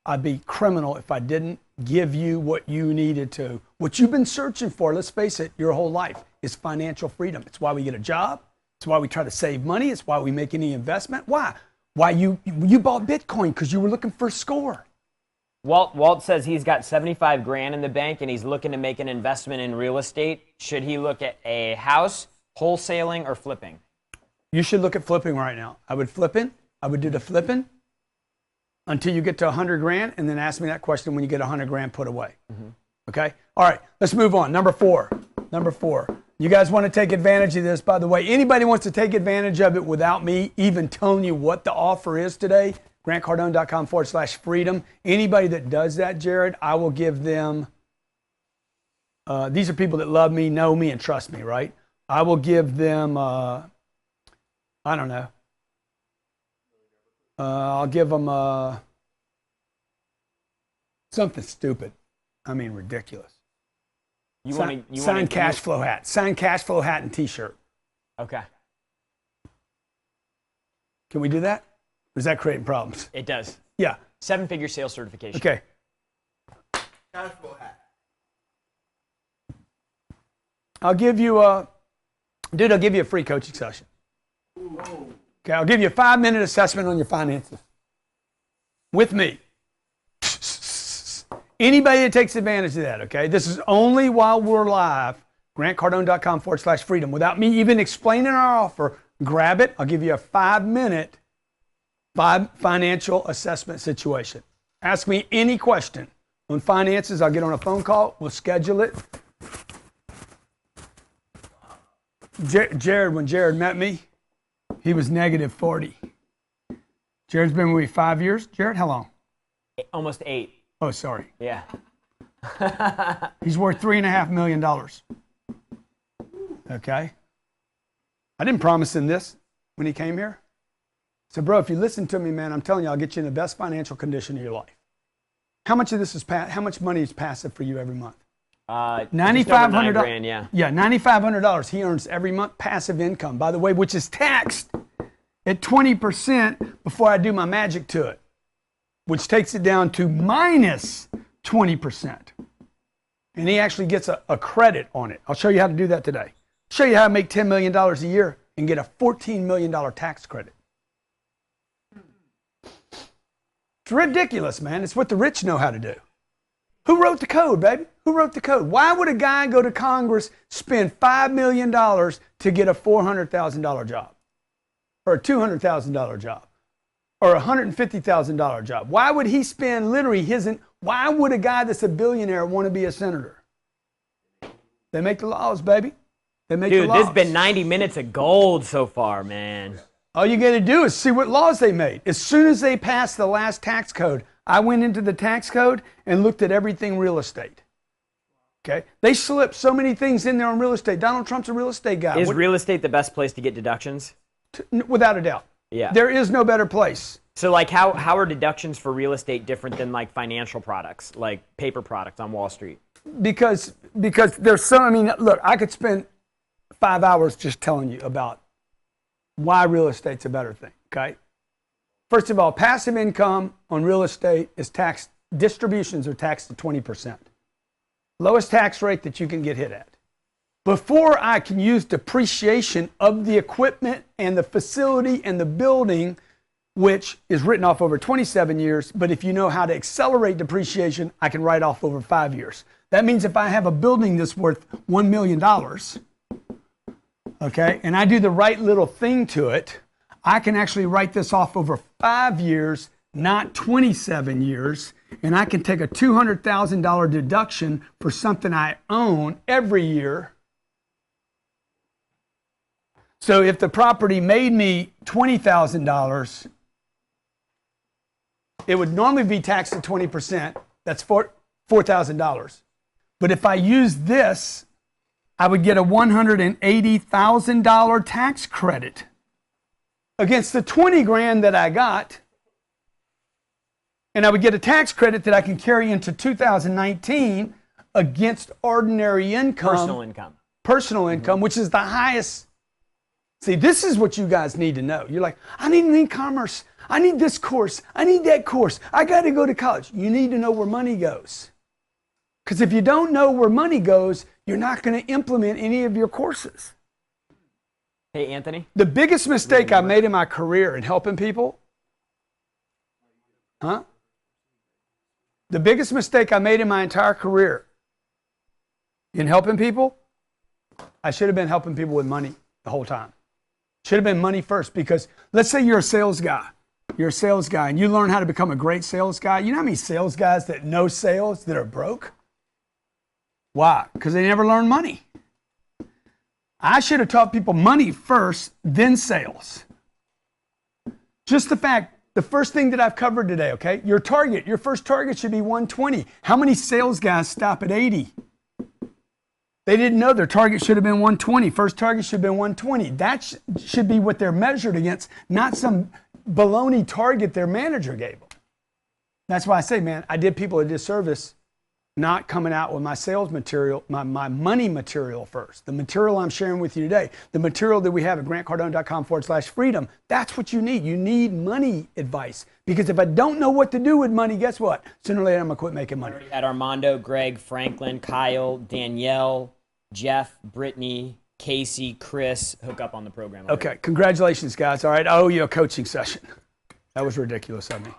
[SPEAKER 1] I'd be criminal if I didn't give you what you needed to. What you've been searching for, let's face it, your whole life is financial freedom. It's why we get a job. It's why we try to save money. It's why we make any investment. Why? Why you bought Bitcoin? Because you were looking for a score.
[SPEAKER 6] Walt says he's got 75 grand in the bank and he's looking to make an investment in real estate. Should he look at a house, wholesaling, or flipping?
[SPEAKER 1] You should look at flipping right now. I would flip in. I would do the flipping until you get to 100 grand, and then ask me that question when you get 100 grand put away. Mm-hmm. Okay? All right, let's move on. Number four. You guys want to take advantage of this, by the way. Anybody wants to take advantage of it without me even telling you what the offer is today, grantcardone.com/freedom. Anybody that does that, Jared, I will give them, these are people that love me, know me, and trust me, right? I will give them, I don't know. I'll give them something stupid. I mean, ridiculous. Signed cash flow hat. Signed cash flow hat and T-shirt.
[SPEAKER 6] Okay.
[SPEAKER 1] Can we do that? Or is that creating problems?
[SPEAKER 6] It does.
[SPEAKER 1] Yeah.
[SPEAKER 6] 7-figure sales certification.
[SPEAKER 1] Okay.
[SPEAKER 7] Cash flow hat.
[SPEAKER 1] I'll give you a free coaching session. Okay, I'll give you a 5-minute assessment on your finances with me. Anybody that takes advantage of that, okay? This is only while we're live. GrantCardone.com/freedom. Without me even explaining our offer, grab it. I'll give you a 5-minute financial assessment situation. Ask me any question on finances. I'll get on a phone call. We'll schedule it. Jared, when Jared met me, he was negative 40. Jared's been with me 5 years. Jared, how long?
[SPEAKER 6] Almost 8.
[SPEAKER 1] Oh, sorry.
[SPEAKER 6] Yeah.
[SPEAKER 1] He's worth $3.5 million. Okay. I didn't promise him this when he came here. So, bro, if you listen to me, man, I'm telling you, I'll get you in the best financial condition of your life. How much of this is how much money is passive for you every month?
[SPEAKER 6] $9,500. Yeah.
[SPEAKER 1] Yeah, $9,500 he earns every month, passive income, by the way, which is taxed at 20% before I do my magic to it, which takes it down to minus 20%. And he actually gets a credit on it. I'll show you how to do that today. I'll show you how to make $10 million a year and get a $14 million tax credit. It's ridiculous, man. It's what the rich know how to do. Who wrote the code, baby? Who wrote the code? Why would a guy go to Congress, spend $5 million to get a $400,000 job? Or a $200,000 job? Or a $150,000 job? Why would he spend literally why would a guy that's a billionaire want to be a senator? They make the laws, baby. They make the laws.
[SPEAKER 6] Dude, this has been 90 minutes of gold so far, man.
[SPEAKER 1] All you got to do is see what laws they made. As soon as they passed the last tax code, I went into the tax code and looked at everything real estate. Okay? They slipped so many things in there on real estate. Donald Trump's a real estate guy.
[SPEAKER 6] Is real estate the best place to get deductions?
[SPEAKER 1] Without a doubt.
[SPEAKER 6] Yeah.
[SPEAKER 1] There is no better place.
[SPEAKER 6] So, like, how are deductions for real estate different than, like, financial products, like paper products on Wall Street?
[SPEAKER 1] Because there's so, I mean, look, I could spend 5 hours just telling you about why real estate's a better thing, okay? First of all, passive income on real estate is taxed, distributions are taxed at 20%. Lowest tax rate that you can get hit at. Before I can use depreciation of the equipment and the facility and the building, which is written off over 27 years, but if you know how to accelerate depreciation, I can write off over 5 years. That means if I have a building that's worth $1 million, okay, and I do the right little thing to it, I can actually write this off over 5 years, not 27 years, and I can take a $200,000 deduction for something I own every year. So if the property made me $20,000, it would normally be taxed at 20%. That's $4,000. But if I use this, I would get a $180,000 tax credit against the 20 grand that I got. And I would get a tax credit that I can carry into 2019 against ordinary income.
[SPEAKER 6] Personal income.
[SPEAKER 1] Personal income, which is the highest. See, this is what you guys need to know. You're like, I need an e-commerce. I need this course. I need that course. I got to go to college. You need to know where money goes. Because if you don't know where money goes, you're not going to implement any of your courses.
[SPEAKER 6] Hey, Anthony?
[SPEAKER 1] The biggest mistake I made in my career in helping people, the biggest mistake I made in my entire career in helping people, I should have been helping people with money the whole time. Should have been money first, because let's say you're a sales guy. You're a sales guy and you learn how to become a great sales guy. You know how many sales guys that know sales that are broke? Why? Because they never learned money. I should have taught people money first, then sales. Just the fact, the first thing that I've covered today, okay? Your first target should be 120. How many sales guys stop at 80? They didn't know their target should have been 120. First target should have been 120. That should be what they're measured against, not some baloney target their manager gave them. That's why I say, man, I did people a disservice not coming out with my sales material, my money material first. The material I'm sharing with you today, the material that we have at GrantCardone.com/freedom, that's what you need. You need money advice. Because if I don't know what to do with money, guess what? Sooner or later, I'm going to quit making money.
[SPEAKER 6] At Armando, Greg, Franklin, Kyle, Danielle, Jeff, Brittany, Casey, Chris hook up on the program already.
[SPEAKER 1] Okay, congratulations, guys. All right, I owe you a coaching session. That was ridiculous of me.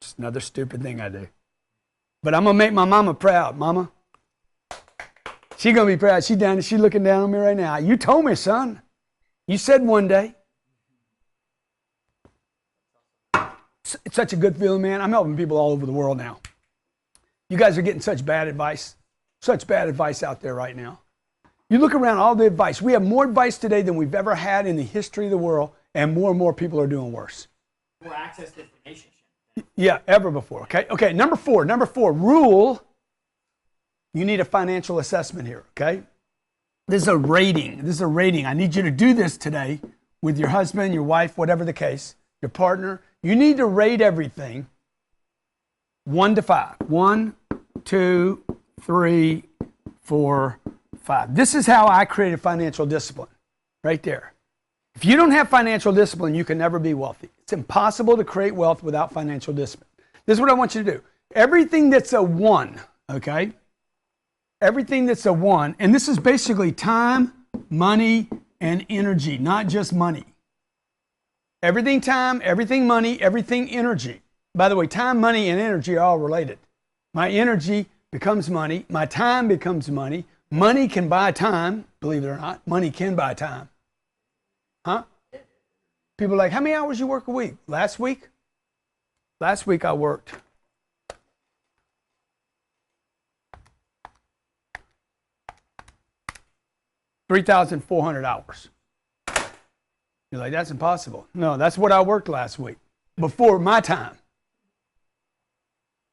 [SPEAKER 1] Just another stupid thing I do. But I'm going to make my mama proud. Mama, she's going to be proud. She's looking down on me right now. You told me, son. You said one day. It's such a good feeling, man. I'm helping people all over the world now. You guys are getting such bad advice out there right now. You look around, all the advice. We have more advice today than we've ever had in the history of the world, and more people are doing worse.
[SPEAKER 6] More access to information.
[SPEAKER 1] Yeah, ever before. Okay. Number four, rule. You need a financial assessment here. Okay. This is a rating. I need you to do this today with your husband, your wife, whatever the case, your partner. You need to rate everything 1 to 5. 1, 2, 3, 4, 5. This is how I created financial discipline. Right there. If you don't have financial discipline, you can never be wealthy. It's impossible to create wealth without financial discipline. This is what I want you to do. Everything that's a 1, okay? Everything that's a 1, and this is basically time, money, and energy, not just money. Everything time, everything money, everything energy. By the way, time, money, and energy are all related. My energy becomes money. My time becomes money. Money can buy time, believe it or not. Money can buy time. Huh? People are like, how many hours you work a week? Last week I worked 3,400 hours. You're like, that's impossible. No, that's what I worked last week before my time.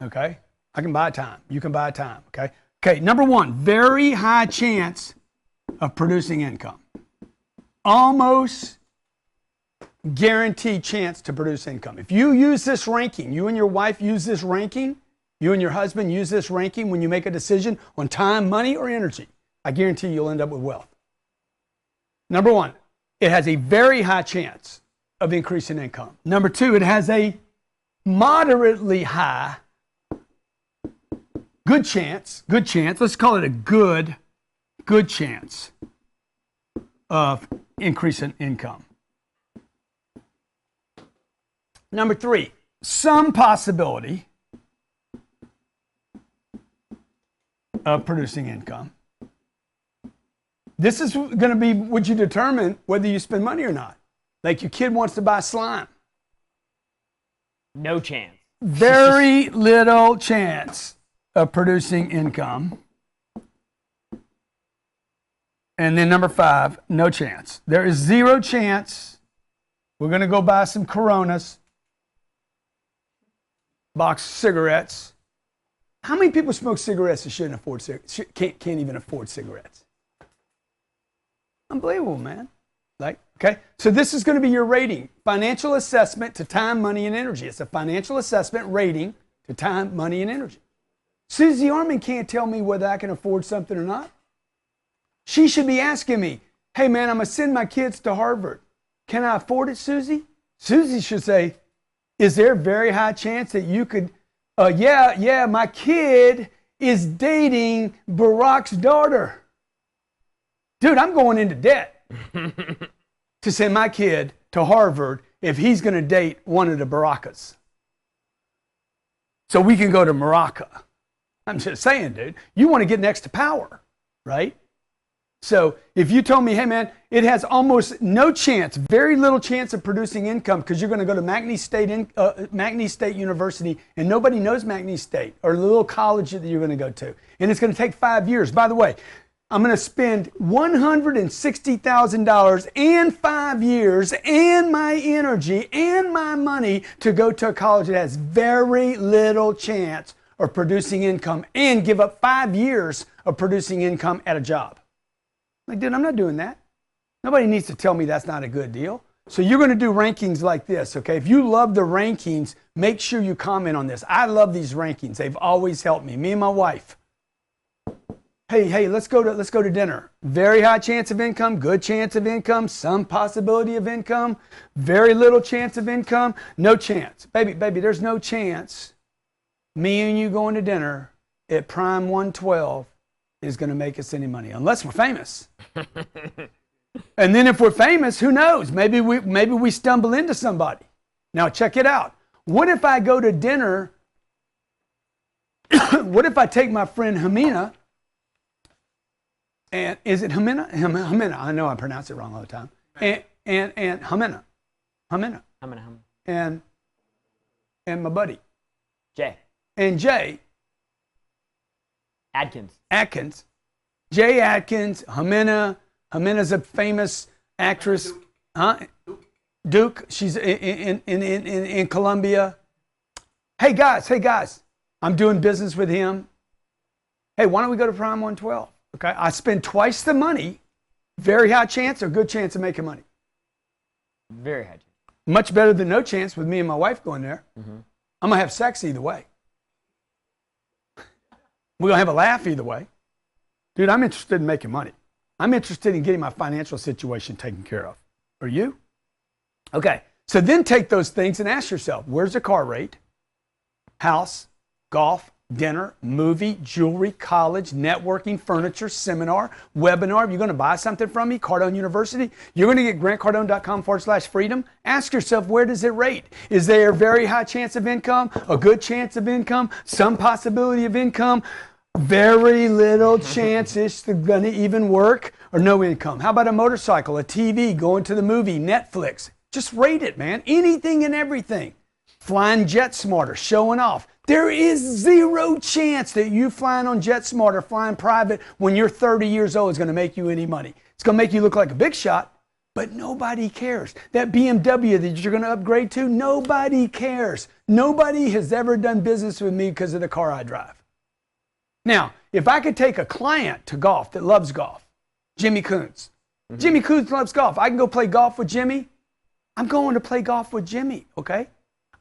[SPEAKER 1] Okay? I can buy time. You can buy time. Okay? Okay, number 1, very high chance of producing income. Almost guaranteed chance to produce income. If you use this ranking, you and your wife use this ranking, you and your husband use this ranking when you make a decision on time, money, or energy, I guarantee you'll end up with wealth. Number 1, it has a very high chance of increasing income. Number 2, it has a moderately high, good chance, let's call it a good chance of increasing income. Number 3, some possibility of producing income. This is going to be what you determine whether you spend money or not. Like your kid wants to buy slime.
[SPEAKER 6] No chance.
[SPEAKER 1] Very little chance of producing income. And then number 5, no chance. There is 0 chance. We're going to go buy some Coronas, box of cigarettes. How many people smoke cigarettes that shouldn't afford can't even afford cigarettes? Unbelievable, man. Like, okay, so this is going to be your rating. Financial assessment to time, money, and energy. It's a financial assessment rating to time, money, and energy. Susie Orman can't tell me whether I can afford something or not. She should be asking me, hey, man, I'm going to send my kids to Harvard. Can I afford it, Susie? Susie should say, is there a very high chance that you could, yeah, my kid is dating Barack's daughter. Dude, I'm going into debt to send my kid to Harvard if he's going to date one of the Barackas. So we can go to Morocco. I'm just saying, dude, you want to get next to power, right? So if you told me, hey, man, it has almost no chance, very little chance of producing income because you're going to go to McNeese State University and nobody knows McNeese State or the little college that you're going to go to. And it's going to take 5 years. By the way, I'm going to spend $160,000 and 5 years and my energy and my money to go to a college that has very little chance of producing income and give up 5 years of producing income at a job. Like, dude, I'm not doing that. Nobody needs to tell me that's not a good deal. So you're going to do rankings like this, okay? If you love the rankings, make sure you comment on this. I love these rankings. They've always helped me. Me and my wife. Hey, let's go to dinner. Very high chance of income, good chance of income, some possibility of income, very little chance of income, no chance. Baby, there's no chance me and you going to dinner at Prime 112 is going to make us any money unless we're famous. And then if we're famous, who knows? Maybe we stumble into somebody. Now check it out. What if I go to dinner? What if I take my friend Hamina? And is it Hamina? Hamina. I know I pronounce it wrong all the time. And Hamina. And my buddy.
[SPEAKER 6] Jay.
[SPEAKER 1] And Jay.
[SPEAKER 6] Atkins.
[SPEAKER 1] Jay Atkins, Hamina. Hamina's a famous actress. Huh? Duke. She's in Colombia. Hey guys. I'm doing business with him. Hey, why don't we go to Prime 112? Okay. I spend twice the money. Very high chance or good chance of making money?
[SPEAKER 6] Very high chance.
[SPEAKER 1] Much better than no chance with me and my wife going there. Mm-hmm. I'm going to have sex either way. We're going to have a laugh either way. Dude, I'm interested in making money. I'm interested in getting my financial situation taken care of. Are you? Okay. So then take those things and ask yourself, where's the car rate? House, golf, dinner, movie, jewelry, college, networking, furniture, seminar, webinar. If you're going to buy something from me, Cardone University, you're going to get grantcardone.com/freedom. Ask yourself, where does it rate? Is there a very high chance of income, a good chance of income, some possibility of income, very little chance it's going to even work, or no income? How about a motorcycle, a TV, going to the movie, Netflix? Just rate it, man. Anything and everything. Flying JetSmarter, showing off. There is zero chance that you flying on JetSmarter, flying private when you're 30 years old is going to make you any money. It's going to make you look like a big shot, but nobody cares. That BMW that you're going to upgrade to, nobody cares. Nobody has ever done business with me because of the car I drive. Now, if I could take a client to golf that loves golf, Jimmy Coons. Mm-hmm. Jimmy Coons loves golf. I can go play golf with Jimmy. I'm going to play golf with Jimmy, okay?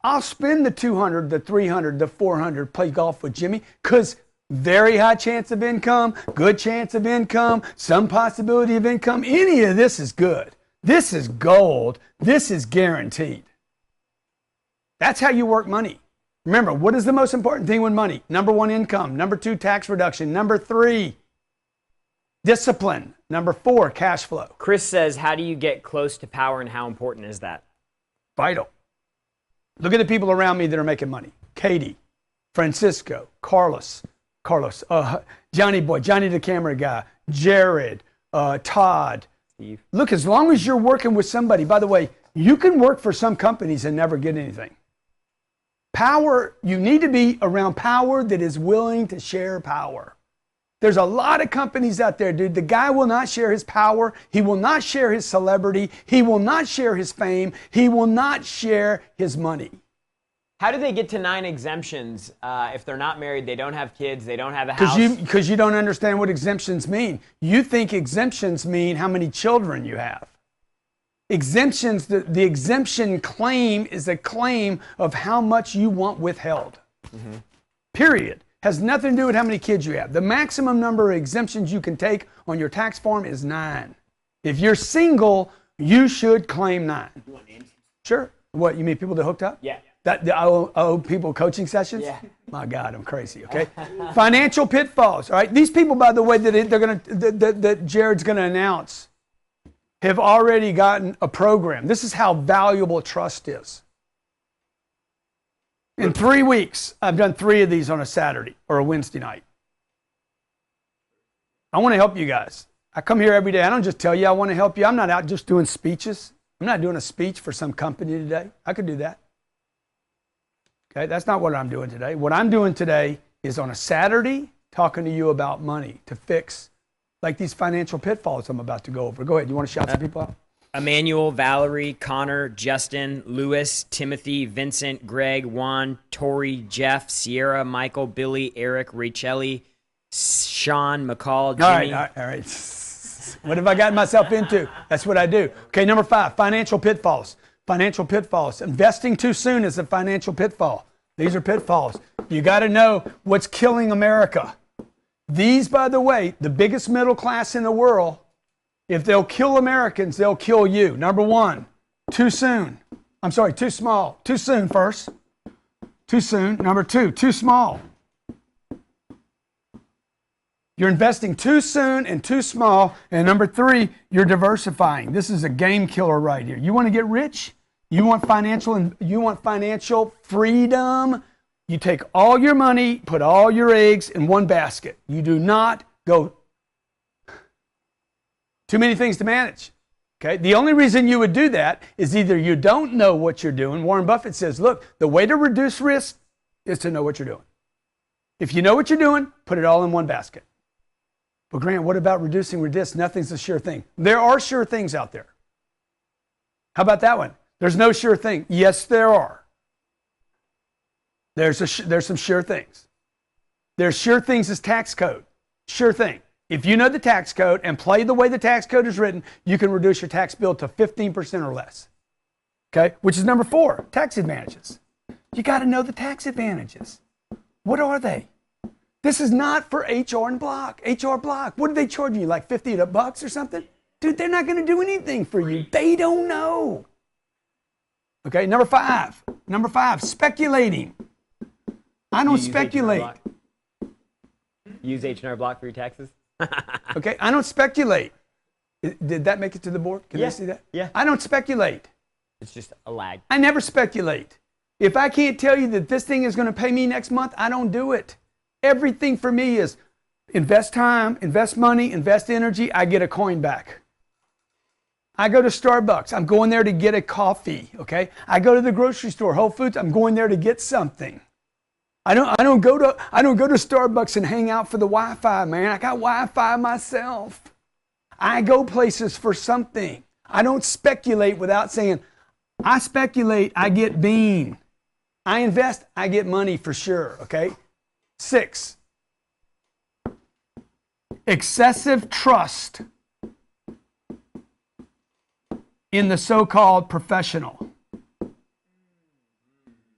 [SPEAKER 1] I'll spend the $200, the $300, the $400, play golf with Jimmy, because very high chance of income, good chance of income, some possibility of income. Any of this is good. This is gold. This is guaranteed. That's how you work money. Remember, what is the most important thing with money? Number one, income. Number two, tax reduction. Number three, discipline. Number four, cash flow.
[SPEAKER 6] Chris says, how do you get close to power and how important is that?
[SPEAKER 1] Vital. Look at the people around me that are making money. Katie, Francisco, Carlos, Johnny Boy, Johnny the camera guy, Jared, Todd.
[SPEAKER 6] Steve.
[SPEAKER 1] Look, as long as you're working with somebody, by the way, you can work for some companies and never get anything. Power, you need to be around power that is willing to share power. There's a lot of companies out there, dude. The guy will not share his power. He will not share his celebrity. He will not share his fame. He will not share his money.
[SPEAKER 6] How do they get to 9 exemptions if they're not married, they don't have kids, they don't have a house?
[SPEAKER 1] Because you don't understand what exemptions mean. You think exemptions mean how many children you have. Exemptions, the exemption claim is a claim of how much you want withheld. Mm-hmm. Period. Has nothing to do with how many kids you have. The maximum number of exemptions you can take on your tax form is 9. If you're single, you should claim 9. Sure. What, you mean people that hooked up?
[SPEAKER 6] Yeah.
[SPEAKER 1] I owe people coaching sessions?
[SPEAKER 6] Yeah.
[SPEAKER 1] My God, I'm crazy, okay? Financial pitfalls, all right? These people, by the way, that Jared's going to announce have already gotten a program. This is how valuable trust is. In 3 weeks, I've done 3 of these on a Saturday or a Wednesday night. I want to help you guys. I come here every day. I don't just tell you I want to help you. I'm not out just doing speeches. I'm not doing a speech for some company today. I could do that. Okay, that's not what I'm doing today. What I'm doing today is on a Saturday talking to you about money to fix like these financial pitfalls I'm about to go over. Go ahead. You want to shout some people out?
[SPEAKER 6] Emmanuel, Valerie, Connor, Justin, Lewis, Timothy, Vincent, Greg, Juan, Tori, Jeff, Sierra, Michael, Billy, Eric, Rachelli, Sean, McCall, Jimmy.
[SPEAKER 1] All right. What have I gotten myself into? That's what I do. Okay, number 5, financial pitfalls. Financial pitfalls. Investing too soon is a financial pitfall. These are pitfalls. You got to know what's killing America. These, by the way, the biggest middle class in the world, if they'll kill Americans, they'll kill you. Number 1, too soon. I'm sorry, too small. Too soon first. Too soon. Number 2, too small. You're investing too soon and too small. And number 3, you're diversifying. This is a game killer right here. You want to get rich? You want financial freedom? You take all your money, put all your eggs in one basket. You do not go too many things to manage. Okay? The only reason you would do that is either you don't know what you're doing. Warren Buffett says, look, the way to reduce risk is to know what you're doing. If you know what you're doing, put it all in one basket. But Grant, what about reducing risk? Nothing's a sure thing. There are sure things out there. How about that one? There's no sure thing. Yes, there are. There's some sure things. There's sure things as tax code. Sure thing. If you know the tax code and play the way the tax code is written, you can reduce your tax bill to 15% or less. Okay? Which is number 4, tax advantages. You got to know the tax advantages. What are they? This is not for HR and Block. HR Block. What are they charging you? Like $50 or something? Dude, they're not going to do anything for you. They don't know. Okay, number 5. Number 5, speculating. I don't speculate.
[SPEAKER 6] Use H&R Block for your taxes?
[SPEAKER 1] Okay, I don't speculate. Did that make it to the board? Can they see that?
[SPEAKER 6] Yeah.
[SPEAKER 1] I don't speculate.
[SPEAKER 6] It's just a lag.
[SPEAKER 1] I never speculate. If I can't tell you that this thing is going to pay me next month, I don't do it. Everything for me is invest time, invest money, invest energy, I get a coin back. I go to Starbucks, I'm going there to get a coffee, okay? I go to the grocery store, Whole Foods, I'm going there to get something. I don't go to Starbucks and hang out for the Wi-Fi, man. I got Wi-Fi myself. I go places for something. I don't speculate without saying, I speculate, I get bean. I invest, I get money for sure, okay? 6, excessive trust in the so-called professional.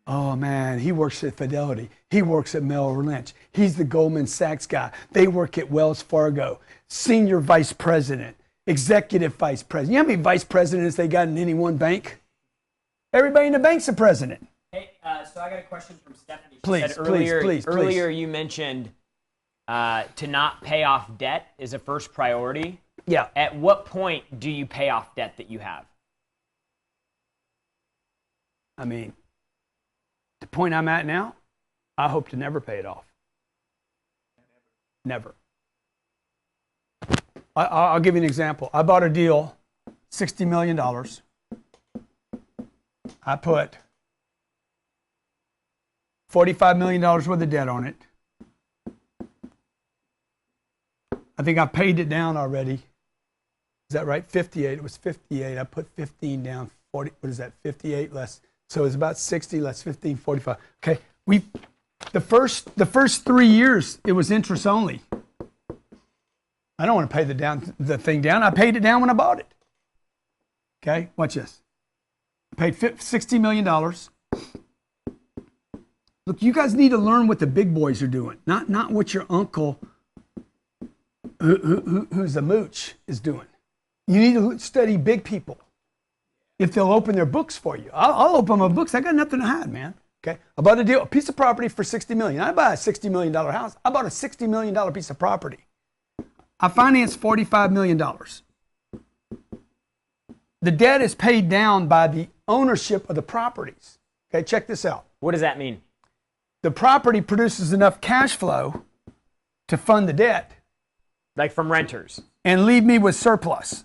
[SPEAKER 1] Oh man, he works at Fidelity. He works at Merrill Lynch. He's the Goldman Sachs guy. They work at Wells Fargo. Senior vice president, executive vice president. You know how many vice presidents they got in any one bank? Everybody in the bank's a president.
[SPEAKER 6] Hey, so I got a question from Stephanie. She
[SPEAKER 1] Please,
[SPEAKER 6] said
[SPEAKER 1] please.
[SPEAKER 6] Earlier you mentioned to not pay off debt is a first priority.
[SPEAKER 1] Yeah.
[SPEAKER 6] At what point do you pay off debt that you have?
[SPEAKER 1] I mean, the point I'm at now, I hope to never pay it off. Never. I'll give you an example. I bought a deal, $60 million. I put $45 million worth of debt on it. I think I paid it down already. Is that right? 58. It was 58. I put 15 down. 40. What is that? 58 less. So it's about 60 less 15, 45. Okay. The first 3 years it was interest only. I don't want to pay the thing down. I paid it down when I bought it. Okay. Watch this. I paid $60 million. Look, you guys need to learn what the big boys are doing, not what your uncle, who's a mooch, is doing. You need to study big people. If they'll open their books for you, I'll open my books. I got nothing to hide, man. Okay, I bought a piece of property for $60 million. I buy a $60 million house. I bought a $60 million piece of property. I financed $45 million. The debt is paid down by the ownership of the properties. Okay, check this out.
[SPEAKER 6] What does that mean?
[SPEAKER 1] The property produces enough cash flow to fund the debt.
[SPEAKER 6] Like from renters.
[SPEAKER 1] And leave me with surplus.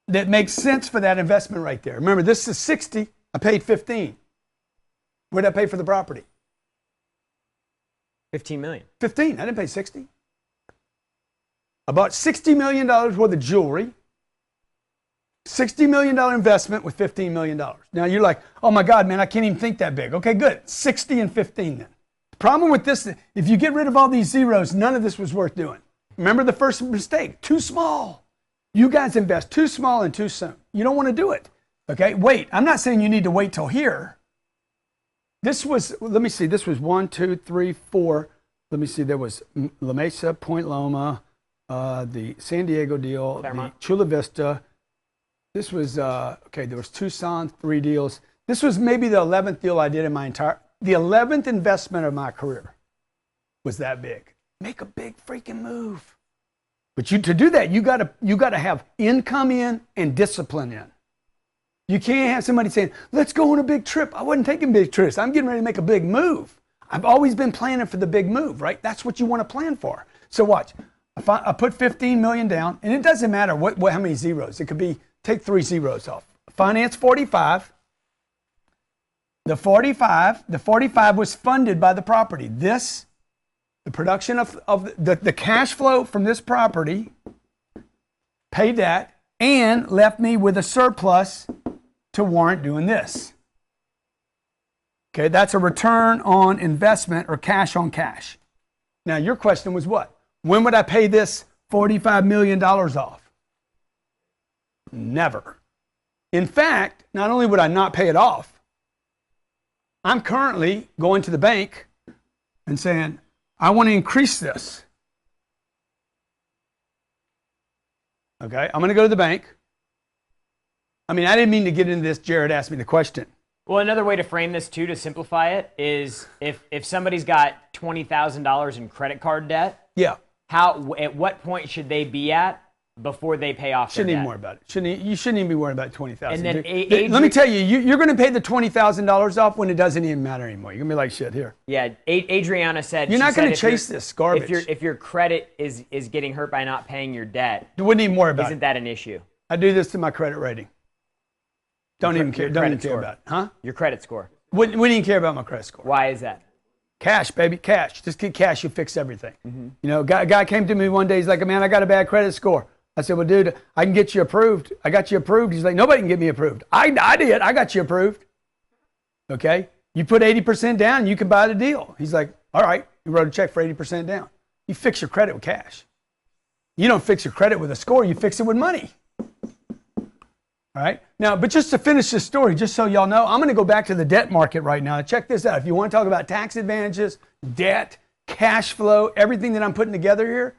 [SPEAKER 1] That makes sense for that investment right there. Remember, this is 60. I paid 15. What did I pay for the property?
[SPEAKER 6] 15 million.
[SPEAKER 1] 15. I didn't pay 60. I bought $60 million worth of jewelry. $60 million investment with $15 million. Now you're like, oh my God, man, I can't even think that big. Okay, good. 60 and 15 then. The problem with this, if you get rid of all these zeros, none of this was worth doing. Remember the first mistake, too small. You guys invest too small and too soon. You don't want to do it. Okay, wait. I'm not saying you need to wait till here. This was, let me see, this was 1, 2, 3, 4. Let me see, there was La Mesa, Point Loma, the San Diego deal,
[SPEAKER 6] Claremont.
[SPEAKER 1] the Chula Vista. This was, okay, there was Tucson, 3 deals. This was maybe the 11th deal I did in the 11th investment of my career. was that big. Make a big freaking move. But to do that, you gotta have income in and discipline in. You can't have somebody saying, let's go on a big trip. I wasn't taking big trips. I'm getting ready to make a big move. I've always been planning for the big move, right? That's what you want to plan for. So watch. I put 15 million down, and it doesn't matter how many zeros. It could be, take 3 zeros off. Finance 45. The 45 was funded by the property. The production of the cash flow from this property paid that and left me with a surplus to warrant doing this. Okay, that's a return on investment or cash on cash. Now, your question was what? When would I pay this $45 million off? Never. In fact, not only would I not pay it off, I'm currently going to the bank and saying, I want to increase this. Okay, I'm going to go to the bank. I mean, I didn't mean to get into this. Jared asked me the question.
[SPEAKER 6] Well, another way to frame this too, to simplify it, is if somebody's got $20,000 in credit card debt,
[SPEAKER 1] yeah,
[SPEAKER 6] at what point should they be at before they pay off their debt?
[SPEAKER 1] Shouldn't even worry about it. You shouldn't even be worried about $20,000.
[SPEAKER 6] And then
[SPEAKER 1] let me tell you, you're going to pay the $20,000 off when it doesn't even matter anymore. You're going to be like, shit, here.
[SPEAKER 6] Yeah, Adriana said
[SPEAKER 1] you're not going to chase this garbage.
[SPEAKER 6] If your credit is getting hurt by not paying your debt,
[SPEAKER 1] you wouldn't even worry about
[SPEAKER 6] isn't that an issue?
[SPEAKER 1] I do this to my credit rating. Don't even care. Don't even care about it, huh?
[SPEAKER 6] Your credit score.
[SPEAKER 1] Wouldn't even care about my credit score.
[SPEAKER 6] Why is that?
[SPEAKER 1] Cash, baby, cash. Just get cash, you fix everything. You know, guy came to me one day. He's like, man, I got a bad credit score. I said, well, dude, I can get you approved. I got you approved. He's like, nobody can get me approved. I did. I got you approved. Okay. You put 80% down, you can buy the deal. He's like, all right. You wrote a check for 80% down. You fix your credit with cash. You don't fix your credit with a score. You fix it with money. All right. Now, but just to finish this story, just so y'all know, I'm going to go back to the debt market right now. Check this out. If you want to talk about tax advantages, debt, cash flow, everything that I'm putting together here,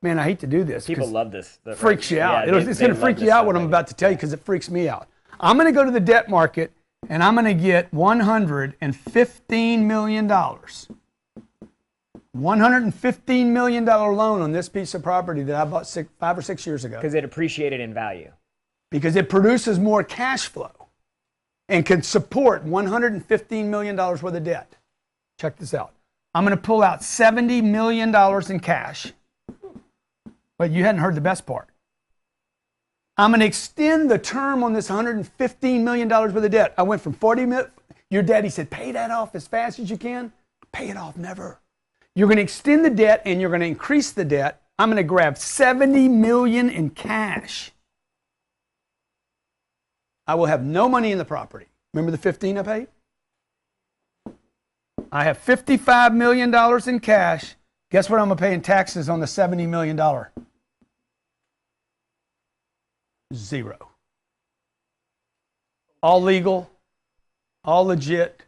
[SPEAKER 1] man, I hate to do this.
[SPEAKER 6] People love this.
[SPEAKER 1] Freaks you out. It's going to freak you out what I'm about to tell you because it freaks me out. I'm going to go to the debt market and I'm going to get $115 million. $115 million loan on this piece of property that I bought 5 or 6 years ago.
[SPEAKER 6] Because it appreciated in value.
[SPEAKER 1] Because it produces more cash flow and can support $115 million worth of debt. Check this out. I'm going to pull out $70 million in cash. But you hadn't heard the best part. I'm going to extend the term on this $115 million worth of debt. I went from 40 million. Your daddy said, pay that off as fast as you can. Pay it off, never. You're going to extend the debt and you're going to increase the debt. I'm going to grab $70 million in cash. I will have no money in the property. Remember the 15 I paid? I have $55 million in cash. Guess what I'm going to pay in taxes on the $70 million? Zero. All legal, all legit.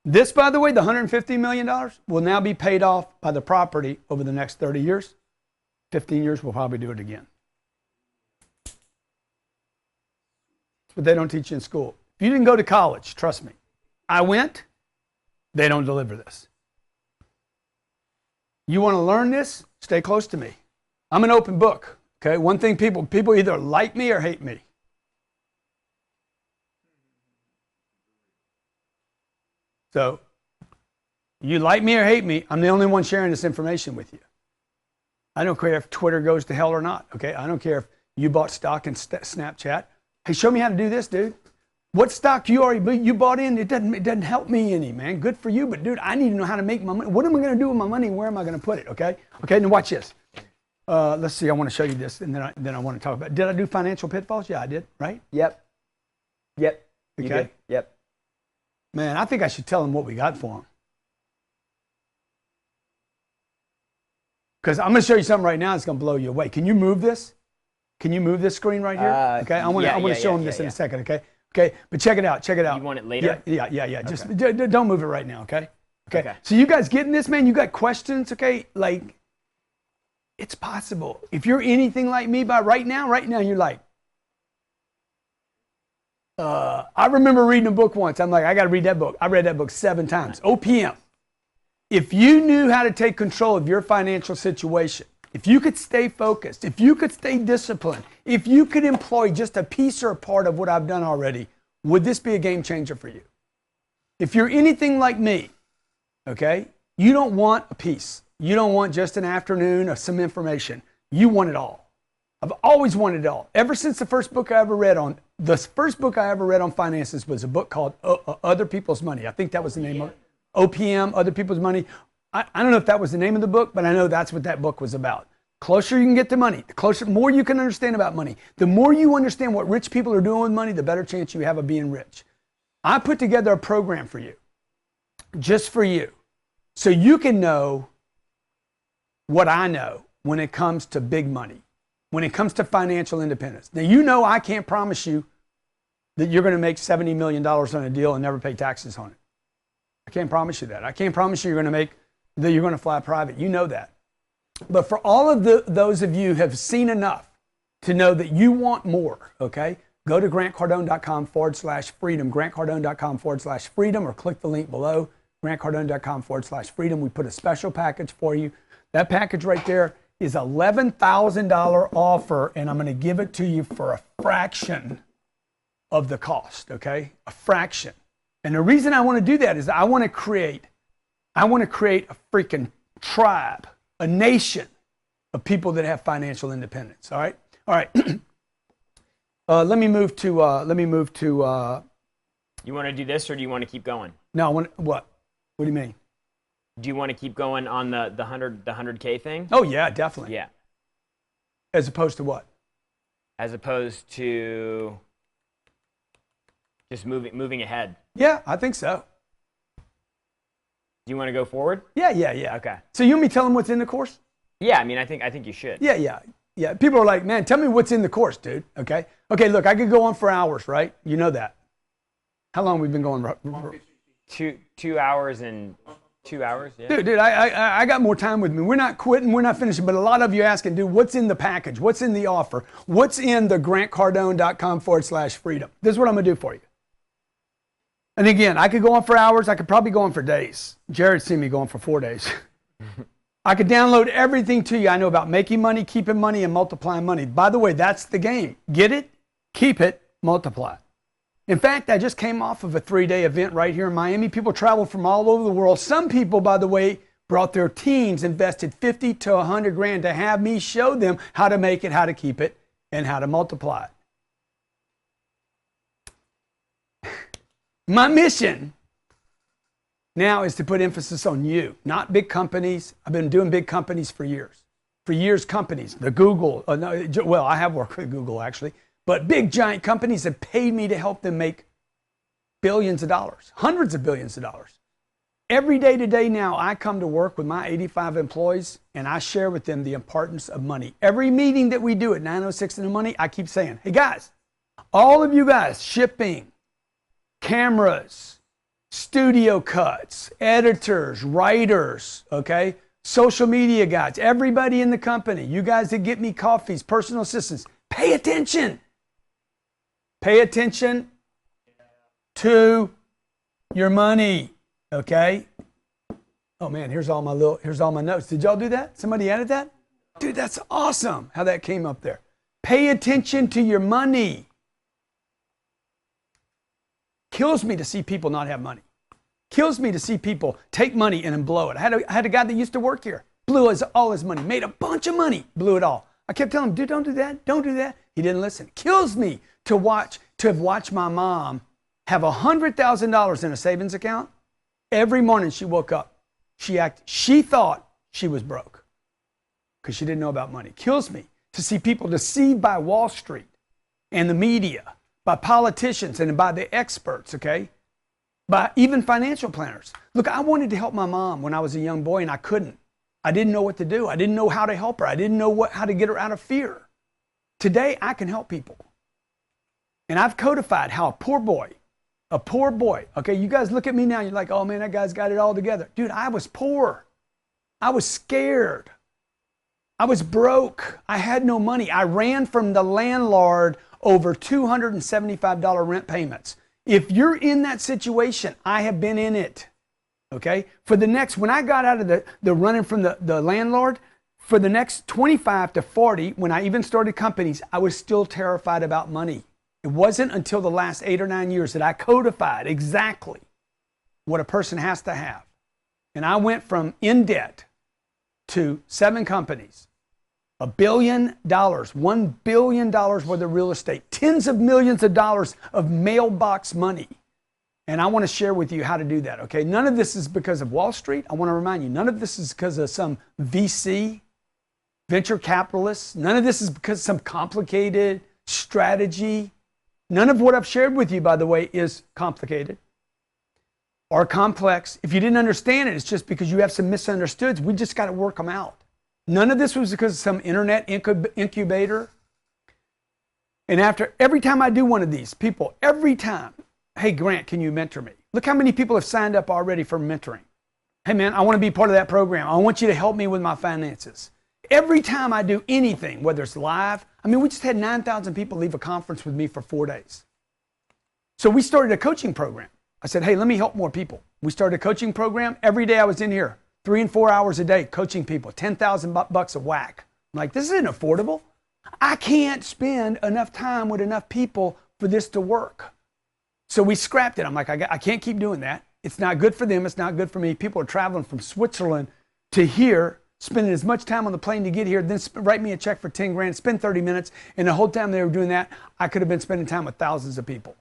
[SPEAKER 1] This, by the way, the $150 million will now be paid off by the property over the next 30 years. 15 years, we'll probably do it again. But they don't teach you in school. If you didn't go to college, trust me. I went, they don't deliver this. You want to learn this? Stay close to me. I'm an open book. Okay, one thing people either like me or hate me. So, you like me or hate me, I'm the only one sharing this information with you. I don't care if Twitter goes to hell or not, okay? I don't care if you bought stock in Snapchat. Hey, show me how to do this, dude. What stock you bought in, it doesn't help me any, man. Good for you, but dude, I need to know how to make my money. What am I going to do with my money and where am I going to put it, okay? Okay, now watch this. Let's see, I want to show you this, and then I want to talk about, did I do financial pitfalls? Yeah, I did, right?
[SPEAKER 6] Yep.
[SPEAKER 1] Okay.
[SPEAKER 6] Yep.
[SPEAKER 1] Man, I think I should tell them what we got for them. Because I'm going to show you something right now that's going to blow you away. Can you move this? Can you move this screen right here? Okay, I want to show them this in a second, okay? Okay, but check it out, check it out.
[SPEAKER 6] You want it later?
[SPEAKER 1] Yeah. Okay. Just don't move it right now, okay? Okay. So you guys getting this, man? You got questions, okay? Like, it's possible. If you're anything like me by right now you're like, I remember reading a book once. I'm like, I got to read that book. I read that book 7 times. OPM. If you knew how to take control of your financial situation, if you could stay focused, if you could stay disciplined, if you could employ just a piece or a part of what I've done already, would this be a game changer for you? If you're anything like me, okay, you don't want a piece. You don't want just an afternoon of some information. You want it all. I've always wanted it all. Ever since the first book I ever read on finances was a book called Other People's Money. I think that was the name of it. OPM, Other People's Money. I don't know if that was the name of the book, but I know that's what that book was about. Closer you can get to money, the more you can understand about money, the more you understand what rich people are doing with money, the better chance you have of being rich. I put together a program for you, just for you, so you can know what I know when it comes to big money, when it comes to financial independence. Now, you know I can't promise you that you're going to make $70 million on a deal and never pay taxes on it. I can't promise you that. I can't promise you that you're going to fly private. You know that. But for all of those of you who have seen enough to know that you want more, okay, go to grantcardone.com/freedom, grantcardone.com/freedom, or click the link below, grantcardone.com/freedom. We put a special package for you. That package right there is $11,000 offer, and I'm going to give it to you for a fraction of the cost, okay? A fraction. And the reason I want to do that is I want to create a freaking tribe, a nation of people that have financial independence. All right. Let me move to.
[SPEAKER 6] You want to do this, or do you want to keep going?
[SPEAKER 1] No, I want what? What do you mean?
[SPEAKER 6] Do you want to keep going on the 100K thing?
[SPEAKER 1] Oh yeah, definitely.
[SPEAKER 6] Yeah.
[SPEAKER 1] As opposed to what?
[SPEAKER 6] As opposed to just moving ahead.
[SPEAKER 1] Yeah, I think so.
[SPEAKER 6] Do you want to go forward?
[SPEAKER 1] Yeah.
[SPEAKER 6] Okay.
[SPEAKER 1] So you want me to tell them what's in the course?
[SPEAKER 6] Yeah, I mean, I think you should.
[SPEAKER 1] Yeah. People are like, man, tell me what's in the course, dude. Okay, look, I could go on for hours, right? You know that. How long we've been going?
[SPEAKER 6] 2 hours and 2 hours, yeah.
[SPEAKER 1] Dude, I got more time with me. We're not quitting, we're not finishing, but a lot of you asking, dude, what's in the package? What's in the offer? What's in the grantcardone.com/freedom? This is what I'm gonna do for you. And again, I could go on for hours, I could probably go on for days. Jared's seen me going for 4 days. I could download everything to you I know about making money, keeping money, and multiplying money. By the way, that's the game. Get it, keep it, multiply it. In fact, I just came off of a 3-day event right here in Miami. People traveled from all over the world. Some people, by the way, brought their teams, invested 50 to 100 grand to have me show them how to make it, how to keep it, and how to multiply it. My mission now is to put emphasis on you, not big companies. I've been doing big companies for years. For years, companies, the Google, well, I have worked with Google actually, but big giant companies have paid me to help them make billions of dollars, hundreds of billions of dollars. Every day today now, I come to work with my 85 employees and I share with them the importance of money. Every meeting that we do at 906 in the Money, I keep saying, hey guys, all of you guys, shipping, cameras, studio cuts, editors, writers, okay, social media guys, everybody in the company, you guys that get me coffees, personal assistants, pay attention. Pay attention to your money, okay? Oh man, here's all my notes. Did y'all do that? Somebody added that? Dude, that's awesome how that came up there. Pay attention to your money. Kills me to see people not have money. Kills me to see people take money and then blow it. I had a guy that used to work here, blew all his money, made a bunch of money, blew it all. I kept telling him, dude, don't do that, don't do that. He didn't listen. Kills me to have watched my mom have $100,000 in a savings account. Every morning she woke up, she thought she was broke because she didn't know about money. Kills me to see people deceived by Wall Street and the media, by politicians and by the experts, okay? By even financial planners. Look, I wanted to help my mom when I was a young boy and I couldn't. I didn't know what to do. I didn't know how to help her. I didn't know how to get her out of fear. Today, I can help people. And I've codified how a poor boy, okay, you guys look at me now, you're like, oh man, that guy's got it all together. Dude, I was poor. I was scared. I was broke. I had no money. I ran from the landlord over $275 rent payments. If you're in that situation, I have been in it. Okay? For the next, when I got out of the running from the landlord, for the next 25 to 40, when I even started companies, I was still terrified about money. It wasn't until the last 8 or 9 years that I codified exactly what a person has to have. And I went from in debt to 7 companies, $1 billion, $1 billion worth of real estate, tens of millions of dollars of mailbox money. And I want to share with you how to do that, okay? None of this is because of Wall Street. I want to remind you, none of this is because of some VC, venture capitalists. None of this is because of some complicated strategy. None of what I've shared with you, by the way, is complicated or complex. If you didn't understand it, it's just because you have some misunderstoods. We just got to work them out. None of this was because of some internet incubator. And after every time I do one of these, people, every time, hey, Grant, can you mentor me? Look how many people have signed up already for mentoring. Hey, man, I want to be part of that program. I want you to help me with my finances. Every time I do anything, whether it's live, I mean, we just had 9,000 people leave a conference with me for 4 days. So we started a coaching program. I said, hey, let me help more people. We started a coaching program. Every day I was in here, 3 and 4 hours a day, coaching people, 10,000 bucks a whack. I'm like, this isn't affordable. I can't spend enough time with enough people for this to work. So we scrapped it. I'm like, I can't keep doing that. It's not good for them. It's not good for me. People are traveling from Switzerland to here, spending as much time on the plane to get here, then write me a check for 10 grand, spend 30 minutes. And the whole time they were doing that, I could have been spending time with thousands of people.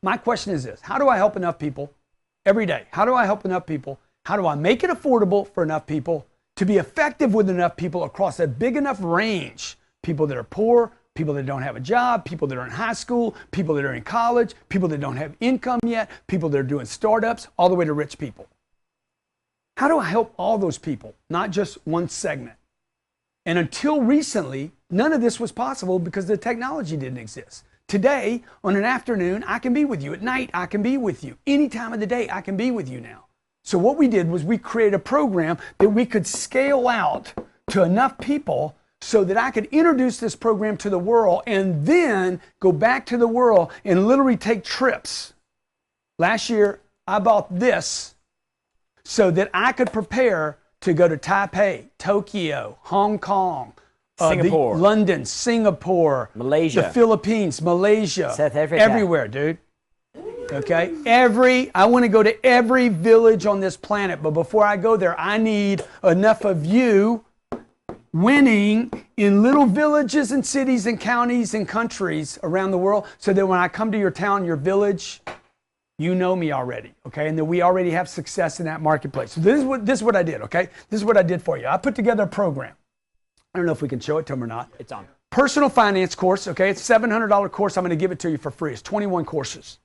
[SPEAKER 1] My question is this: how do I help enough people every day? How do I help enough people? How do I make it affordable for enough people to be effective with enough people across a big enough range? People that are poor, people that don't have a job, people that are in high school, people that are in college, people that don't have income yet, people that are doing startups, all the way to rich people. How do I help all those people, not just one segment? And until recently, none of this was possible because the technology didn't exist. Today, on an afternoon, I can be with you. At night, I can be with you. Any time of the day, I can be with you now. So what we did was we created a program that we could scale out to enough people so that I could introduce this program to the world and then go back to the world and literally take trips. Last year, I bought this so that I could prepare to go to Taipei, Tokyo, Hong Kong,
[SPEAKER 6] Singapore,
[SPEAKER 1] London, Singapore,
[SPEAKER 6] Malaysia,
[SPEAKER 1] the Philippines, Malaysia,
[SPEAKER 6] South Africa,
[SPEAKER 1] everywhere, dude. Okay, I want to go to every village on this planet, but before I go there, I need enough of you winning in little villages and cities and counties and countries around the world so that when I come to your town, your village, you know me already, okay? And that we already have success in that marketplace. So this is what I did, okay? This is what I did for you. I put together a program. I don't know if we can show it to them or not.
[SPEAKER 6] It's on.
[SPEAKER 1] Personal finance course, okay? It's a $700 course. I'm going to give it to you for free. It's 21 courses.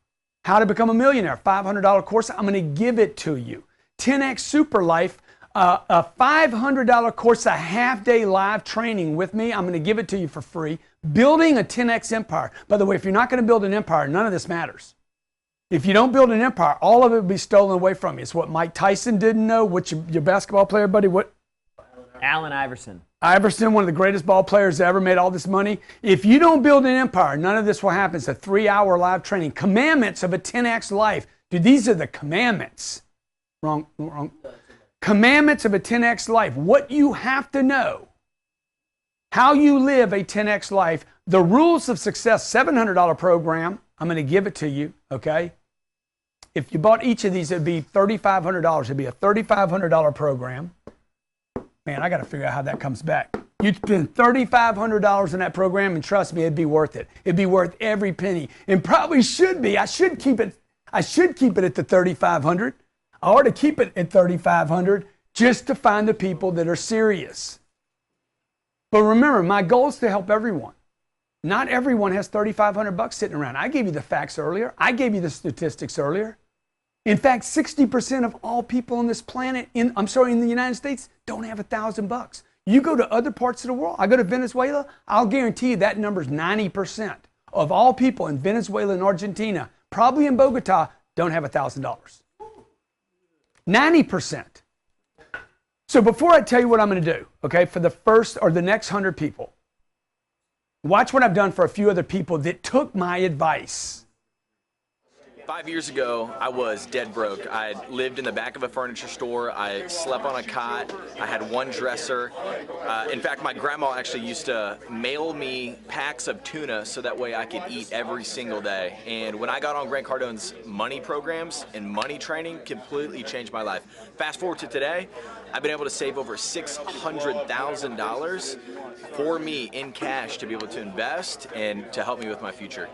[SPEAKER 1] How to become a millionaire, $500 course. I'm going to give it to you. 10X Super Life, a $500 course, a half-day live training with me. I'm going to give it to you for free. Building a 10X empire. By the way, if you're not going to build an empire, none of this matters. If you don't build an empire, all of it will be stolen away from you. It's what Mike Tyson didn't know. What's your basketball player, buddy? What?
[SPEAKER 6] Allen Iverson.
[SPEAKER 1] Iverson, one of the greatest ball players that ever made all this money. If you don't build an empire, none of this will happen. It's a 3-hour live training. Commandments of a 10X life. Dude, these are the commandments. Wrong. Commandments of a 10X life. What you have to know. How you live a 10X life. The rules of success, $700 program. I'm going to give it to you, okay? If you bought each of these, it'd be $3,500. It'd be a $3,500 program. Man, I got to figure out how that comes back. You'd spend $3,500 in that program, and trust me, it'd be worth it. It'd be worth every penny, and probably should be. I should keep it at the $3,500. I ought to keep it at $3,500 just to find the people that are serious. But remember, my goal is to help everyone. Not everyone has $3,500 sitting around. I gave you the facts earlier. I gave you the statistics earlier. In fact, 60% of all people on this planet, in the United States, don't have $1,000. You go to other parts of the world. I go to Venezuela. I'll guarantee you that number is 90% of all people in Venezuela and Argentina, probably in Bogota, don't have $1,000. 90%. So before I tell you what I'm going to do, okay, for the first or the next 100 people, watch what I've done for a few other people that took my advice.
[SPEAKER 13] 5 years ago, I was dead broke. I lived in the back of a furniture store. I slept on a cot. I had one dresser. In fact, my grandma actually used to mail me packs of tuna so that way I could eat every single day. And when I got on Grant Cardone's money programs and money training, completely changed my life. Fast forward to today, I've been able to save over $600,000 for me in cash to be able to invest and to help me with my future.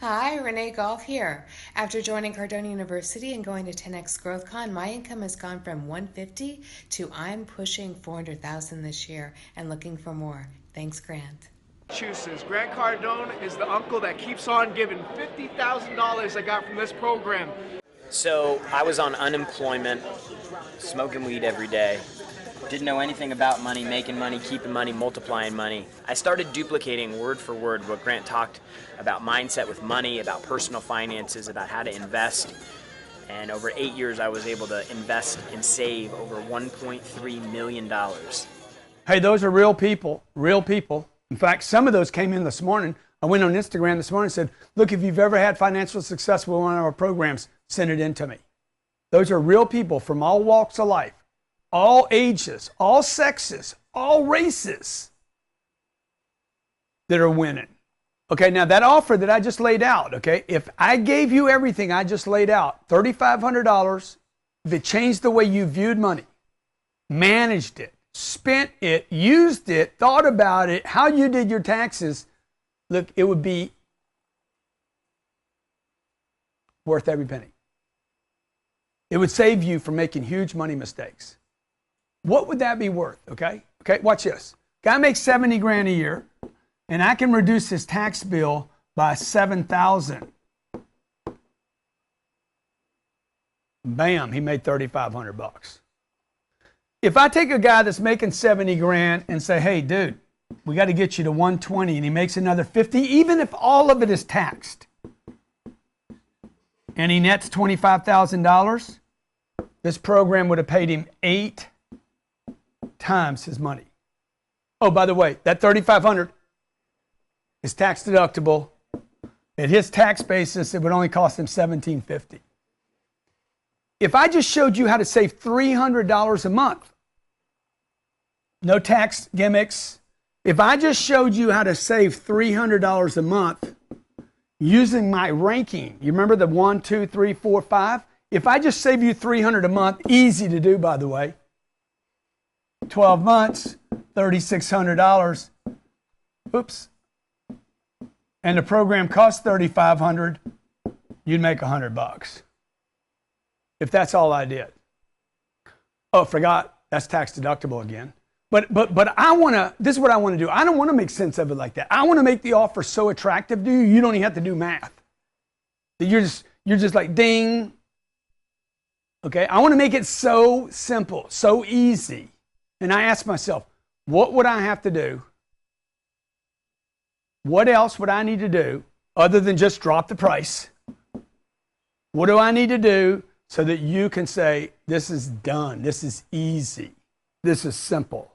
[SPEAKER 14] Hi, Renee Golf here. After joining Cardone University and going to 10X GrowthCon, my income has gone from $150 to I'm pushing $400,000 this year and looking for more. Thanks, Grant.
[SPEAKER 7] Massachusetts. Grant Cardone is the uncle that keeps on giving. $50,000 I got from this program.
[SPEAKER 6] So I was on unemployment, smoking weed every day. Didn't know anything about money, making money, keeping money, multiplying money. I started duplicating word for word what Grant talked about mindset with money, about personal finances, about how to invest. And over 8 years, I was able to invest and save over $1.3 million.
[SPEAKER 1] Hey, those are real people, real people. In fact, some of those came in this morning. I went on Instagram this morning and said, look, if you've ever had financial success with one of our programs, send it in to me. Those are real people from all walks of life. All ages, all sexes, all races that are winning. Okay, now that offer that I just laid out, okay, if I gave you everything I just laid out, $3,500, if it changed the way you viewed money, managed it, spent it, used it, thought about it, how you did your taxes, look, it would be worth every penny. It would save you from making huge money mistakes. What would that be worth? Okay, watch this. Guy makes 70 grand a year, and I can reduce his tax bill by $7,000. Bam, he made $3,500. If I take a guy that's making 70 grand and say, hey, dude, we got to get you to 120, and he makes another 50, even if all of it is taxed, and he nets $25,000, this program would have paid him 8 times his money. Oh, by the way, that $3,500 is tax deductible. At his tax basis, it would only cost him $1,750. If I just showed you how to save $300 a month, no tax gimmicks. If I just showed you how to save $300 a month using my ranking, you remember the 1, 2, 3, 4, 5? If I just save you $300 a month, easy to do, by the way, 12 months, $3,600. Oops. And the program costs $3,500, you'd make $100 if that's all I did. Oh, forgot, that's tax deductible again. But I want to, this is what I want to do. I don't want to make sense of it like that. I want to make the offer so attractive to you, you don't even have to do math. You're just like, ding. Okay, I want to make it so simple, so easy. And I ask myself, what would I have to do? What else would I need to do other than just drop the price? What do I need to do so that you can say, this is done, this is easy, this is simple?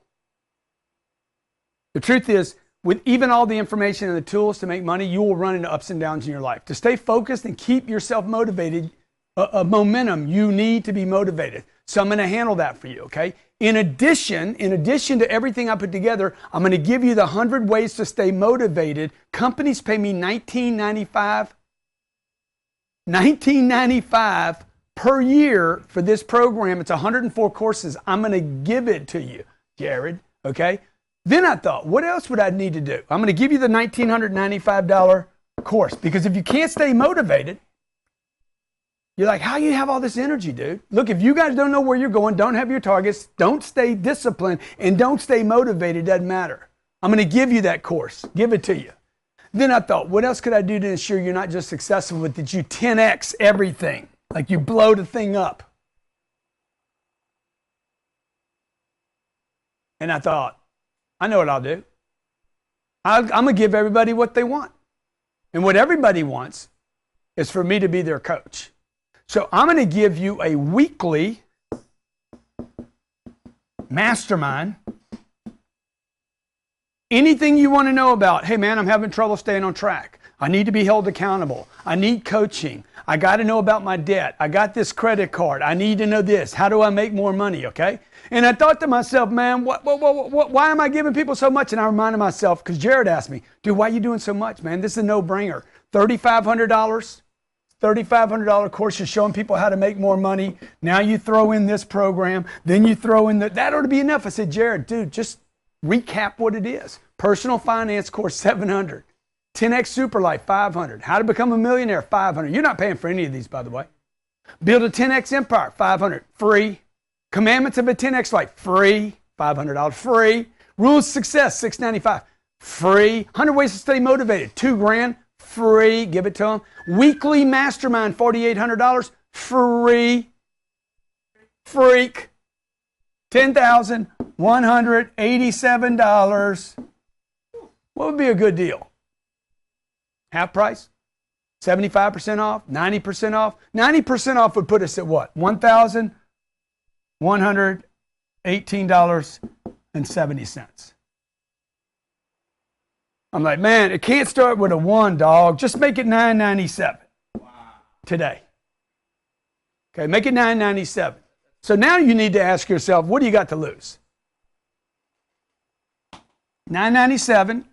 [SPEAKER 1] The truth is, with even all the information and the tools to make money, you will run into ups and downs in your life. To stay focused and keep yourself motivated, momentum, you need to be motivated. So I'm going to handle that for you, okay? In addition to everything I put together, I'm going to give you the 100 ways to stay motivated. Companies pay me $19.95 per year for this program. It's 104 courses. I'm going to give it to you, Jared, okay? Then I thought, what else would I need to do? I'm going to give you the $1,995 course, because if you can't stay motivated, you're like, how do you have all this energy, dude? Look, if you guys don't know where you're going, don't have your targets, don't stay disciplined, and don't stay motivated, doesn't matter. I'm going to give you that course, give it to you. Then I thought, what else could I do to ensure you're not just successful, but that you 10x everything, like you blow the thing up? And I thought, I know what I'll do. I'm going to give everybody what they want. And what everybody wants is for me to be their coach. So I'm going to give you a weekly mastermind. Anything you want to know about, hey man, I'm having trouble staying on track. I need to be held accountable. I need coaching. I got to know about my debt. I got this credit card. I need to know this. How do I make more money? Okay. And I thought to myself, man, why am I giving people so much? And I reminded myself, because Jared asked me, dude, why are you doing so much, man? This is a no-brainer. $3,500 course. You're showing people how to make more money. Now you throw in this program. Then you throw in that ought to be enough. I said, Jared, dude, just recap what it is. Personal finance course, $700. 10X Super Life, $500. How to become a millionaire, $500. You're not paying for any of these, by the way. Build a 10X empire, $500. Free. Commandments of a 10X life, free. $500. Free. Rules of Success, $695. Free. 100 Ways to Stay Motivated, $2,000. Free. Give it to them. Weekly Mastermind, $4,800. Free. Freak. $10,187. What would be a good deal? Half price? 75% off? 90% off? 90% off would put us at what? $1,118.70. I'm like, man, it can't start with a 1, dog. Just make it $997 today. Okay, make it $997. So now you need to ask yourself, what do you got to lose? $997.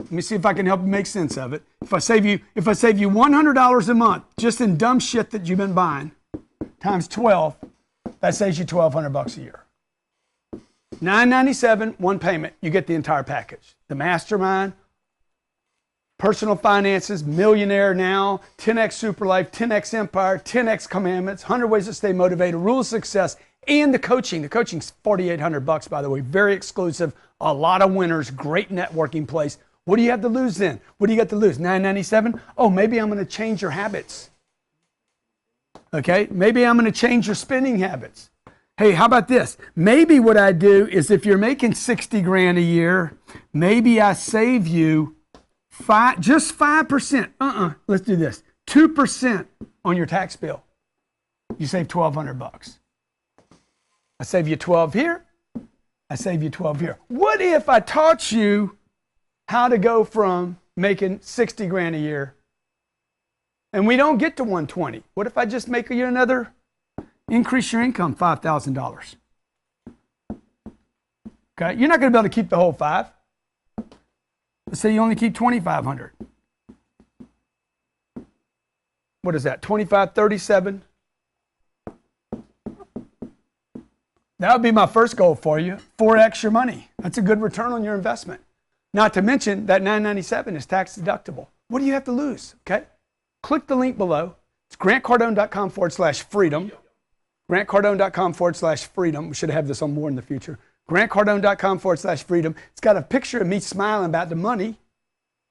[SPEAKER 1] Let me see if I can help you make sense of it. If I save you $100 a month just in dumb shit that you've been buying, times 12, that saves you $1,200 a year. $997, one payment, you get the entire package. The mastermind, personal finances, millionaire now, 10X Super Life, 10X Empire, 10X Commandments, 100 Ways to Stay Motivated, Rules of Success, and the coaching. The coaching's $4,800, by the way, very exclusive, a lot of winners, great networking place. What do you have to lose then? What do you got to lose? $997? Oh, maybe I'm going to change your habits. Okay, maybe I'm going to change your spending habits. Hey, how about this? Maybe what I do is if you're making 60 grand a year, maybe I save you just 5%. Let's do this. 2% on your tax bill. You save $1,200. I save you 12 here. I save you 12 here. What if I taught you how to go from making 60 grand a year and we don't get to 120? What if I just make you increase your income $5,000? Okay, you're not going to be able to keep the whole 5. Let's say you only keep 2,500. What is that? 25, 37. That would be my first goal for you. 4x your money. That's a good return on your investment. Not to mention that $997 is tax deductible. What do you have to lose? Okay, click the link below. It's grantcardone.com/freedom. grantcardone.com/freedom. We should have this on more in the future. grantcardone.com/freedom. It's got a picture of me smiling about the money.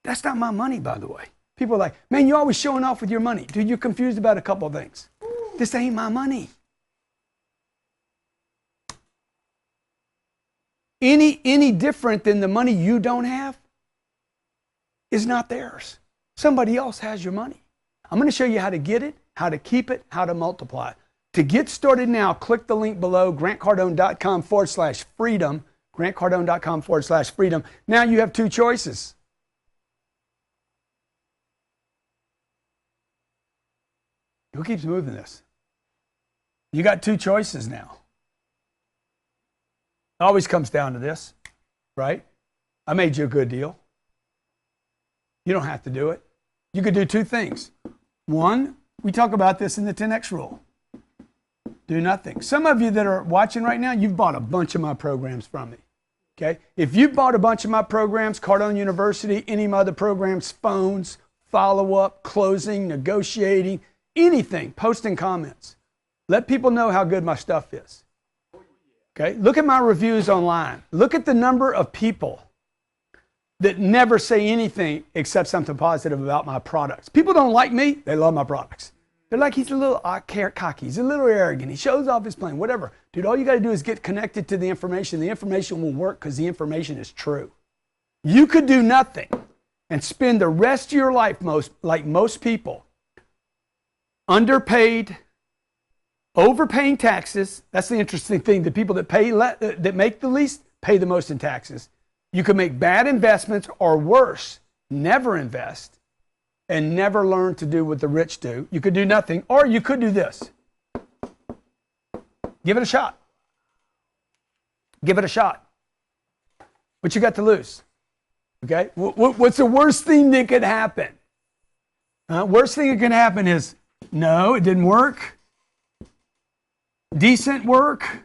[SPEAKER 1] That's not my money, by the way. People are like, man, you're always showing off with your money. Dude, you're confused about a couple of things. This ain't my money. Any different than the money you don't have is not theirs. Somebody else has your money. I'm going to show you how to get it, how to keep it, how to multiply it. To get started now, click the link below, grantcardone.com/freedom, grantcardone.com/freedom. Now you have 2 choices. Who keeps moving this? You got 2 choices now. It always comes down to this, right? I made you a good deal. You don't have to do it. You could do 2 things. One, we talk about this in the 10X rule. Do nothing. Some of you that are watching right now, you've bought a bunch of my programs from me. Okay? If you bought a bunch of my programs, Cardone University, any of my other programs, phones, follow-up, closing, negotiating, anything, posting comments. Let people know how good my stuff is. Okay? Look at my reviews online. Look at the number of people that never say anything except something positive about my products. People don't like me. They love my products. They're like, he's a little cocky. He's a little arrogant. He shows off his plane, whatever. Dude, all you got to do is get connected to the information. The information will work because the information is true. You could do nothing and spend the rest of your life, like most people, underpaid, overpaying taxes. That's the interesting thing. The people that make the least pay the most in taxes. You could make bad investments or worse, never invest. and never learn to do what the rich do. You could do nothing, or you could do this. Give it a shot. Give it a shot. What you got to lose? Okay? What's the worst thing that could happen? Worst thing that can happen is, no, it didn't work. Decent work.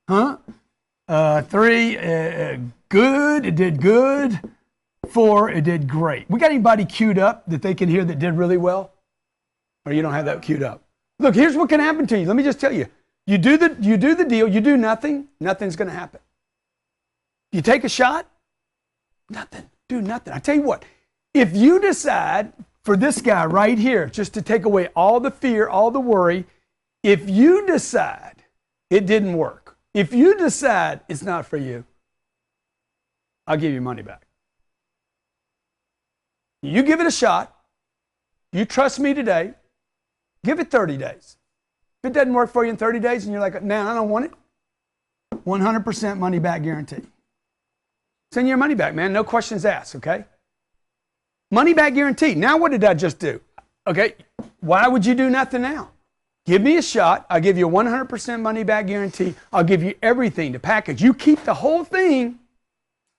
[SPEAKER 1] Huh? 3, good, it did good. 4, it did great. We got anybody queued up that they can hear that did really well? Or you don't have that queued up? Look, here's what can happen to you. Let me just tell you. You do the deal, you do nothing, nothing's going to happen. You take a shot, nothing. Do nothing. I tell you what, if you decide for this guy right here, just to take away all the fear, all the worry, if you decide it didn't work, if you decide it's not for you, I'll give you money back. You give it a shot. You trust me today. Give it 30 days. If it doesn't work for you in 30 days and you're like, nah, I don't want it, 100% money back guarantee. Send your money back, man. No questions asked, okay? Money back guarantee. Now what did I just do? Okay, why would you do nothing now? Give me a shot. I'll give you a 100% money back guarantee. I'll give you everything, the package. You keep the whole thing.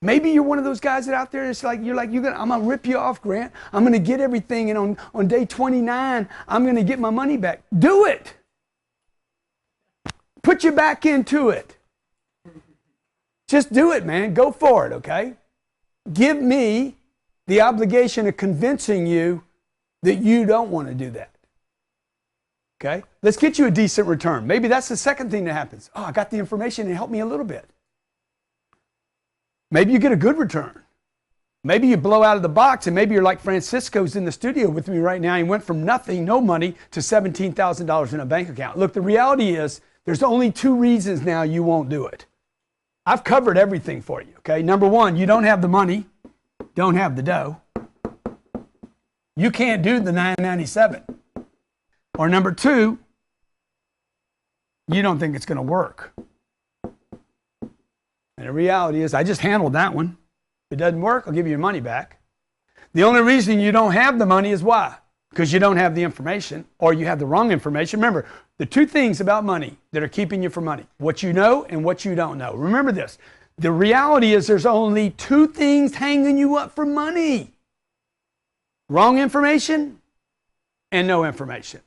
[SPEAKER 1] Maybe you're one of those guys that out there, it's like, I'm going to rip you off, Grant. I'm going to get everything, and on day 29, I'm going to get my money back. Do it. Put you back into it. Just do it, man. Go for it, okay? Give me the obligation of convincing you that you don't want to do that. Okay? Let's get you a decent return. Maybe that's the second thing that happens. Oh, I got the information and it helped me a little bit. Maybe you get a good return. Maybe you blow out of the box, and maybe you're like Francisco's in the studio with me right now. He went from nothing, no money, to $17,000 in a bank account. Look, the reality is there's only 2 reasons now you won't do it. I've covered everything for you, okay? Number 1, you don't have the money, don't have the dough. You can't do the $997. Or number 2, you don't think it's going to work. And the reality is, I just handled that one. If it doesn't work, I'll give you your money back. The only reason you don't have the money is why? Because you don't have the information, or you have the wrong information. Remember, the 2 things about money that are keeping you from money: what you know and what you don't know. Remember this. The reality is there's only 2 things hanging you up for money: wrong information and no information.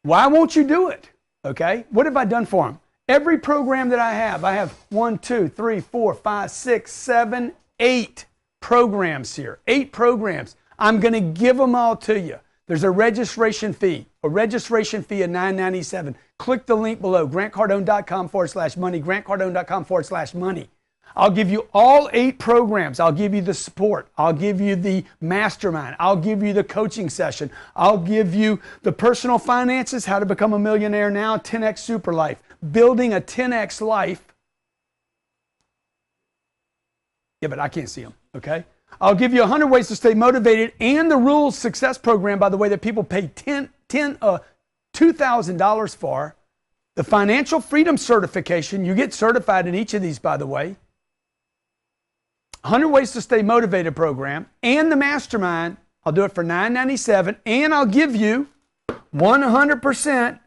[SPEAKER 1] Why won't you do it? Okay? What have I done for them? Every program that I have 1, 2, 3, 4, 5, 6, 7, 8 programs here. 8 programs. I'm going to give them all to you. There's a registration fee of $997. Click the link below, grantcardone.com/money, grantcardone.com/money. I'll give you all 8 programs. I'll give you the support. I'll give you the mastermind. I'll give you the coaching session. I'll give you the personal finances, how to become a millionaire now, 10X Super Life, building a 10X life. Yeah, but I can't see them, okay? I'll give you 100 ways to stay motivated, and the Rules Success Program, by the way, that people pay $2,000 for. The Financial Freedom Certification. You get certified in each of these, by the way. 100 Ways to Stay Motivated program, and the Mastermind. I'll do it for $997, and I'll give you 100%,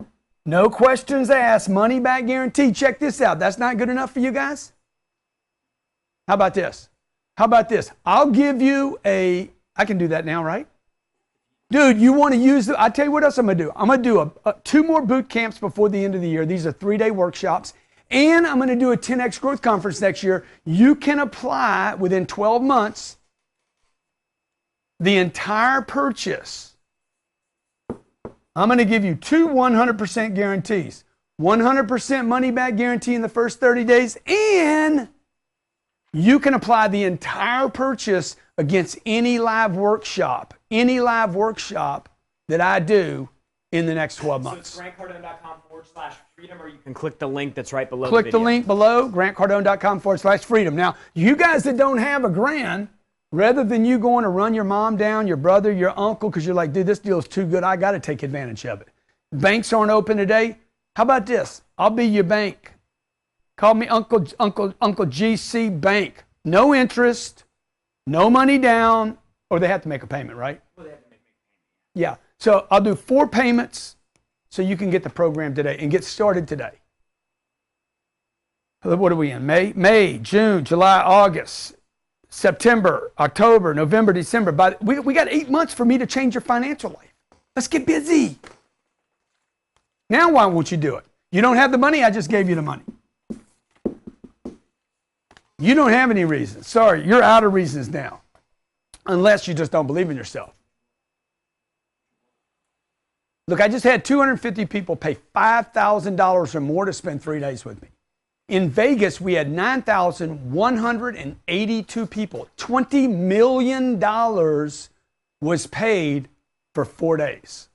[SPEAKER 1] no questions asked, money back guarantee. Check this out. That's not good enough for you guys? How about this? How about this? I'll give you I can do that now, right? Dude, you want to use I'll tell you what else I'm going to do. I'm going to do 2 more boot camps before the end of the year. These are 3-day workshops. And I'm going to do a 10X Growth Conference next year. You can apply within 12 months the entire purchase. I'm going to give you 2 100% guarantees. 100% money back guarantee in the first 30 days. And you can apply the entire purchase against any live workshop that I do in the next 12 months.
[SPEAKER 6] So it's grantcardone.com/freedom, or you can click the link that's right below
[SPEAKER 1] Click the link below, grantcardone.com/freedom. Now, you guys that don't have a grand, rather than you going to run your mom down, your brother, your uncle, because you're like, dude, this deal is too good, I got to take advantage of it. Banks aren't open today. How about this? I'll be your bank. Call me Uncle GC Bank. No interest, no money down, or they have to make a payment, right? Well, Yeah. So I'll do 4 payments so you can get the program today and get started today. What are we in? May, June, July, August, September, October, November, December. But we got 8 months for me to change your financial life. Let's get busy. Now why won't you do it? You don't have the money, I just gave you the money. You don't have any reasons. Sorry, you're out of reasons now. Unless you just don't believe in yourself. Look, I just had 250 people pay $5,000 or more to spend 3 days with me. In Vegas, we had 9,182 people. $20 million was paid for 4 days.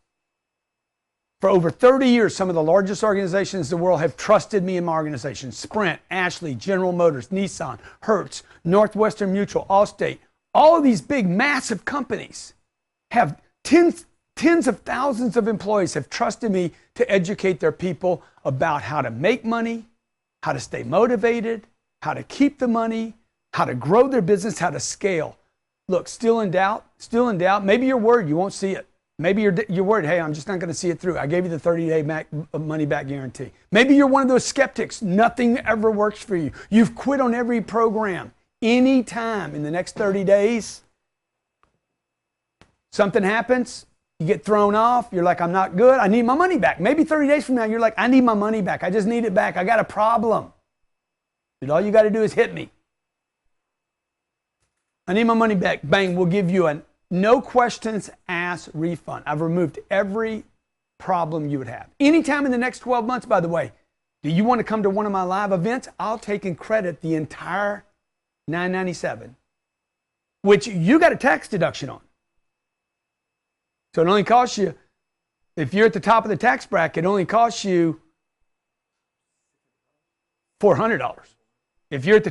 [SPEAKER 1] For over 30 years, some of the largest organizations in the world have trusted me in my organization. Sprint, Ashley, General Motors, Nissan, Hertz, Northwestern Mutual, Allstate. All of these big, massive companies have tens of thousands of employees have trusted me to educate their people about how to make money, how to stay motivated, how to keep the money, how to grow their business, how to scale. Look, still in doubt? Still in doubt? Maybe you're worried you won't see it. Maybe you're worried, hey, I'm just not going to see it through. I gave you the 30-day money back guarantee. Maybe you're one of those skeptics. Nothing ever works for you. You've quit on every program. Anytime in the next 30 days, something happens, you get thrown off, you're like, I'm not good, I need my money back. Maybe 30 days from now, you're like, I need my money back. I just need it back. I got a problem. Dude, all you got to do is hit me. I need my money back. Bang, we'll give you a no questions asked refund. I've removed every problem you would have. Anytime in the next 12 months, by the way, do you want to come to one of my live events? I'll take and credit the entire $997, which you got a tax deduction on. So it only costs you, if you're at the top of the tax bracket, it only costs you $400. If you're at the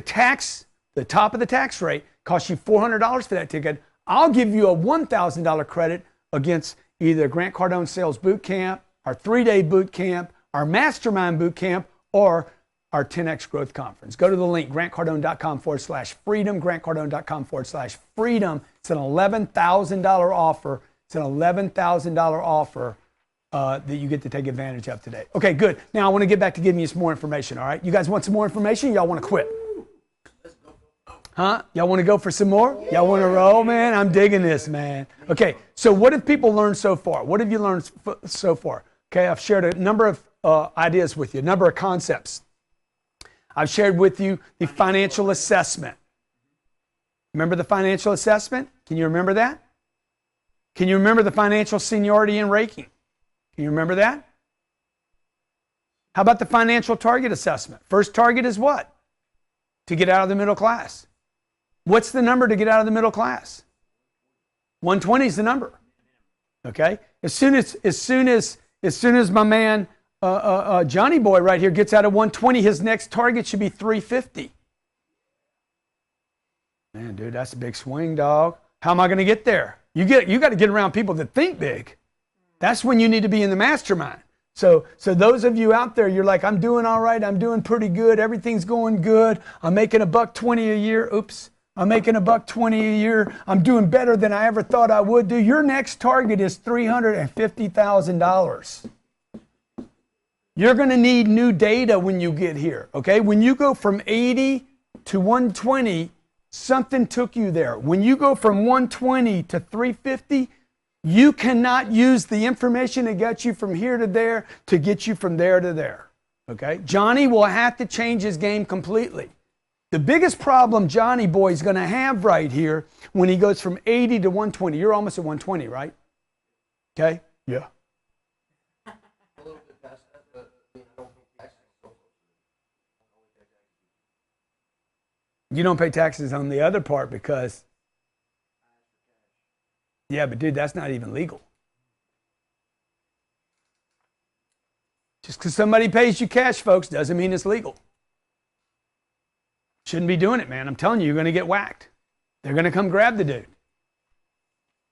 [SPEAKER 1] top of the tax rate, it costs you $400 for that ticket. I'll give you a $1,000 credit against either Grant Cardone Sales Boot Camp, our 3-day boot camp, our Mastermind Boot Camp, or our 10X Growth Conference. Go to the link, grantcardone.com/freedom, grantcardone.com/freedom. It's an $11,000 offer. It's an $11,000 offer that you get to take advantage of today. Okay, good. Now I want to get back to giving you some more information, all right? You guys want some more information? Y'all want to quit? Huh? Y'all want to go for some more? Y'all want to roll, man? I'm digging this, man. Okay, so what have people learned so far? What have you learned so far? Okay, I've shared a number of ideas with you, a number of concepts. I've shared with you the financial assessment. Remember the financial assessment? Can you remember that? Can you remember the financial seniority and ranking? Can you remember that? How about the financial target assessment? First target is what? To get out of the middle class. What's the number to get out of the middle class? 120 is the number. Okay? As soon as my man Johnny Boy right here gets out of 120, his next target should be 350. Man, dude, that's a big swing, dog. How am I going to get there? You got to get around people that think big. That's when you need to be in the mastermind. So those of you out there, you're like, I'm doing all right. I'm doing pretty good. Everything's going good. I'm making $120 a year. Oops. I'm making $120 a year. I'm doing better than I ever thought I would do. Your next target is $350,000. You're going to need new data when you get here. Okay? When you go from 80 to 120, something took you there. When you go from 120 to 350, you cannot use the information that got you from here to there to get you from there to there. Okay? Johnny will have to change his game completely. The biggest problem Johnny Boy is going to have right here when he goes from 80 to 120, you're almost at 120, right? Okay? Yeah. You don't pay taxes on the other part because, yeah, but dude, that's not even legal. Just because somebody pays you cash, folks, doesn't mean it's legal. Shouldn't be doing it, man. I'm telling you, you're going to get whacked. They're going to come grab the dude.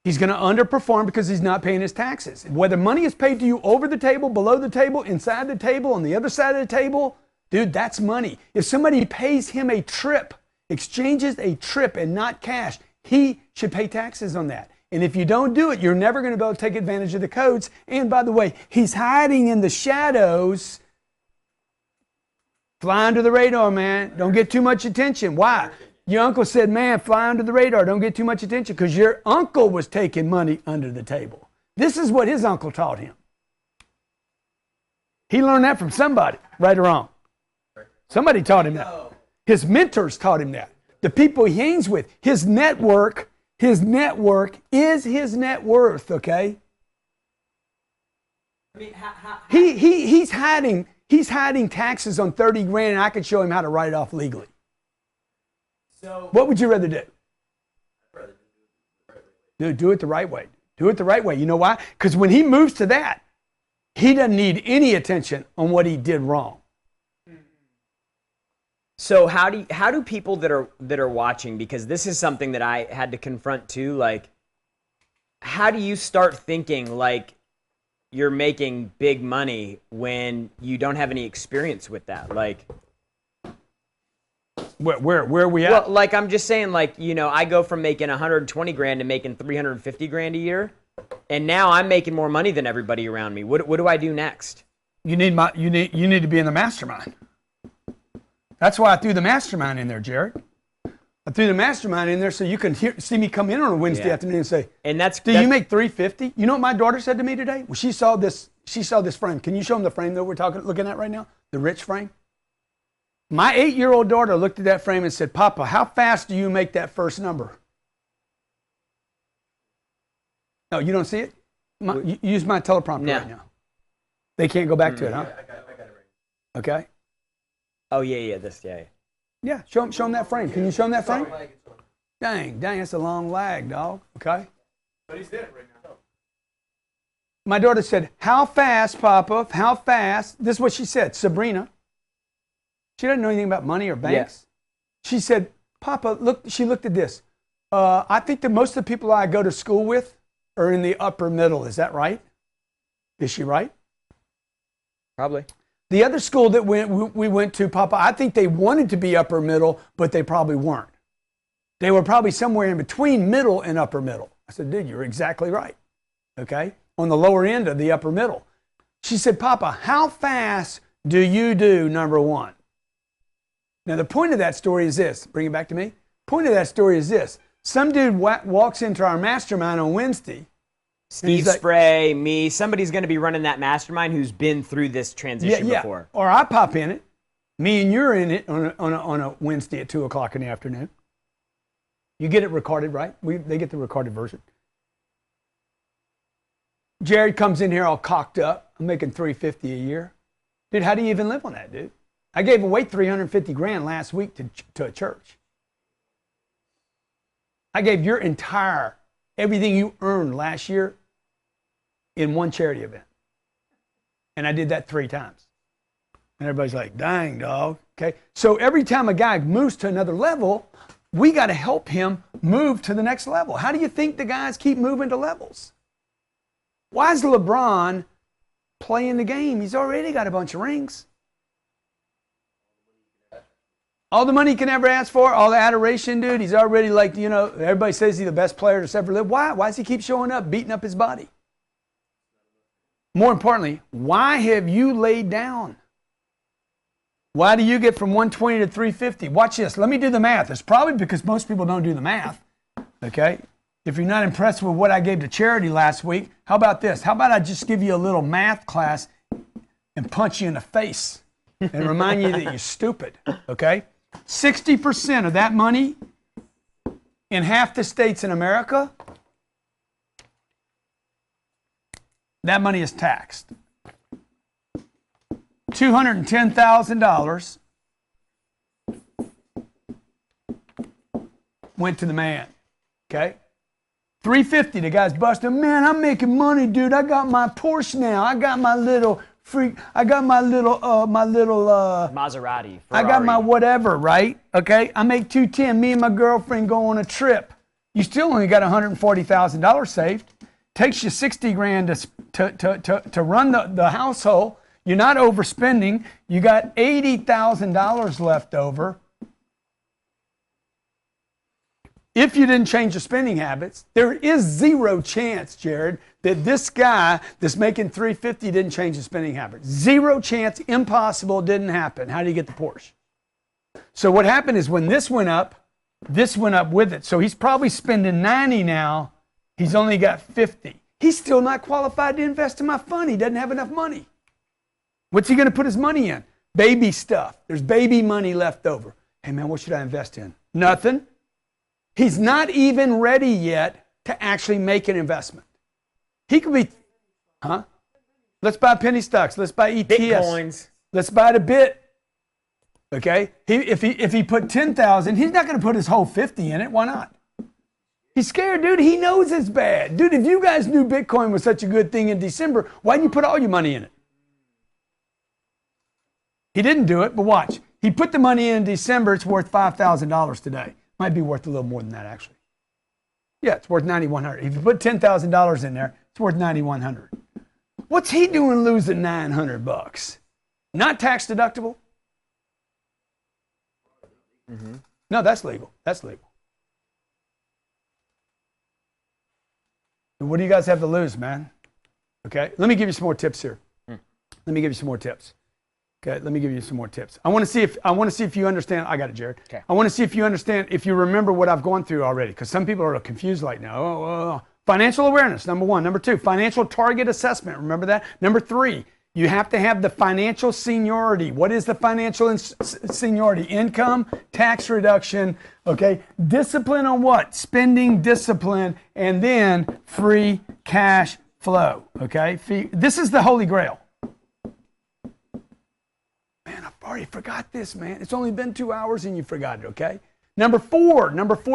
[SPEAKER 1] He's going to underperform because he's not paying his taxes. Whether money is paid to you over the table, below the table, inside the table, on the other side of the table, dude, that's money. If somebody pays him a trip, exchanges a trip and not cash, he should pay taxes on that. And if you don't do it, you're never going to be able to take advantage of the codes. And by the way, he's hiding in the shadows. Fly under the radar, man. Don't get too much attention. Why? Your uncle said, man, fly under the radar. Don't get too much attention, because your uncle was taking money under the table. This is what his uncle taught him. He learned that from somebody, right or wrong. Somebody taught him that. His mentors taught him that. The people he hangs with, his network is his net worth, okay? He's hiding taxes on 30 grand, and I could show him how to write it off legally. So what would you rather do? Dude, do it the right way. Do it the right way. You know why? Because when he moves to that, he doesn't need any attention on what he did wrong.
[SPEAKER 6] So how do people that are watching, because this is something that I had to confront too, like, how do you start thinking like you're making big money when you don't have any experience with that? Like,
[SPEAKER 1] where are we at?
[SPEAKER 6] Well, like, I'm just saying, like, you know, I go from making 120 grand to making 350 grand a year, and now I'm making more money than everybody around me. What do I do next?
[SPEAKER 1] You need to be in the mastermind. That's why I threw the mastermind in there, Jared. I threw the mastermind in there so you can see me come in on a Wednesday afternoon and say, "Do you make 350?" You know what my daughter said to me today? Well, she saw this frame. Can you show them the frame that we're looking at right now? The rich frame. My 8-year-old daughter looked at that frame and said, "Papa, how fast do you make that first number?" No, you don't see it? Use my teleprompter right now. They can't go back to it, huh? I got it right. Okay.
[SPEAKER 6] Oh, yeah, this, yeah.
[SPEAKER 1] Yeah, show them that frame. Can you show them that frame? Dang, that's a long lag, dog. Okay.
[SPEAKER 7] But he's in it right now.
[SPEAKER 1] My daughter said, "How fast, Papa? How fast?" This is what she said. Sabrina. She doesn't know anything about money or banks. Yeah. She said, "Papa, look." She looked at this. I think that most of the people I go to school with are in the upper middle. Is that right? Is she right?
[SPEAKER 6] Probably.
[SPEAKER 1] The other school that we went to, Papa, I think they wanted to be upper middle, but they probably weren't. They were probably somewhere in between middle and upper middle. I said, "Dude, you're exactly right." Okay? On the lower end of the upper middle. She said, "Papa, how fast do you do number one?" Now, the point of that story is this. Bring it back to me. Point of that story is this. Some dude walks into our mastermind on Wednesday.
[SPEAKER 6] Steve Spray, me, somebody's going to be running that mastermind who's been through this transition before.
[SPEAKER 1] Or I pop in it. Me and you're in it on a Wednesday at 2 o'clock in the afternoon. You get it recorded, right? They get the recorded version. Jared comes in here all cocked up. I'm making $350 a year. Dude, how do you even live on that, dude? I gave away $350 grand last week to a church. I gave your everything you earned last year in one charity event. And I did that 3 times. And everybody's like, "Dang, dog." Okay. So every time a guy moves to another level, we got to help him move to the next level. How do you think the guys keep moving to levels? Why is LeBron playing the game? He's already got a bunch of rings. All the money he can ever ask for, all the adoration, dude. He's already like, you know, everybody says he's the best player that's ever lived. Why? Why does he keep showing up, beating up his body? More importantly, why have you laid down? Why do you get from 120 to 350? Watch this. Let me do the math. It's probably because most people don't do the math. Okay? If you're not impressed with what I gave to charity last week, how about this? How about I just give you a little math class and punch you in the face and remind you that you're stupid? Okay? 60% of that money in half the states in America, that money is taxed. $210,000 went to the man. Okay? 350, the guy's busting. "Man, I'm making money, dude. I got my Porsche now. I got my little
[SPEAKER 6] Maserati, Ferrari.
[SPEAKER 1] I got my whatever, right? Okay, I make 210. Me and my girlfriend go on a trip. You still only got $140,000 saved. Takes you 60 grand to run the household. You're not overspending. You got $80,000 left over. if you didn't change your spending habits, there is zero chance, Jared, that this guy that's making $350 didn't change his spending habits. Zero chance, impossible, didn't happen. How do you get the Porsche? So what happened is when this went up with it. So he's probably spending 90 now. He's only got 50. He's still not qualified to invest in my fund. He doesn't have enough money. What's he going to put his money in? Baby stuff. There's baby money left over. Hey, man, what should I invest in? Nothing. He's not even ready yet to actually make an investment. He could be, let's buy penny stocks. Let's buy ETFs.
[SPEAKER 6] Bitcoins.
[SPEAKER 1] Let's buy the bit. Okay? If he put 10,000, he's not going to put his whole 50 in it. Why not? He's scared, dude. He knows it's bad. Dude, if you guys knew Bitcoin was such a good thing in December, why didn't you put all your money in it? He didn't do it, but watch. He put the money in December. It's worth $5,000 today. Might be worth a little more than that, actually. Yeah, it's worth $9,100. If you put $10,000 in there, it's worth $9,100. What's he doing losing $900? Not tax deductible?
[SPEAKER 6] Mm-hmm.
[SPEAKER 1] No, that's legal. That's legal. What do you guys have to lose, man? Okay, let me give you some more tips here. Let me give you some more tips. Okay, let me give you some more tips. I want to see if you understand. I got it, Jared.
[SPEAKER 6] Okay.
[SPEAKER 1] I want to see if you understand, if you remember what I've gone through already, because some people are confused like now. Financial awareness, number one. Number two, financial target assessment. Remember that? Number three, you have to have the financial seniority. What is the financial seniority? Income, tax reduction, okay? Discipline on what? Spending discipline, and then free cash flow, okay? This is the Holy Grail. Man, I've already forgot this, man. It's only been 2 hours and you forgot it, okay? Number four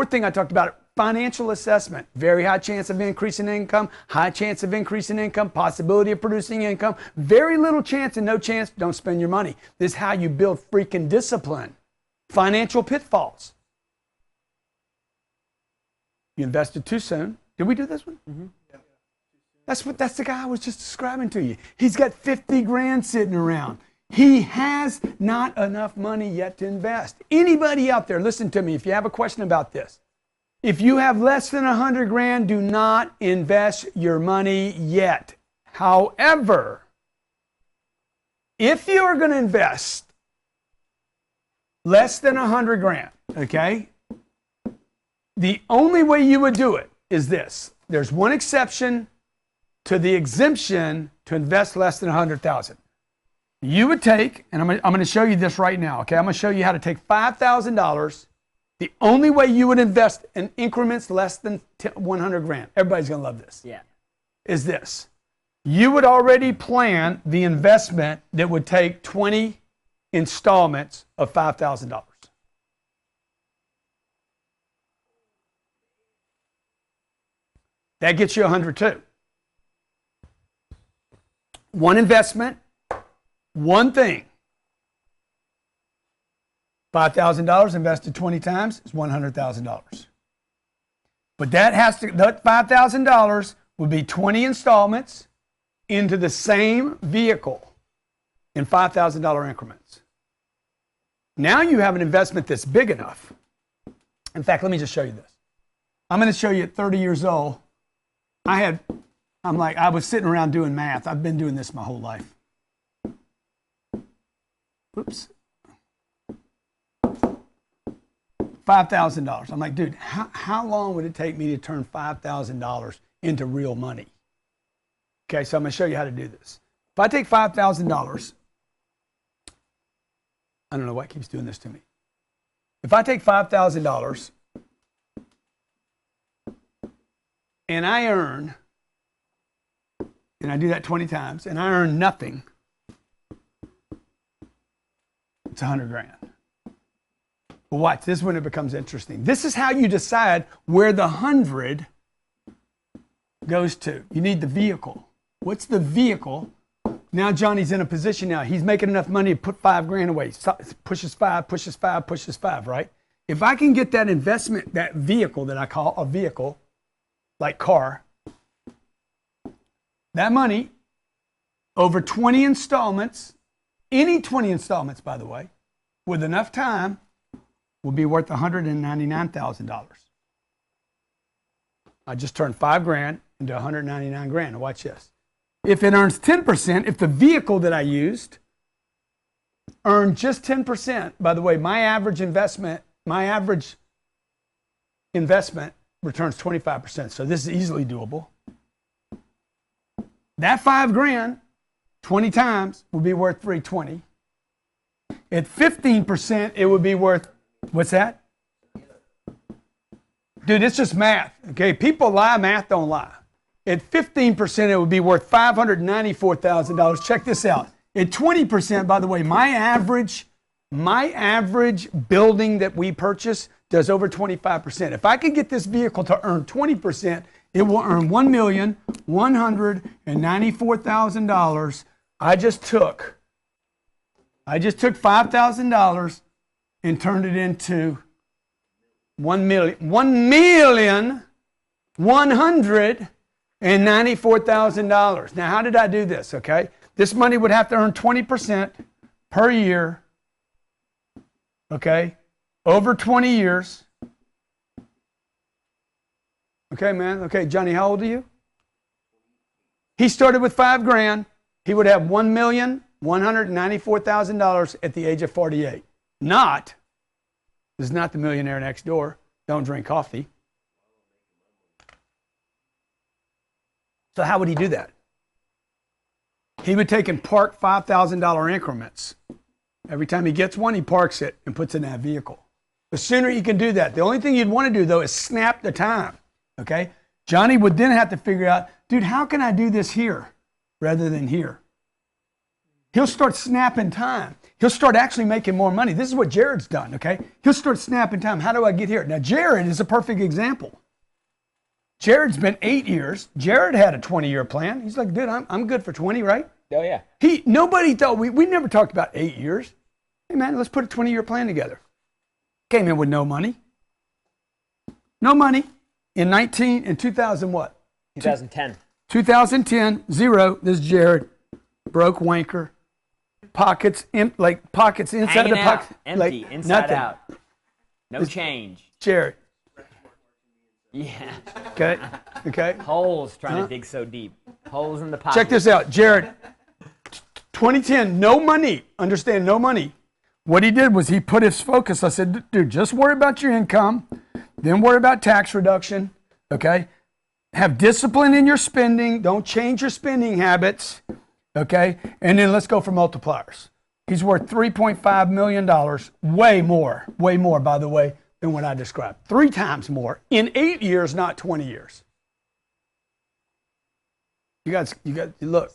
[SPEAKER 1] thing I talked about, financial assessment. Very high chance of increasing income, high chance of increasing income, possibility of producing income, very little chance and no chance, don't spend your money. This is how you build freaking discipline. Financial pitfalls. You invested too soon. Did we do this one? Mm-hmm. That's the guy I was just describing to you. He's got 50 grand sitting around. He has not enough money yet to invest. Anybody out there, listen to me if you have a question about this. If you have less than 100 grand, do not invest your money yet. However, if you are going to invest less than 100 grand, okay, the only way you would do it is this. There's one exception to the exemption to invest less than 100,000. You would take, and I'm going to show you this right now, okay? I'm going to show you how to take $5,000. The only way you would invest in increments less than 100 grand, everybody's going to love this, is this. You would already plan the investment that would take 20 installments of $5,000. That gets you 100 too. One investment, one thing. $5,000 invested 20 times is $100,000. But that $5,000 would be 20 installments into the same vehicle in $5,000 increments. Now you have an investment that's big enough. In fact, let me just show you this. I'm going to show you at 30 years old. I was sitting around doing math. I've been doing this my whole life. Oops. $5,000. I'm like, dude, how long would it take me to turn $5,000 into real money? Okay, so I'm going to show you how to do this. If I take $5,000, I don't know why it keeps doing this to me. If I take $5,000 and I earn, and I do that 20 times, and I earn nothing, it's 100 grand. Well, watch, this is when it becomes interesting. This is how you decide where the 100 goes to. You need the vehicle. What's the vehicle? Now Johnny's in a position now. He's making enough money to put 5 grand away. Pushes 5, pushes 5, pushes 5, right? If I can get that investment, that vehicle that I call a vehicle, like car, that money over 20 installments, any 20 installments, by the way, with enough time, will be worth $199,000. I just turned 5 grand into 199 grand. Now watch this. If it earns 10%, if the vehicle that I used earned just 10%, by the way, my average investment returns 25%. So this is easily doable. That 5 grand, 20 times, would be worth 320. At 15%, it would be worth, what's that? Dude, it's just math, okay? People lie, math don't lie. At 15%, it would be worth $594,000. Check this out. At 20%, by the way, my average building that we purchase does over 25%. If I could get this vehicle to earn 20%, it will earn $1,194,000. I just took $5,000 and turned it into $1,194,000. Now, how did I do this? Okay, this money would have to earn 20% per year. Okay, over 20 years. Okay, man. Okay, Johnny, how old are you? He started with 5 grand. He would have $1,194,000 at the age of 48. This is not the millionaire next door. Don't drink coffee. So how would he do that? He would take and park $5,000 increments. Every time he gets one, he parks it and puts it in that vehicle. The sooner you can do that. The only thing you'd want to do, though, is snap the time. Okay? Johnny would then have to figure out, dude, how can I do this here rather than here? He'll start snapping time. He'll start actually making more money. This is what Jared's done, okay? He'll start snapping time. How do I get here? Now, Jared is a perfect example. Jared's been 8 years. Jared had a 20-year plan. He's like, dude, I'm good for 20, right?
[SPEAKER 6] Oh, yeah.
[SPEAKER 1] Nobody thought, we never talked about 8 years. Hey, man, let's put a 20-year plan together. Came in with no money. No money. In 2000 what?
[SPEAKER 6] 2010.
[SPEAKER 1] 2010, zero. This is Jared. Broke wanker. Pockets inside
[SPEAKER 6] Hanging
[SPEAKER 1] the
[SPEAKER 6] out,
[SPEAKER 1] pocket.
[SPEAKER 6] empty, inside
[SPEAKER 1] nothing.
[SPEAKER 6] out. No change.
[SPEAKER 1] Jared.
[SPEAKER 6] Yeah.
[SPEAKER 1] Okay. Okay.
[SPEAKER 6] Holes trying to dig so deep. Holes in the pocket.
[SPEAKER 1] Check this out. Jared, 2010, no money. Understand, no money. What he did was he put his focus. I said, dude, just worry about your income. Then worry about tax reduction. Okay. Have discipline in your spending. Don't change your spending habits. Okay. And then let's go for multipliers. He's worth $3.5 million. Way more, by the way, than what I described. 3 times more in 8 years, not 20 years. You got, look.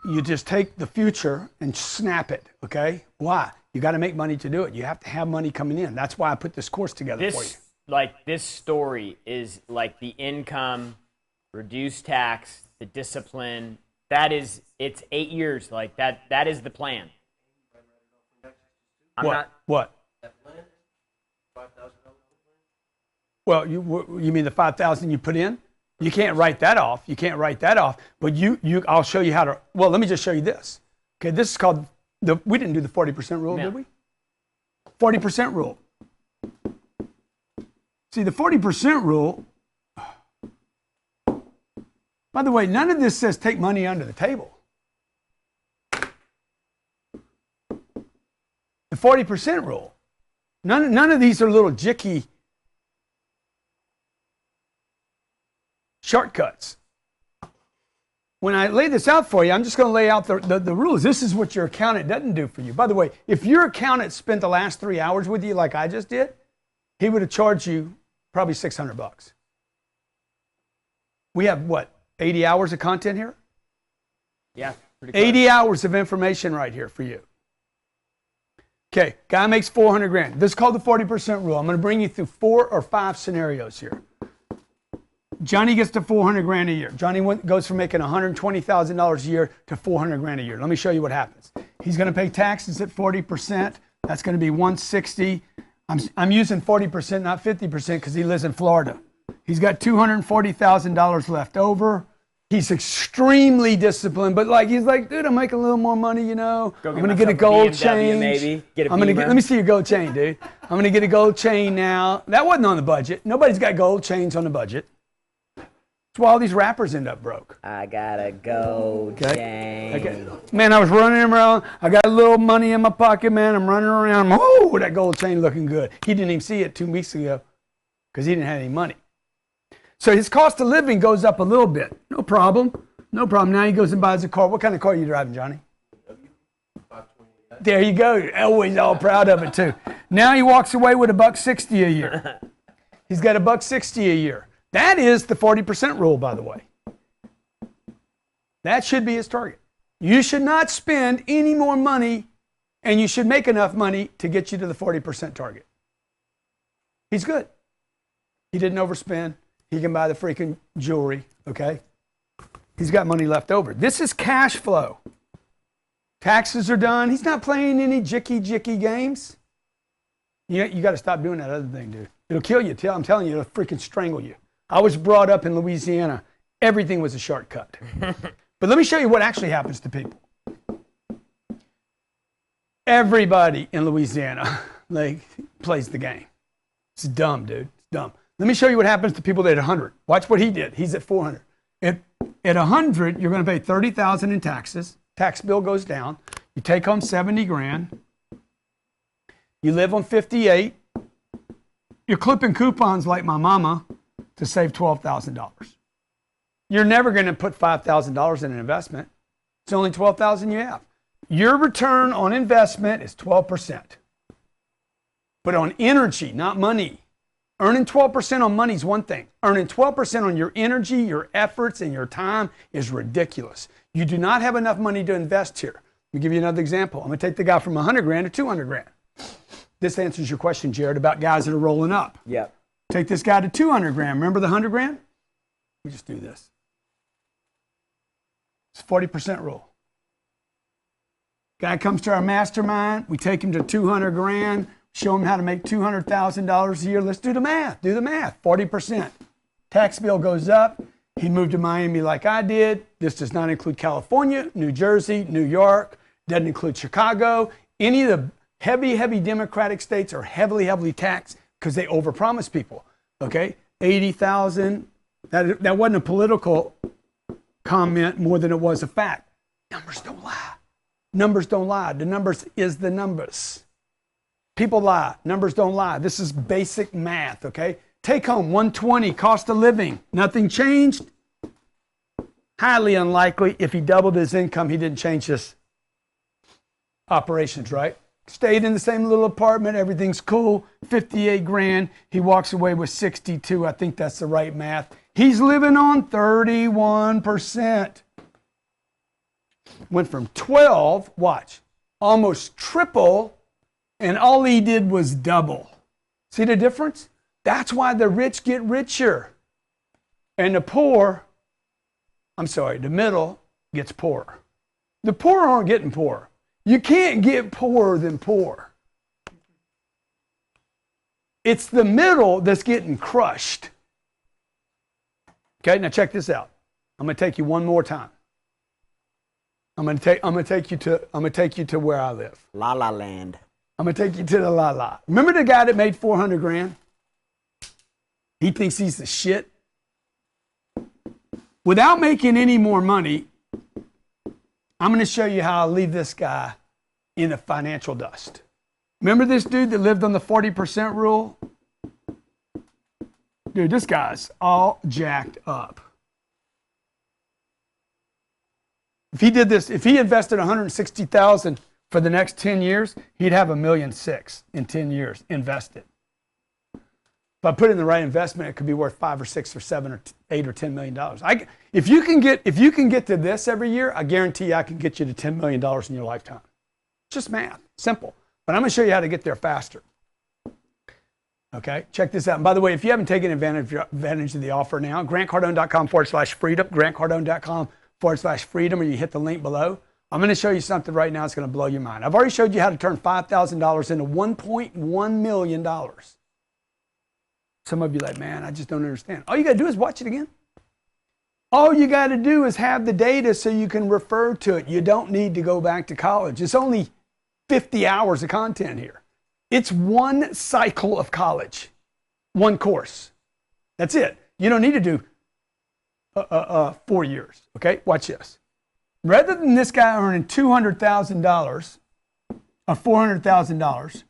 [SPEAKER 1] You just take the future and snap it, okay? Why? You got to make money to do it. You have to have money coming in. That's why I put this course together for you.
[SPEAKER 6] This story is like the income, reduced tax, the discipline. It's 8 years. Like that is the plan.
[SPEAKER 1] What? Well, you mean the 5,000 you put in? You can't write that off. But I'll show you how to. Well, let me just show you this. Okay, this is called we didn't do the 40% rule, did we? 40% rule. See, the 40% rule. By the way, none of this says take money under the table. The 40% rule. None of these are little jicky shortcuts. When I lay this out for you, I'm just going to lay out the rules. This is what your accountant doesn't do for you. By the way, if your accountant spent the last 3 hours with you like I just did, he would have charged you probably $600. We have, 80 hours of content here?
[SPEAKER 6] Yeah. Pretty close.
[SPEAKER 1] 80 hours of information right here for you. Okay, guy makes 400 grand. This is called the 40% rule. I'm going to bring you through 4 or 5 scenarios here. Johnny gets to 400 grand a year. Johnny goes from making $120,000 a year to 400 grand a year. Let me show you what happens. He's going to pay taxes at 40%. That's going to be 160. I'm using 40%, not 50%, because he lives in Florida. He's got $240,000 left over. He's extremely disciplined, but like he's like, dude, I'm making a little more money, you know.
[SPEAKER 6] Go
[SPEAKER 1] I'm
[SPEAKER 6] get
[SPEAKER 1] gonna get a
[SPEAKER 6] myself
[SPEAKER 1] gold
[SPEAKER 6] BMW
[SPEAKER 1] chain.
[SPEAKER 6] maybe. Get a
[SPEAKER 1] I'm gonna
[SPEAKER 6] Beamer.
[SPEAKER 1] get. Let me see your gold chain, dude. I'm gonna get a gold chain now. That wasn't on the budget. Nobody's got gold chains on the budget. That's why all these rappers end up broke.
[SPEAKER 6] I got a gold chain.
[SPEAKER 1] Okay. Man, I was running around. I got a little money in my pocket, man. I'm running around. Oh, that gold chain looking good. He didn't even see it 2 weeks ago because he didn't have any money. So his cost of living goes up a little bit. No problem. No problem. Now he goes and buys a car. What kind of car are you driving, Johnny? There you go. Always all proud of it too. Now he walks away with $160 a year. He's got $160 a year. That is the 40% rule, by the way. That should be his target. You should not spend any more money, and you should make enough money to get you to the 40% target. He's good. He didn't overspend. He can buy the freaking jewelry, okay? He's got money left over. This is cash flow. Taxes are done. He's not playing any jicky games. You got to stop doing that other thing, dude. It'll kill you. I'm telling you, it'll freaking strangle you. I was brought up in Louisiana. Everything was a shortcut. But let me show you what actually happens to people. Everybody in Louisiana plays the game. It's dumb, dude. It's dumb. Let me show you what happens to people at 100. Watch what he did. He's at 400. At 100, you're going to pay $30,000 in taxes. Tax bill goes down. You take home 70 grand. You live on 58. You're clipping coupons like my mama to save $12,000. You're never going to put $5,000 in an investment. It's only $12,000 you have. Your return on investment is 12%. But on energy, not money. Earning 12% on money is one thing. Earning 12% on your energy, your efforts, and your time is ridiculous. You do not have enough money to invest here. Let me give you another example. I'm going to take the guy from 100 grand to 200 grand. This answers your question, Jared, about guys that are rolling up.
[SPEAKER 6] Yep.
[SPEAKER 1] Take this guy to 200 grand. Remember the 100 grand? We just do this. It's a 40% rule. Guy comes to our mastermind. We take him to 200 grand. Show him how to make $200,000 a year. Let's do the math. Do the math. 40%. Tax bill goes up. He moved to Miami like I did. This does not include California, New Jersey, New York. Doesn't include Chicago. Any of the heavy Democratic states are heavily taxed because they overpromise people. Okay? 80,000. That wasn't a political comment more than it was a fact. Numbers don't lie. Numbers don't lie. The numbers is the numbers. People lie. Numbers don't lie. This is basic math, okay? Take home 120, cost of living. Nothing changed. Highly unlikely. If he doubled his income, he didn't change his operations, right? Stayed in the same little apartment. Everything's cool. 58 grand. He walks away with 62. I think that's the right math. He's living on 31%. Went from 12, watch, almost triple, and all he did was double. See the difference? That's why the rich get richer. And the poor, the middle gets poorer. The poor aren't getting poorer. You can't get poorer than poor. It's the middle that's getting crushed. Okay, now check this out. I'm going to take you one more time. I'm going to take you to where I live.
[SPEAKER 6] La La Land.
[SPEAKER 1] I'm going to take you to the La La. Remember the guy that made 400 grand? He thinks he's the shit. Without making any more money, I'm going to show you how I leave this guy in the financial dust. Remember this dude that lived on the 40% rule? Dude, this guy's all jacked up. If he did this, if he invested $160,000 for the next 10 years, he'd have $1.6 million in 10 years invested. If I put in the right investment, it could be worth 5 or 6 or 7 or 8 or $10 million. If you can get to this every year, I guarantee you I can get you to $10 million in your lifetime. Just math, simple. But I'm going to show you how to get there faster. Okay, check this out. And by the way, if you haven't taken advantage of the offer now, grantcardone.com/freedom, grantcardone.com/freedom, or you hit the link below. I'm going to show you something right now that's going to blow your mind. I've already showed you how to turn $5,000 into $1.1 million. Some of you are like, man, I just don't understand. All you got to do is watch it again. All you got to do is have the data so you can refer to it. You don't need to go back to college. It's only 50 hours of content here. It's one cycle of college, one course. That's it. You don't need to do 4 years. Okay, watch this. Rather than this guy earning $200,000 or $400,000,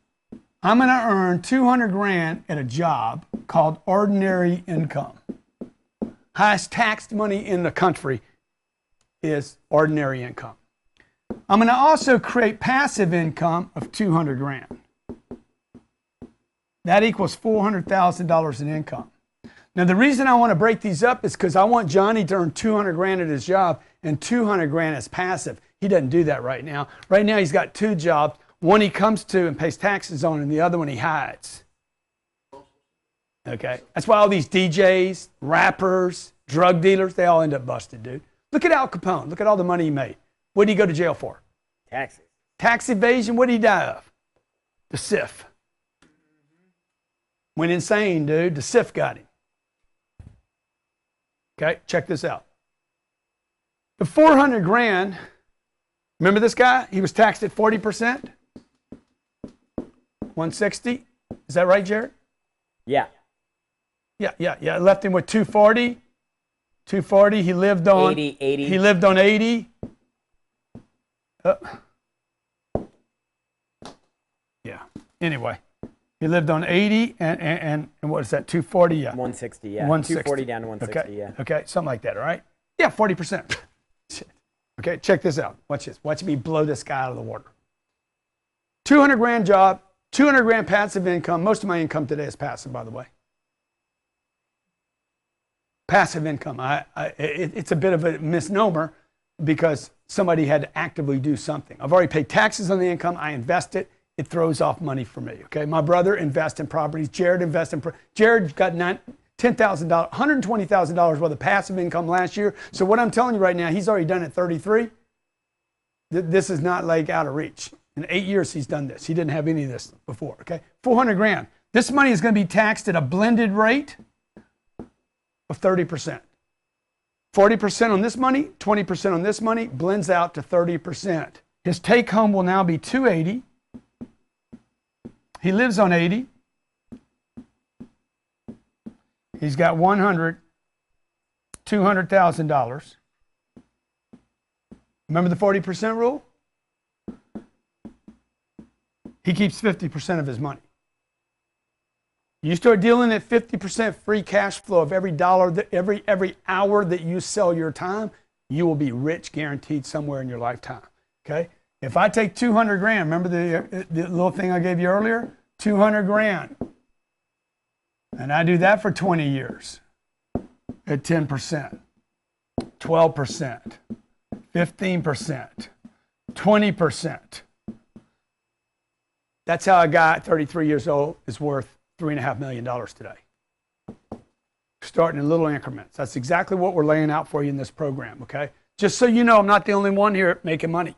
[SPEAKER 1] I'm going to earn 200 grand at a job called ordinary income. Highest taxed money in the country is ordinary income. I'm going to also create passive income of 200 grand. That equals $400,000 in income. Now, the reason I want to break these up is because I want Johnny to earn 200 grand at his job and 200 grand as passive. He doesn't do that right now. Right now, he's got 2 jobs. One he comes to and pays taxes on, and the other one he hides. Okay? That's why all these DJs, rappers, drug dealers, they all end up busted, dude. Look at Al Capone. Look at all the money he made. What did he go to jail for?
[SPEAKER 6] Taxes.
[SPEAKER 1] Tax evasion. What did he die of? The SIF. Went insane, dude. The SIF got him. Okay, check this out. The 400 grand, remember this guy? He was taxed at 40%? 160? Is that right, Jared?
[SPEAKER 6] Yeah.
[SPEAKER 1] Yeah. Left him with 240. 240. He lived on
[SPEAKER 6] 80.
[SPEAKER 1] He lived on 80. Yeah. Anyway, he lived on 80 and what is that? 240. Yeah.
[SPEAKER 6] 160. Yeah.
[SPEAKER 1] 160.
[SPEAKER 6] 240 down to 160.
[SPEAKER 1] Okay.
[SPEAKER 6] Yeah.
[SPEAKER 1] Okay. Something like that. All right. Yeah. 40%. Okay. Check this out. Watch this. Watch me blow this guy out of the water. 200 grand job. 200 grand passive income. Most of my income today is passive, by the way. Passive income. It's a bit of a misnomer because somebody had to actively do something. I've already paid taxes on the income. I invest it. It throws off money for me. Okay. My brother invests in properties. Jared invests in. Jared got $10,000, $120,000 worth of passive income last year. So what I'm telling you right now, he's already done it at 33. This is not like out of reach. In 8 years, he's done this. He didn't have any of this before, okay? 400 grand. This money is going to be taxed at a blended rate of 30%. 40% on this money, 20% on this money, blends out to 30%. His take home will now be 280. He lives on 80. He's got $200,000. Remember the 40% rule? He keeps 50% of his money. You start dealing at 50% free cash flow of every dollar, every hour that you sell your time, you will be rich guaranteed somewhere in your lifetime. Okay? If I take 200 grand, remember the little thing I gave you earlier? 200 grand. And I do that for 20 years at 10%, 12%, 15%, 20%. That's how a guy at 33 years old is worth $3.5 million today. Starting in little increments. That's exactly what we're laying out for you in this program, okay? Just so you know, I'm not the only one here making money.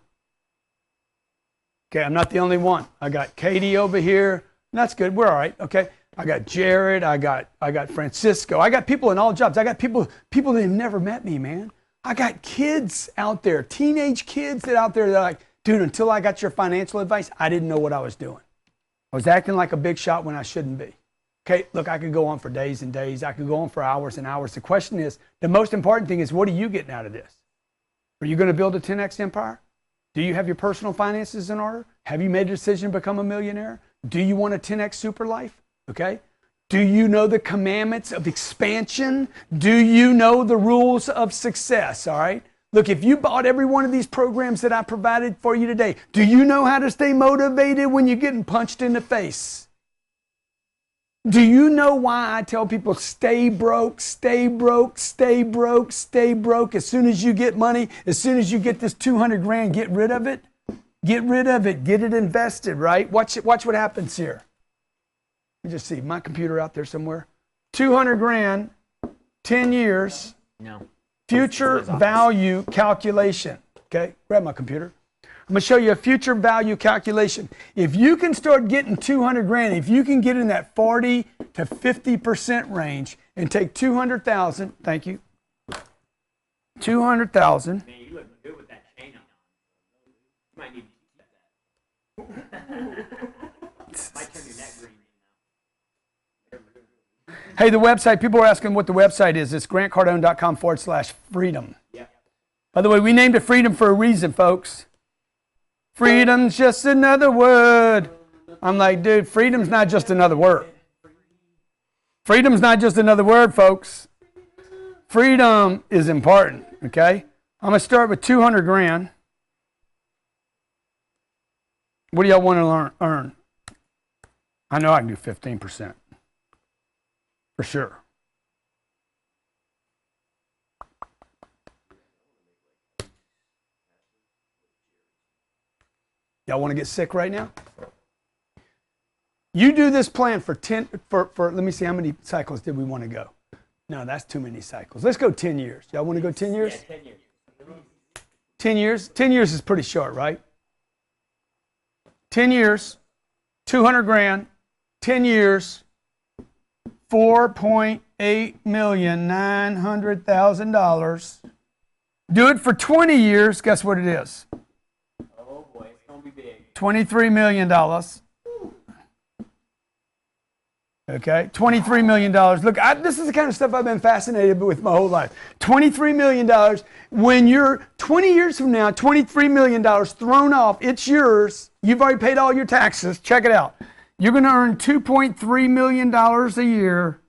[SPEAKER 1] Okay, I'm not the only one. I got Katie over here. That's good. We're all right, okay? I got Jared. I got Francisco. I got people in all jobs. I got people that have never met me, man. I got kids out there, teenage kids that out there that are like, dude, until I got your financial advice, I didn't know what I was doing. I was acting like a big shot when I shouldn't be. Okay, look, I could go on for days and days. I could go on for hours and hours. The question is, the most important thing is, what are you getting out of this? Are you going to build a 10X empire? Do you have your personal finances in order? Have you made a decision to become a millionaire? Do you want a 10X super life? Okay. Do you know the commandments of expansion? Do you know the rules of success? All right. Look, if you bought every one of these programs that I provided for you today, do you know how to stay motivated when you're getting punched in the face? Do you know why I tell people stay broke, stay broke, stay broke, stay broke? As soon as you get money, as soon as you get this 200 grand, get rid of it. Get rid of it. Get it invested, right? Watch what happens here. Let me just see. My computer out there somewhere. 200 grand, 10 years.
[SPEAKER 6] No.
[SPEAKER 1] Future value calculation. Okay, grab my computer. I'm going to show you a future value calculation. If you can start getting 200 grand, if you can get in that 40 to 50% range and take 200,000, thank you, 200,000.
[SPEAKER 6] Man, you look good with that chain on. You might need to keep that. Might turn your neck green.
[SPEAKER 1] Hey, the website, people are asking what the website is. It's grantcardone.com/freedom.
[SPEAKER 6] Yeah.
[SPEAKER 1] By the way, we named it Freedom for a reason, folks. Freedom's just another word. I'm like, dude, freedom's not just another word. Freedom's not just another word, folks. Freedom is important, okay? I'm going to start with 200 grand. What do y'all want to earn? I know I can do 15%. For sure. Y'all want to get sick right now? You do this plan for let me see, how many cycles did we want to go? No, that's too many cycles. Let's go 10 years. Y'all want to go 10 years?
[SPEAKER 6] Yeah, 10 years.
[SPEAKER 1] 10 years? 10 years is pretty short, right? 10 years, 200 grand, 10 years, $4,890,000. Do it for 20 years. Guess what it is?
[SPEAKER 6] Oh boy, it's gonna be big.
[SPEAKER 1] $23 million. Okay, $23 million. Look, this is the kind of stuff I've been fascinated with my whole life. $23 million. When you're 20 years from now, $23 million thrown off, it's yours. You've already paid all your taxes. Check it out. You're going to earn $2.3 million a year,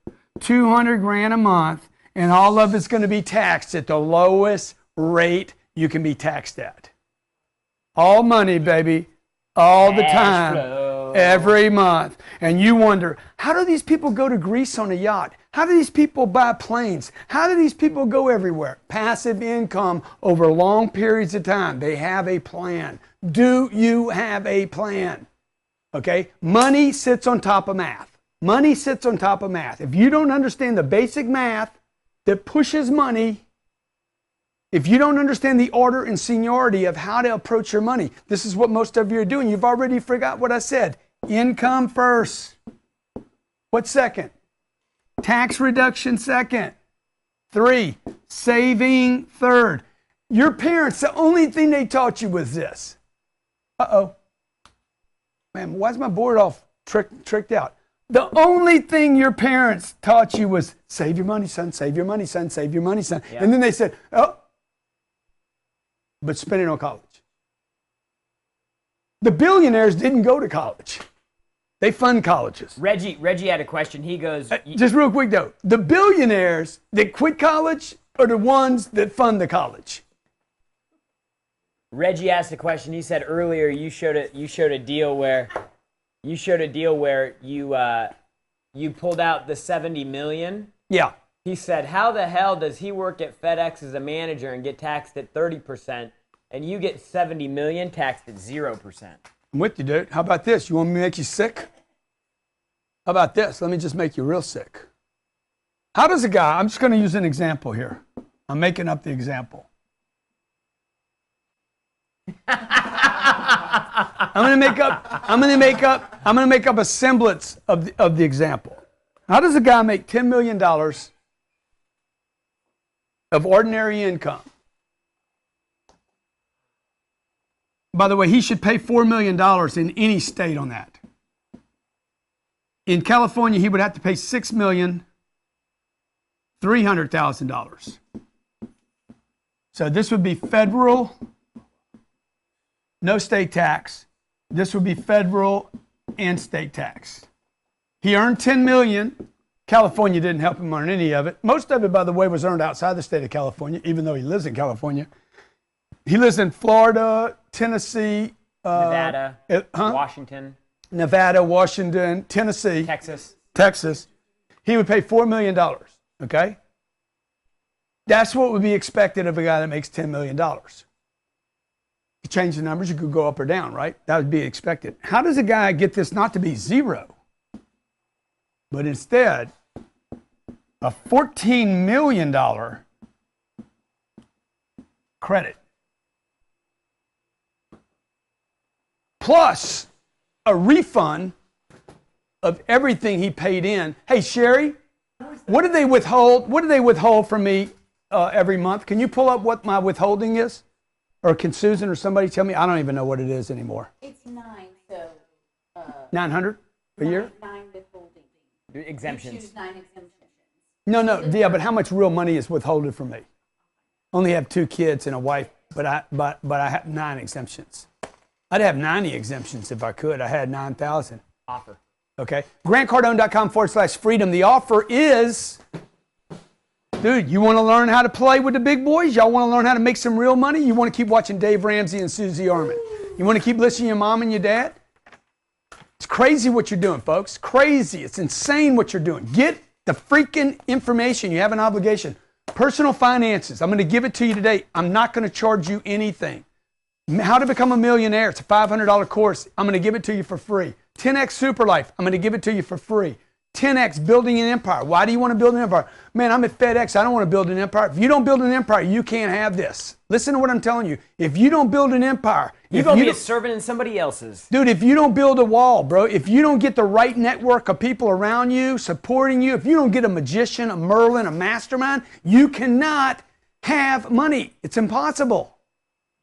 [SPEAKER 1] 200 grand a month, and all of it's going to be taxed at the lowest rate you can be taxed at. All money, baby, all the time. Every month. And you wonder, how do these people go to Greece on a yacht? How do these people buy planes? How do these people go everywhere? Passive income over long periods of time. They have a plan. Do you have a plan? Okay? Money sits on top of math. Money sits on top of math. If you don't understand the basic math that pushes money, if you don't understand the order and seniority of how to approach your money, this is what most of you are doing. You've already forgot what I said. Income first. What's second? Tax reduction second. 3, saving third. Your parents, the only thing they taught you was this. Uh-oh. Man, why is my board all tricked out? The only thing your parents taught you was save your money, son, save your money, son, save your money, son. Yeah. And then they said, oh, but spend it on college. The billionaires didn't go to college. They fund colleges.
[SPEAKER 6] Reggie had a question. He goes...
[SPEAKER 1] just real quick, though. The billionaires that quit college are the ones that fund the college.
[SPEAKER 6] Reggie asked a question. He said earlier you showed a deal where you pulled out the $70 million.
[SPEAKER 1] Yeah.
[SPEAKER 6] He said, how the hell does he work at FedEx as a manager and get taxed at 30%, and you get $70 million taxed at 0%?
[SPEAKER 1] I'm with you, dude. How about this? You want me to make you sick? How about this? Let me just make you real sick. How does a guy, I'm just going to use an example here. I'm making up the example. I'm going to make up a semblance of the example. How does a guy make $10 million of ordinary income? By the way, he should pay $4 million in any state on that. In California, he would have to pay $6,300,000. So this would be federal, no state tax. This would be federal and state tax. He earned $10 million. California didn't help him earn any of it. Most of it, by the way, was earned outside the state of California, even though he lives in California. He lives in Florida, Tennessee,
[SPEAKER 6] Nevada, Washington.
[SPEAKER 1] Nevada, Washington, Tennessee. Texas. He would pay $4 million, okay? That's what would be expected of a guy that makes $10 million. You change the numbers, you could go up or down, right? That would be expected. How does a guy get this not to be zero, but instead a $14 million credit? Plus a refund of everything he paid in. Hey, Sherry, what did they withhold? What did they withhold from me every month. Can you pull up what my withholding is? Or can Susan or somebody tell me? I don't even know what it is anymore.
[SPEAKER 15] It's 9, so.
[SPEAKER 1] 900 a year?
[SPEAKER 15] 9 withholding.
[SPEAKER 6] Exemptions.
[SPEAKER 15] You choose 9 exemptions.
[SPEAKER 1] No. Yeah, but how much real money is withholded from me? Only have 2 kids and a wife, but I have 9 exemptions. I'd have 90 exemptions if I could. I had 9,000.
[SPEAKER 6] Offer.
[SPEAKER 1] Okay. GrantCardone.com/freedom. The offer is, dude, you want to learn how to play with the big boys? Y'all want to learn how to make some real money? You want to keep watching Dave Ramsey and Susie Orman? You want to keep listening to your mom and your dad? It's crazy what you're doing, folks. Crazy. It's insane what you're doing. Get the freaking information. You have an obligation. Personal finances. I'm going to give it to you today. I'm not going to charge you anything. How to become a millionaire. It's a $500 course. I'm going to give it to you for free. 10X Super Life. I'm going to give it to you for free. 10X Building an Empire. Why do you want to build an empire? Man, I'm at FedEx. I don't want to build an empire. If you don't build an empire, you can't have this. Listen to what I'm telling you. If you don't build an empire,
[SPEAKER 6] you're going to be a servant in somebody else's.
[SPEAKER 1] Dude, if you don't build a wall, bro, if you don't get the right network of people around you, supporting you, if you don't get a magician, a Merlin, a mastermind, you cannot have money. It's impossible.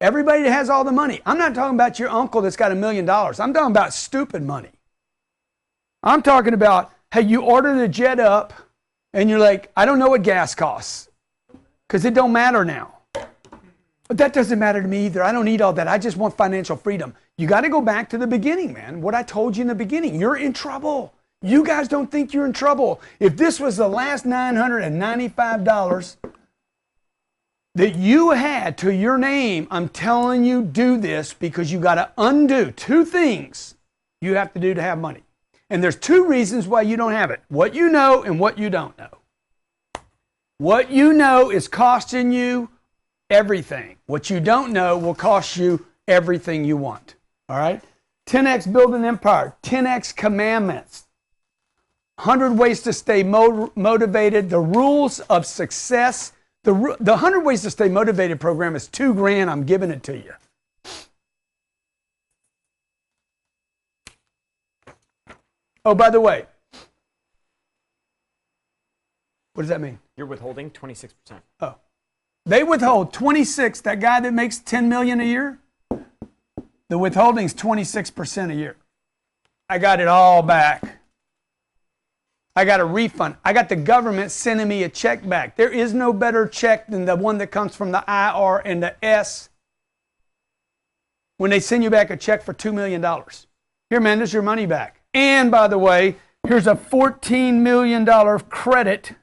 [SPEAKER 1] Everybody that has all the money. I'm not talking about your uncle that's got $1 million. I'm talking about stupid money. I'm talking about, hey, you ordered a jet up and you're like, I don't know what gas costs because it don't matter now. But that doesn't matter to me either. I don't need all that. I just want financial freedom. You got to go back to the beginning, man. What I told you in the beginning. You're in trouble. You guys don't think you're in trouble. If this was the last $995 that you had to your name, I'm telling you, do this because you got to undo 2 things you have to do to have money. And there's 2 reasons why you don't have it. What you know and what you don't know. What you know is costing you everything. What you don't know will cost you everything you want. All right? 10X Build an Empire. 10X Commandments. 100 Ways to Stay Motivated. The Rules of Success. The 100 Ways to Stay Motivated program is $2,000. I'm giving it to you. Oh, by the way, what does that mean?
[SPEAKER 6] You're withholding 26%.
[SPEAKER 1] Oh, they withhold 26. That guy that makes $10 million a year, the withholding's 26% a year. I got it all back. I got a refund. I got the government sending me a check back. There is no better check than the one that comes from the IR and the S when they send you back a check for $2 million. Here, man, there's your money back. And by the way, here's a $14 million credit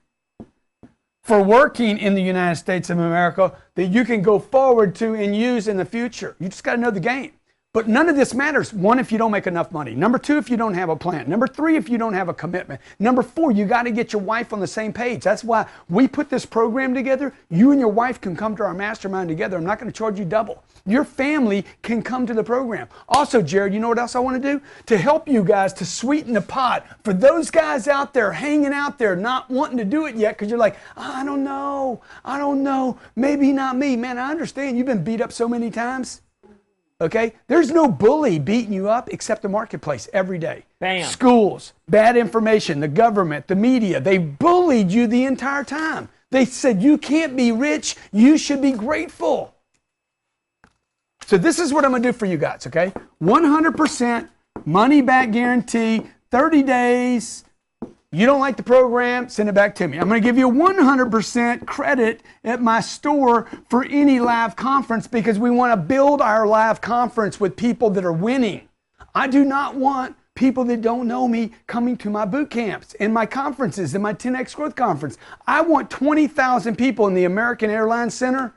[SPEAKER 1] for working in the United States of America that you can go forward to and use in the future. You just got to know the game. But none of this matters. 1, if you don't make enough money. Number 2, if you don't have a plan. Number 3, if you don't have a commitment. Number 4, you got to get your wife on the same page. That's why we put this program together. You and your wife can come to our mastermind together. I'm not going to charge you double. Your family can come to the program. Also, Jared, you know what else I want to do? To help you guys to sweeten the pot. For those guys out there hanging out there not wanting to do it yet because you're like, I don't know, maybe not me. Man, I understand you've been beat up so many times. Okay? There's no bully beating you up except the marketplace every day.
[SPEAKER 6] Bam.
[SPEAKER 1] Schools, bad information, the government, the media, they bullied you the entire time. They said you can't be rich, you should be grateful. So this is what I'm going to do for you guys, okay? 100% money back guarantee, 30 days. You don't like the program, send it back to me. I'm going to give you 100% credit at my store for any live conference because we want to build our live conference with people that are winning. I do not want people that don't know me coming to my boot camps and my conferences and my 10X Growth Conference. I want 20,000 people in the American Airlines Center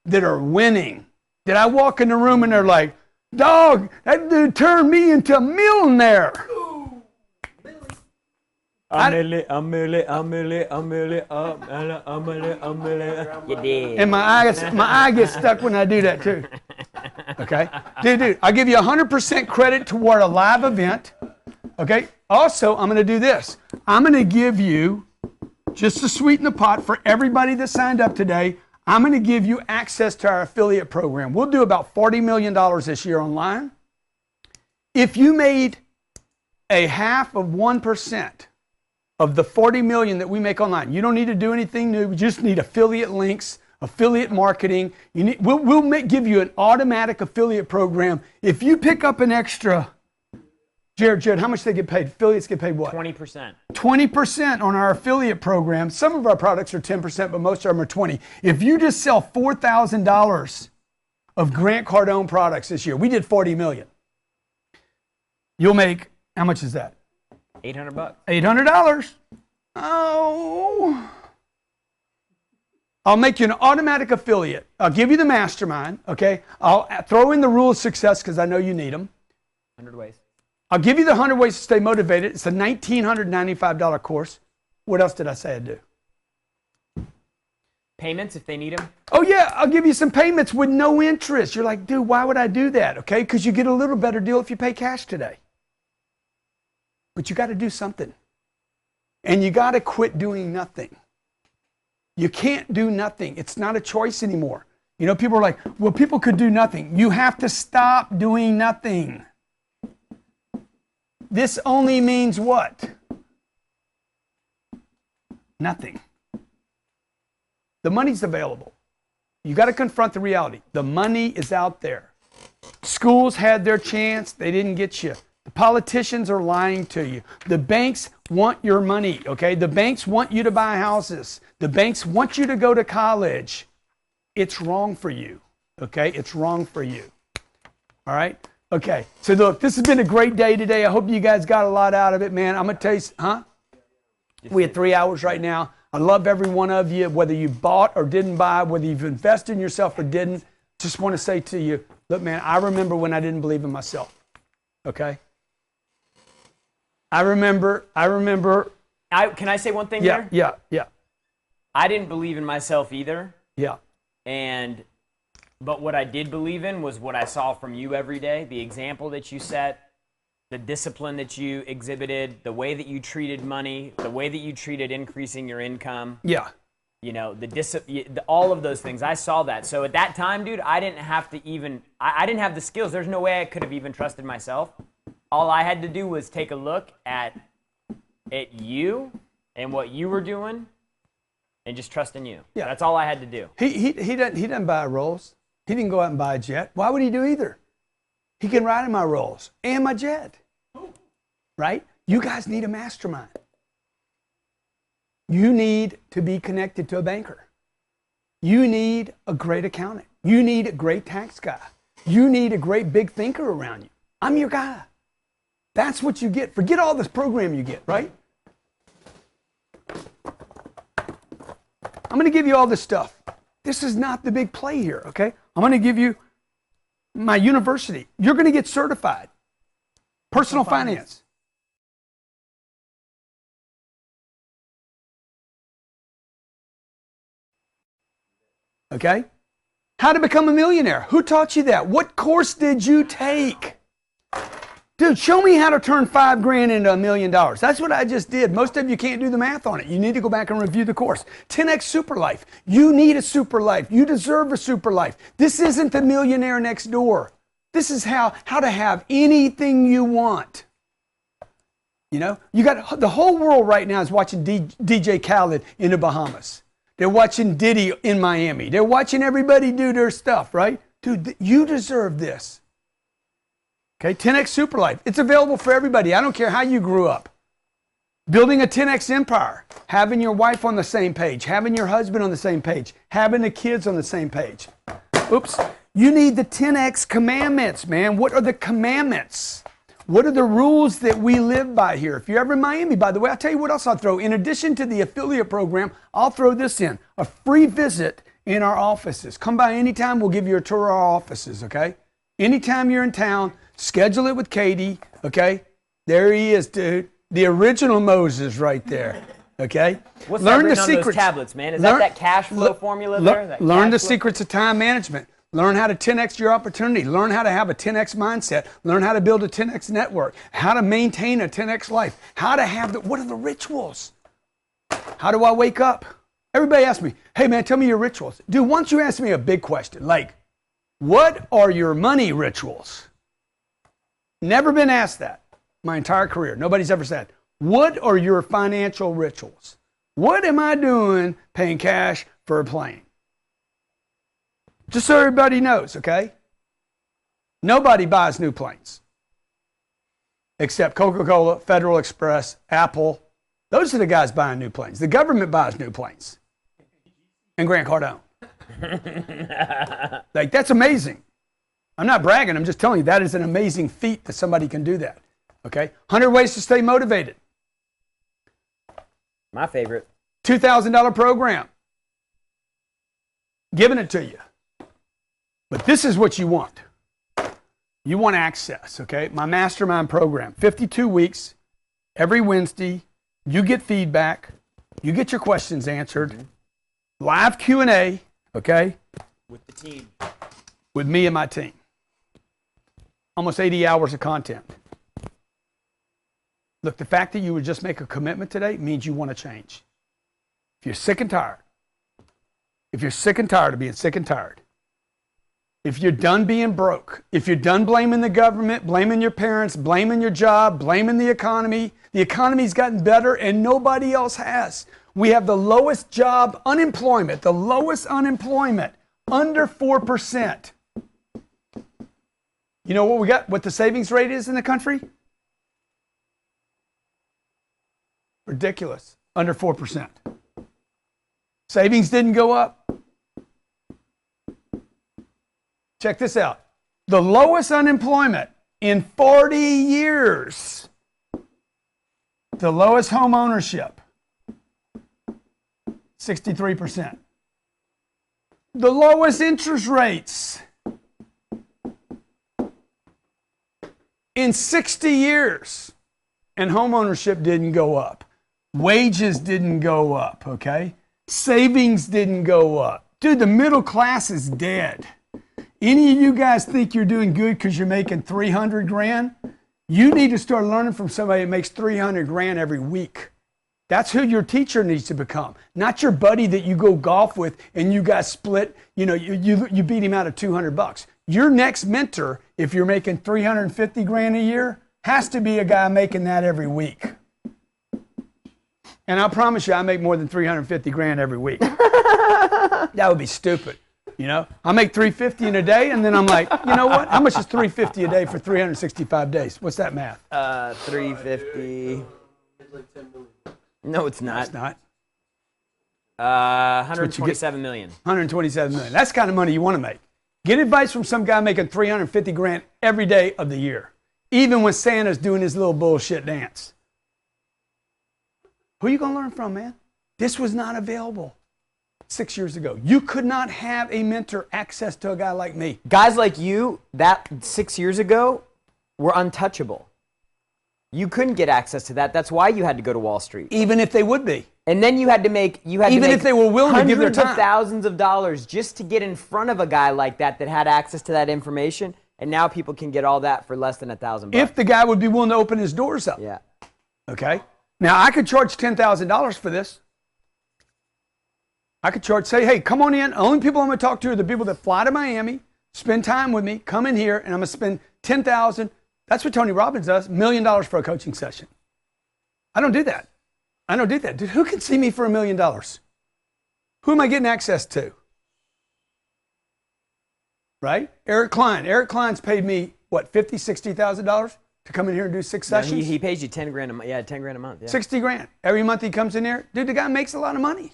[SPEAKER 1] that are winning. That I walk in the room and they're like, dog, that dude turned me into a millionaire. And my eye gets stuck when I do that too. Okay? Dude, I'll give you 100% credit toward a live event. Okay? Also, I'm going to do this. I'm going to give you, just to sweeten the pot for everybody that signed up today, I'm going to give you access to our affiliate program. We'll do about $40 million this year online. If you made a 0.5%, of the 40 million that we make online. You don't need to do anything new. We just need affiliate links, affiliate marketing. We'll give you an automatic affiliate program. If you pick up an extra, Jared, how much they get paid? Affiliates get paid what?
[SPEAKER 6] 20%.
[SPEAKER 1] 20% on our affiliate program. Some of our products are 10%, but most of them are 20. If you just sell $4,000 of Grant Cardone products this year, we did 40 million. You'll make, how much is that?
[SPEAKER 6] $800.
[SPEAKER 1] $800. Oh. I'll make you an automatic affiliate. I'll give you the mastermind, okay? I'll throw in the rule of success because I know you need them.
[SPEAKER 6] 100 ways.
[SPEAKER 1] I'll give you the 100 ways to stay motivated. It's a $1,995 course. What else did I say I'd do?
[SPEAKER 6] Payments if they need them.
[SPEAKER 1] Oh, yeah, I'll give you some payments with no interest. You're like, dude, why would I do that? Okay, because you get a little better deal if you pay cash today. But you got to do something. And you got to quit doing nothing. You can't do nothing. It's not a choice anymore. You know, people are like, well, people could do nothing. You have to stop doing nothing. This only means what? Nothing. The money's available. You got to confront the reality. The money is out there. Schools had their chance. They didn't get you. The politicians are lying to you. The banks want your money, okay? The banks want you to buy houses. The banks want you to go to college. It's wrong for you, okay? It's wrong for you. All right? Okay, so look, this has been a great day today. I hope you guys got a lot out of it, man. I'm going to tell you, we had 3 hours right now. I love every one of you, whether you bought or didn't buy, whether you've invested in yourself or didn't. Just want to say to you, look, man, I remember when I didn't believe in myself, okay? I remember.
[SPEAKER 6] Can I say one thing there?
[SPEAKER 1] Yeah.
[SPEAKER 6] I didn't believe in myself either.
[SPEAKER 1] Yeah.
[SPEAKER 6] But what I did believe in was what I saw from you every day, the example that you set, the discipline that you exhibited, the way that you treated money, the way that you treated increasing your income.
[SPEAKER 1] Yeah.
[SPEAKER 6] You know, all of those things. I saw that. So at that time, dude, I didn't have to even, I didn't have the skills. There's no way I could have even trusted myself. All I had to do was take a look at you and what you were doing and just trust in you.
[SPEAKER 1] Yeah.
[SPEAKER 6] That's all I had to do.
[SPEAKER 1] He doesn't buy Rolls. He didn't go out and buy a jet. Why would he do either? He can ride in my Rolls and my jet. Right? You guys need a mastermind. You need to be connected to a banker. You need a great accountant. You need a great tax guy. You need a great big thinker around you. I'm your guy. That's what you get. Forget all this program you get, right? I'm going to give you all this stuff. This is not the big play here, okay? I'm going to give you my university. You're going to get certified. Personal finance. Okay? How to become a millionaire. Who taught you that? What course did you take? Dude, show me how to turn $5,000 into $1 million. That's what I just did. Most of you can't do the math on it. You need to go back and review the course. 10X Super Life. You need a super life. You deserve a super life. This isn't the millionaire next door. This is how to have anything you want. You know, you got the whole world right now is watching DJ Khaled in the Bahamas. They're watching Diddy in Miami. They're watching everybody do their stuff, right? Dude, you deserve this. Okay, 10X Super Life. It's available for everybody. I don't care how you grew up. Building a 10X empire. Having your wife on the same page. Having your husband on the same page. Having the kids on the same page. Oops. You need the 10X commandments, man. What are the commandments? What are the rules that we live by here? If you're ever in Miami, by the way, I'll tell you what else I'll throw. In addition to the affiliate program, I'll throw this in. A free visit in our offices. Come by anytime. We'll give you a tour of our offices, okay? Anytime you're in town, schedule it with Katie, okay? There he is, dude. The original Moses right there, okay?
[SPEAKER 6] What's that written on those tablets, man? Is that cash flow formula there?
[SPEAKER 1] Learn the secrets of time management. Learn how to 10X your opportunity. Learn how to have a 10X mindset. Learn how to build a 10X network. How to maintain a 10X life. How to have what are the rituals? How do I wake up? Everybody asks me, hey man, tell me your rituals. Dude, once you ask me a big question, like, what are your money rituals? Never been asked that my entire career. Nobody's ever said, What are your financial rituals? What am I doing paying cash for a plane? Just so everybody knows, okay? Nobody buys new planes except Coca-Cola, Federal Express, Apple. Those are the guys buying new planes. The government buys new planes. And Grant Cardone. Like, that's amazing. I'm not bragging. I'm just telling you that is an amazing feat that somebody can do that. Okay? 100 ways to stay motivated.
[SPEAKER 6] My favorite.
[SPEAKER 1] $2,000 program. Giving it to you. But this is what you want. You want access, okay? My mastermind program, 52 weeks, every Wednesday. You get feedback. You get your questions answered. Live Q&A, okay?
[SPEAKER 6] With the team.
[SPEAKER 1] With me and my team. Almost 80 hours of content. Look, the fact that you would just make a commitment today means you want to change. If you're sick and tired, if you're sick and tired of being sick and tired, if you're done being broke, if you're done blaming the government, blaming your parents, blaming your job, blaming the economy's gotten better and nobody else has. We have the lowest job unemployment, the lowest unemployment, under 4%. You know what we got, what the savings rate is in the country? Ridiculous, under 4%. Savings didn't go up. Check this out. The lowest unemployment in 40 years. The lowest home ownership, 63%. The lowest interest rates in 60 years. And home ownership didn't go up. Wages didn't go up, okay? Savings didn't go up. Dude, the middle class is dead. Any of you guys think you're doing good because you're making 300 grand? You need to start learning from somebody that makes 300 grand every week. That's who your teacher needs to become. Not your buddy that you go golf with and you guys split, you beat him out of 200 bucks. Your next mentor, if you're making 350 grand a year, has to be a guy making that every week. And I promise you, I make more than 350 grand every week. That would be stupid. I make 350 in a day, and then I'm like, you know what? How much is 350 a day for 365 days? What's that math?
[SPEAKER 6] 350. No, it's not.
[SPEAKER 1] It's not.
[SPEAKER 6] 127 million.
[SPEAKER 1] 127 million. That's the kind of money you want to make. Get advice from some guy making 350 grand every day of the year, even when Santa's doing his little bullshit dance. Who are you going to learn from, man? This was not available 6 years ago. You could not have a mentor access to a guy like me.
[SPEAKER 6] Guys like you, that 6 years ago, were untouchable. You couldn't get access to that. That's why you had to go to Wall Street.
[SPEAKER 1] Even if they would be.
[SPEAKER 6] And then you had to make
[SPEAKER 1] if they were willing to give their time.
[SPEAKER 6] Hundreds of thousands of dollars just to get in front of a guy like that had access to that information. And now people can get all that for less than $1,000.
[SPEAKER 1] If the guy would be willing to open his doors up.
[SPEAKER 6] Yeah.
[SPEAKER 1] Okay. Now I could charge $10,000 for this. I could say, hey, come on in. The only people I'm going to talk to are the people that fly to Miami, spend time with me, come in here, and I'm going to spend $10,000. That's what Tony Robbins does, $1 million for a coaching session. I don't do that. Dude, who can see me for $1 million? Who am I getting access to? Right? Eric Klein. Eric Klein's paid me, what, $50,000, $60,000 to come in here and do 6 sessions?
[SPEAKER 6] No, he pays you 10 grand a month. Yeah, 10 grand a month. Yeah.
[SPEAKER 1] 60 grand. Every month he comes in there. Dude, the guy makes a lot of money.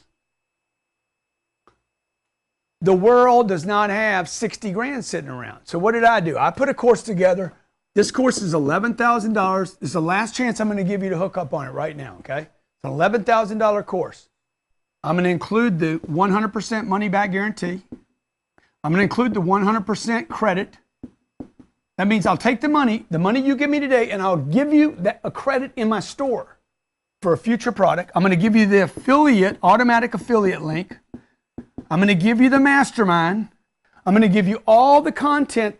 [SPEAKER 1] The world does not have 60 grand sitting around. So what did I do? I put a course together. This course is $11,000. This is the last chance I'm going to give you to hook up on it right now, okay? It's an $11,000 course. I'm going to include the 100% money back guarantee. I'm going to include the 100% credit. That means I'll take the money you give me today, and I'll give you a credit in my store for a future product. I'm going to give you the automatic affiliate link. I'm going to give you the mastermind. I'm going to give you all the content.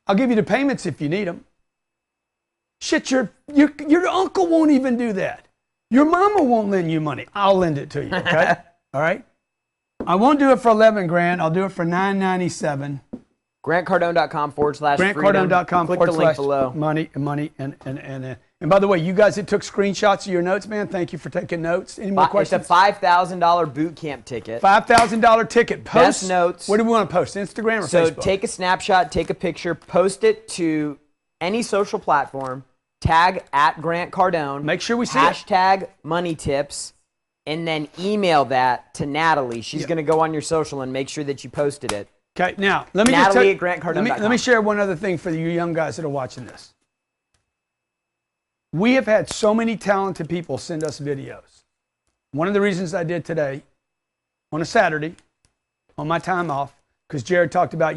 [SPEAKER 1] I'll give you the payments if you need them. Shit, your uncle won't even do that. Your mama won't lend you money. I'll lend it to you, okay? All right? I won't do it for 11 grand. I'll do it for $997.
[SPEAKER 6] GrantCardone.com/freedom.
[SPEAKER 1] GrantCardone.com
[SPEAKER 6] Click the link below.
[SPEAKER 1] money, and by the way, you guys that took screenshots of your notes, man, thank you for taking notes. Any more questions?
[SPEAKER 6] It's a $5,000 boot camp ticket.
[SPEAKER 1] $5,000 ticket. Post
[SPEAKER 6] Best notes.
[SPEAKER 1] What do we want to post? Instagram or
[SPEAKER 6] So
[SPEAKER 1] Facebook?
[SPEAKER 6] take a snapshot, take a picture, post it to any social platform, tag at Grant Cardone.
[SPEAKER 1] Make sure we see it.
[SPEAKER 6] Hashtag money tips, and then email that to Natalie. She's going to go on your social and make sure that you posted it.
[SPEAKER 1] Okay, now let me
[SPEAKER 6] Natalie
[SPEAKER 1] just
[SPEAKER 6] at GrantCardone.com.
[SPEAKER 1] let me share one other thing for you young guys that are watching this. We have had so many talented people send us videos. One of the reasons I did today, on a Saturday, on my time off, because Jared talked about,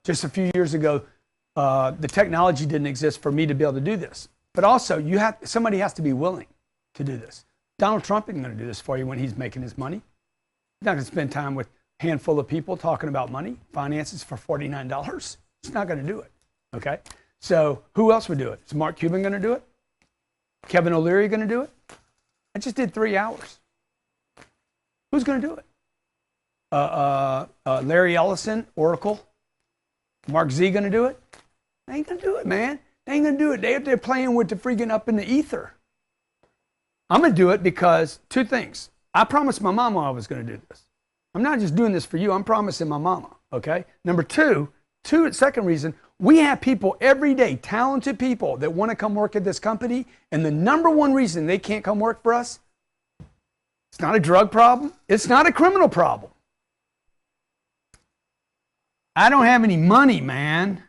[SPEAKER 1] just a few years ago, the technology didn't exist for me to be able to do this. But also, somebody has to be willing to do this. Donald Trump isn't going to do this for you when he's making his money. He's not going to spend time with a handful of people talking about money, finances for $49. He's not going to do it. Okay? So who else would do it? Is Mark Cuban going to do it? Kevin O'Leary going to do it? I just did 3 hours. Who's going to do it? Larry Ellison, Oracle. Mark Z going to do it? They ain't going to do it, man. They ain't going to do it. They're playing with the freaking up in the ether. I'm going to do it because 2 things. I promised my mama I was going to do this. I'm not just doing this for you. I'm promising my mama, okay? Number 2, second reason, we have people every day, talented people that want to come work at this company, and the number 1 reason they can't come work for us, it's not a drug problem. It's not a criminal problem. I don't have any money, man.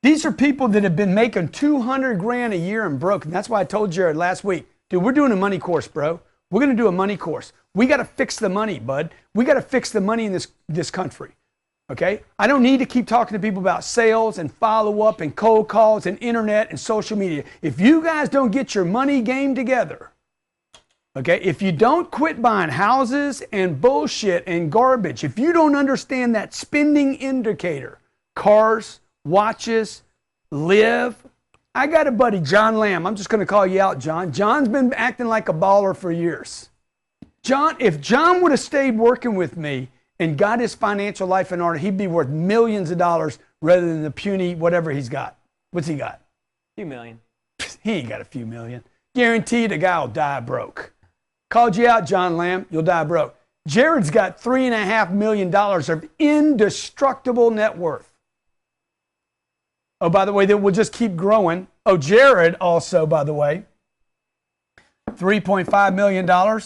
[SPEAKER 1] These are people that have been making $200 grand a year and broke. And that's why I told Jared last week, dude, we're doing a money course, bro. We're going to do a money course. We got to fix the money, bud. We got to fix the money in this country. Okay? I don't need to keep talking to people about sales and follow-up and cold calls and internet and social media. If you guys don't get your money game together, okay, if you don't quit buying houses and bullshit and garbage, if you don't understand that spending indicator, cars, watches, live. I got a buddy, John Lamb. I'm just going to call you out, John. John's been acting like a baller for years. If John would have stayed working with me and got his financial life in order, he'd be worth millions of dollars rather than the puny whatever he's got. What's he got?
[SPEAKER 6] A few million.
[SPEAKER 1] He ain't got a few million. Guaranteed a guy will die broke. Called you out, John Lamb. You'll die broke. Jared's got $3.5 million of indestructible net worth. Oh, by the way, that will just keep growing. Oh, Jared also, by the way, $3.5 million.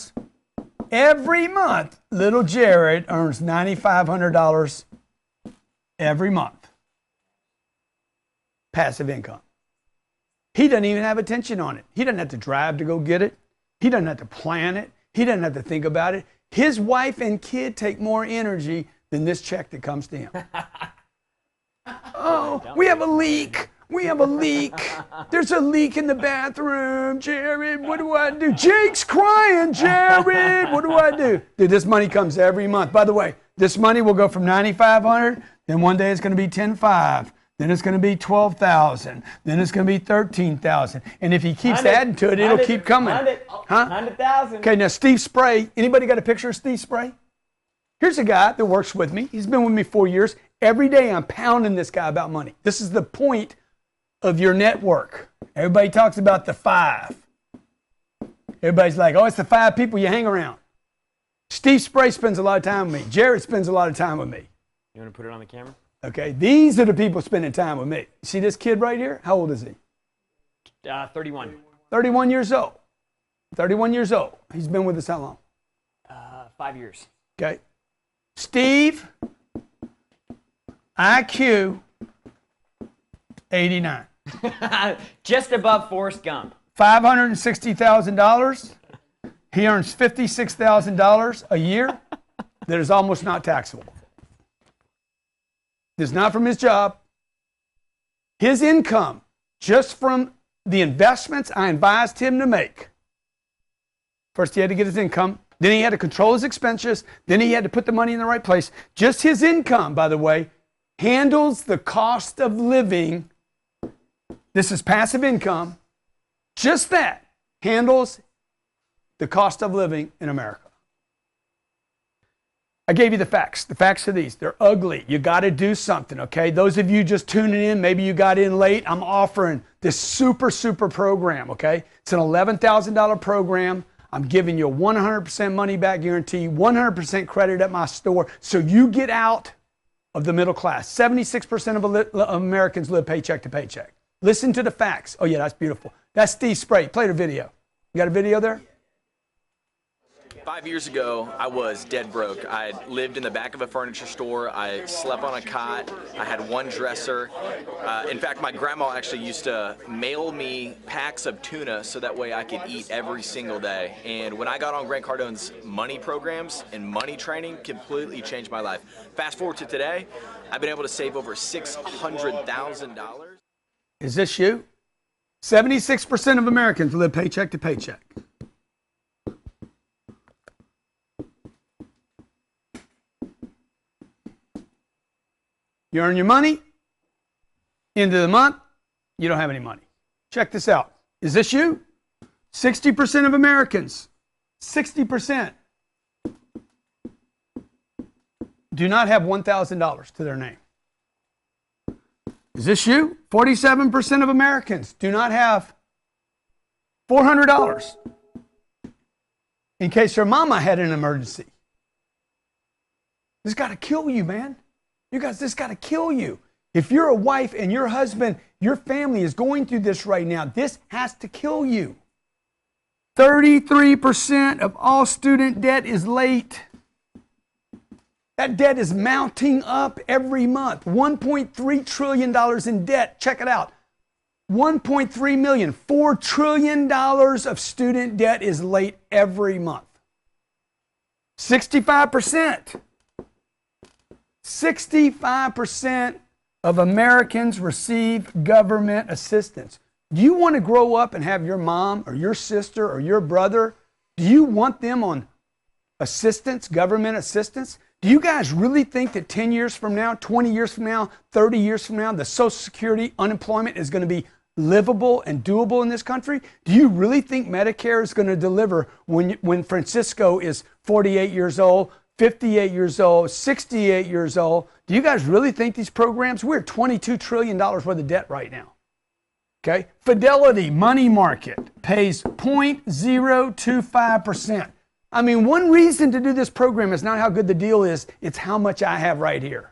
[SPEAKER 1] Every month, little Jared earns $9,500 every month. Passive income. He doesn't even have attention on it. He doesn't have to drive to go get it. He doesn't have to plan it. He doesn't have to think about it. His wife and kid take more energy than this check that comes to him. Oh, we have a leak. We have a leak. There's a leak in the bathroom. Jared, what do I do? Jake's crying, Jared. What do I do? Dude, this money comes every month. By the way, this money will go from $9,500, then one day it's going to be $10,500. Then it's going to be $12,000. Then it's going to be $13,000. And if he keeps adding to it, it'll keep coming. Huh?
[SPEAKER 6] 100,000.
[SPEAKER 1] Okay, now Steve Spray. Anybody got a picture of Steve Spray? Here's a guy that works with me. He's been with me 4 years. Every day I'm pounding this guy about money. This is the point of your network. Everybody talks about the 5. Everybody's like, oh, it's the 5 people you hang around. Steve Spray spends a lot of time with me. Jared spends a lot of time with me.
[SPEAKER 6] You want to put it on the camera?
[SPEAKER 1] Okay, these are the people spending time with me. See this kid right here? How old is he?
[SPEAKER 6] 31.
[SPEAKER 1] 31 years old. 31 years old. He's been with us how long?
[SPEAKER 6] 5 years.
[SPEAKER 1] Okay. Steve, IQ 89.
[SPEAKER 6] Just above Forrest Gump.
[SPEAKER 1] $560,000. He earns $56,000 a year that is almost not taxable. This is not from his job. His income, just from the investments I advised him to make. First, he had to get his income. Then he had to control his expenses. Then he had to put the money in the right place. Just his income, by the way, handles the cost of living. This is passive income. Just that handles the cost of living in America. I gave you the facts. The facts are these. They're ugly. You got to do something, okay? Those of you just tuning in, maybe you got in late, I'm offering this super program, okay? It's an $11,000 program. I'm giving you a 100% money back guarantee, 100% credit at my store, so you get out of the middle class. 76% of Americans live paycheck to paycheck. Listen to the facts. Oh, yeah, that's beautiful. That's Steve Spray. Play the video. You got a video there?
[SPEAKER 13] 5 years ago, I was dead broke. I lived in the back of a furniture store. I slept on a cot. I had one dresser. In fact, my grandma actually used to mail me packs of tuna so that way I could eat every single day. And when I got on Grant Cardone's money programs and money training, completely changed my life. Fast forward to today, I've been able to save over $600,000.
[SPEAKER 1] Is this you? 76% of Americans live paycheck to paycheck. You earn your money, end of the month, you don't have any money. Check this out. Is this you? 60% of Americans, 60%, do not have $1,000 to their name. Is this you? 47% of Americans do not have $400 in case your mama had an emergency. This got to kill you, man. You guys, this got to kill you. If you're a wife and your husband, your family is going through this right now, this has to kill you. 33% of all student debt is late. That debt is mounting up every month. $1.3 trillion in debt. Check it out. 1.3 million, $4 trillion of student debt is late every month. 65%. 65% of Americans receive government assistance. Do you want to grow up and have your mom or your sister or your brother, do you want them on assistance, government assistance? Do you guys really think that 10 years from now, 20 years from now, 30 years from now, the Social Security unemployment is going to be livable and doable in this country? Do you really think Medicare is going to deliver when Francisco is 48 years old, 58 years old, 68 years old? Do you guys really think these programs, we're $22 trillion worth of debt right now. Okay? Fidelity Money Market pays 0.025%. I mean, one reason to do this program is not how good the deal is, it's how much I have right here.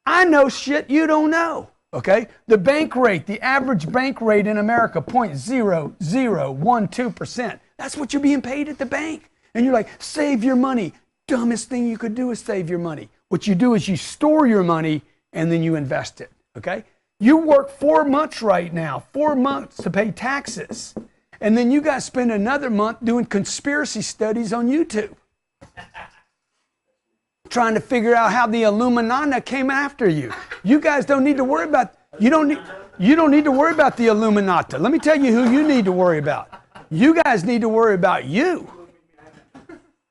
[SPEAKER 1] I know shit you don't know. Okay? The bank rate, the average bank rate in America, 0.0012%. That's what you're being paid at the bank. And you're like, save your money. Dumbest thing you could do is save your money. What you do is you store your money and then you invest it, okay? You work 4 months right now, 4 months to pay taxes. And then you guys spend another month doing conspiracy studies on YouTube. Trying to figure out how the Illuminati came after you. You guys don't need to worry about, you don't need to worry about the Illuminati. Let me tell you who you need to worry about. You guys need to worry about you.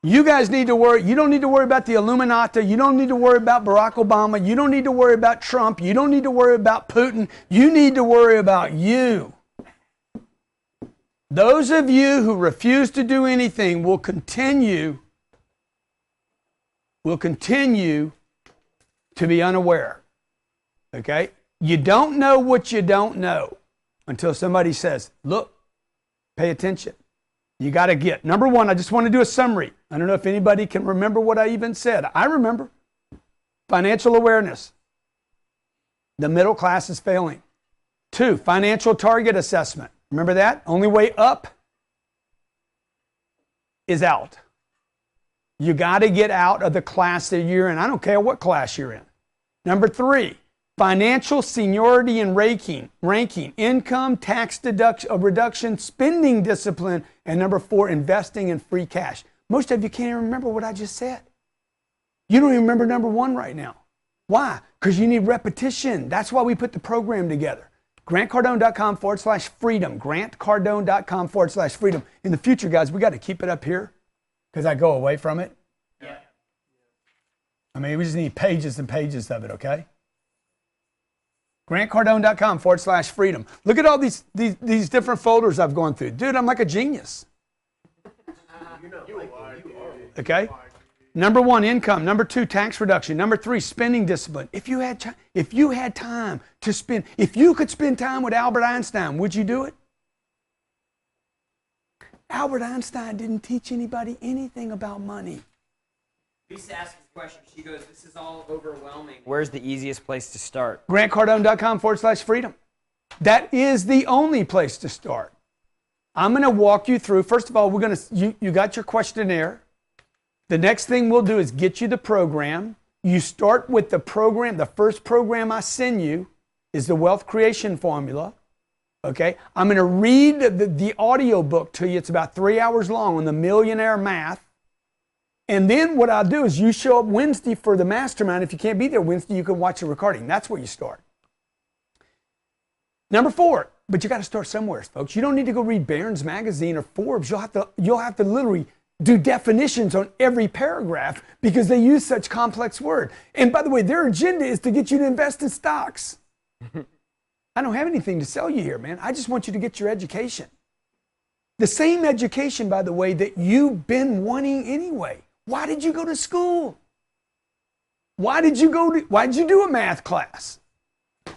[SPEAKER 1] You guys need to worry, you don't need to worry about the Illuminati, you don't need to worry about Barack Obama, you don't need to worry about Trump, you don't need to worry about Putin, you need to worry about you. Those of you who refuse to do anything will continue to be unaware. Okay? You don't know what you don't know until somebody says, look, pay attention. You got to get. Number one, I just want to do a summary. I don't know if anybody can remember what I even said. I remember. Financial awareness. The middle class is failing. 2, financial target assessment. Remember that? Only way up is out. You got to get out of the class that you're in. I don't care what class you're in. Number 3, financial seniority and ranking, income, tax reduction, spending discipline, and number 4, investing in free cash. Most of you can't even remember what I just said. You don't even remember number 1 right now. Why? Because you need repetition. That's why we put the program together. GrantCardone.com/freedom. GrantCardone.com/freedom. In the future, guys, we got to keep it up here because I go away from it. Yeah. I mean, we just need pages and pages of it, okay? GrantCardone.com/freedom. Look at all these different folders I've gone through. Dude, I'm like a genius. Okay? Number 1, income. Number 2, tax reduction. Number 3, spending discipline. If you had time to spend, if you could spend time with Albert Einstein, would you do it? Albert Einstein didn't teach anybody anything about money.
[SPEAKER 6] Lisa asked a question. She goes, this is all overwhelming. Where's the easiest place to start?
[SPEAKER 1] GrantCardone.com/freedom. That is the only place to start. I'm going to walk you through. First of all, you got your questionnaire. The next thing we'll do is get you the program. You start with the program. The first program I send you is the Wealth Creation Formula. Okay? I'm going to read the audio book to you. It's about 3 hours long on the millionaire math. And then what I'll do is you show up Wednesday for the mastermind. If you can't be there Wednesday, you can watch the recording. That's where you start. Number 4, but you got to start somewhere, folks. You don't need to go read Barron's Magazine or Forbes. You'll have to literally do definitions on every paragraph because they use such complex words. And by the way, their agenda is to get you to invest in stocks. I don't have anything to sell you here, man. I just want you to get your education. The same education, by the way, that you've been wanting anyway. Why did you go to school? Why did you do a math class?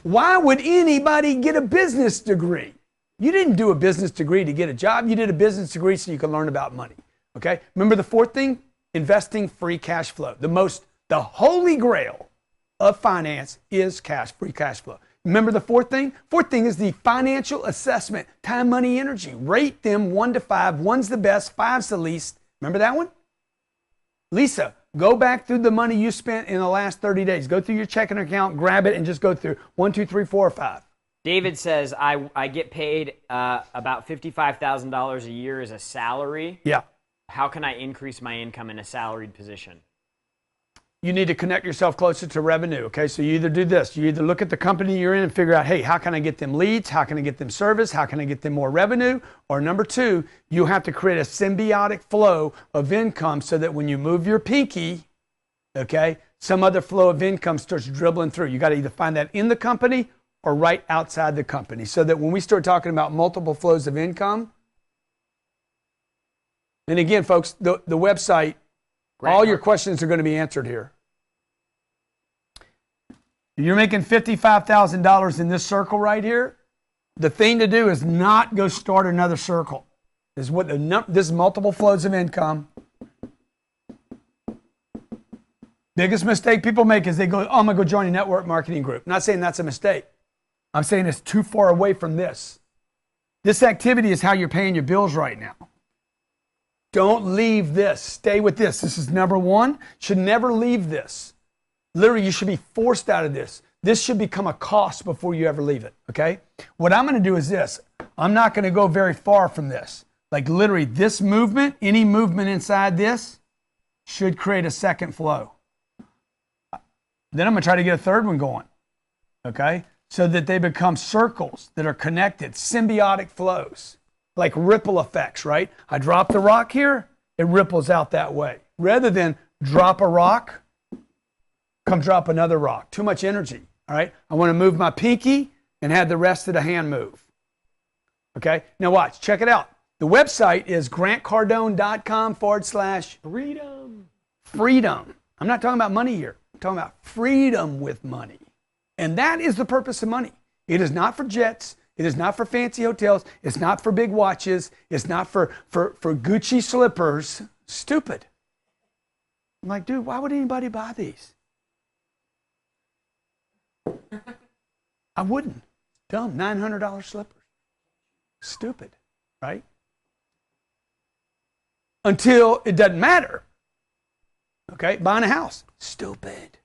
[SPEAKER 1] Why would anybody get a business degree? You didn't do a business degree to get a job. You did a business degree so you could learn about money. Okay? Remember the 4th thing? Investing free cash flow. The holy grail of finance is free cash flow. Remember the 4th thing? 4th thing is the financial assessment. Time, money, energy. Rate them 1 to 5. 1's the best, 5's the least. Remember that one? Lisa, go back through the money you spent in the last 30 days. Go through your checking account, grab it, and just go through 1, 2, 3, 4, 5.
[SPEAKER 6] David says, I get paid about $55,000 a year as a salary.
[SPEAKER 1] Yeah.
[SPEAKER 6] How can I increase my income in a salaried position?
[SPEAKER 1] You need to connect yourself closer to revenue, okay? So you either do this. You either look at the company you're in and figure out, hey, how can I get them leads? How can I get them service? How can I get them more revenue? Or number 2, you have to create a symbiotic flow of income so that when you move your pinky, okay, some other flow of income starts dribbling through. You got to either find that in the company or right outside the company so that when we start talking about multiple flows of income, and again, folks, the website, all your questions are going to be answered here. You're making $55,000 in this circle right here. The thing to do is not go start another circle. This is multiple flows of income. Biggest mistake people make is they go, oh, I'm going to go join a network marketing group. I'm not saying that's a mistake. I'm saying it's too far away from this. This activity is how you're paying your bills right now. Don't leave this. Stay with this. This is number 1. Should never leave this. Literally, you should be forced out of this. This should become a cost before you ever leave it, okay? What I'm going to do is this. I'm not going to go very far from this. Like literally, this movement, any movement inside this should create a second flow. Then I'm going to try to get a third one going, okay? So that they become circles that are connected, symbiotic flows. Like ripple effects, right? I drop the rock here, it ripples out that way. Rather than drop a rock, come drop another rock. Too much energy, all right? I want to move my pinky and have the rest of the hand move. Okay? Now watch, check it out. The website is grantcardone.com/freedom. Freedom. I'm not talking about money here. I'm talking about freedom with money. And that is the purpose of money. It is not for jets. It is not for fancy hotels. It's not for big watches. It's not for Gucci slippers. Stupid. I'm like, dude, why would anybody buy these? I wouldn't. Dumb. $900 slippers. Stupid, right? Until it doesn't matter. Okay? Buying a house. Stupid.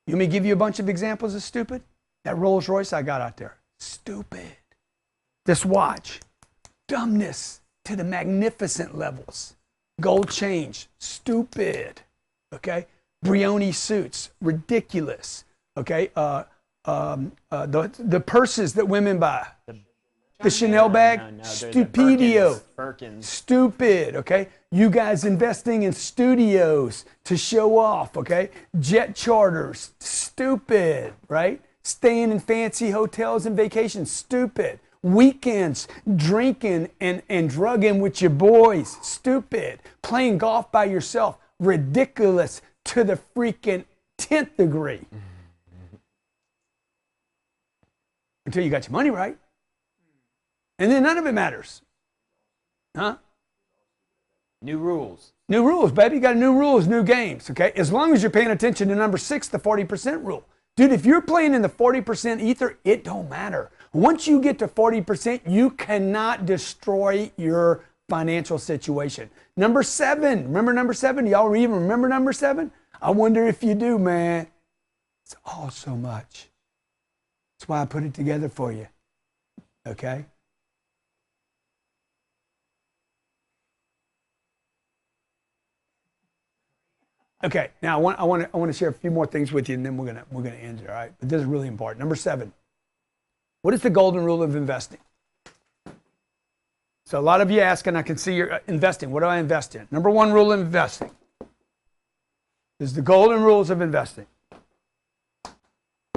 [SPEAKER 1] You want me to give you a bunch of examples of stupid? That Rolls Royce I got out there. Stupid. This watch, dumbness to the magnificent levels. Gold change, stupid. Okay, Brioni suits, ridiculous. Okay, the purses that women buy, the Chanel bag, stupidio, stupid. Okay, you guys investing in studios to show off. Okay, jet charters, stupid. Right. Staying in fancy hotels and vacations, stupid. Weekends, drinking and drugging with your boys, stupid. Playing golf by yourself, ridiculous to the freaking 10th degree. Until you got your money right. And then none of it matters. Huh?
[SPEAKER 6] New rules.
[SPEAKER 1] New rules, baby. You got new rules, new games, okay? As long as you're paying attention to number 6, the 40% rule. Dude, if you're playing in the 40% ether, it don't matter. Once you get to 40%, you cannot destroy your financial situation. Number 7, remember number 7? Y'all even remember number 7? I wonder if you do, man. It's all so much. That's why I put it together for you, okay? Okay, now I want to share a few more things with you, and then we're gonna end it. All right, but this is really important. Number 7, what is the golden rule of investing? So a lot of you ask, and I can see you're investing. What do I invest in? Number 1 rule of investing is the golden rules of investing.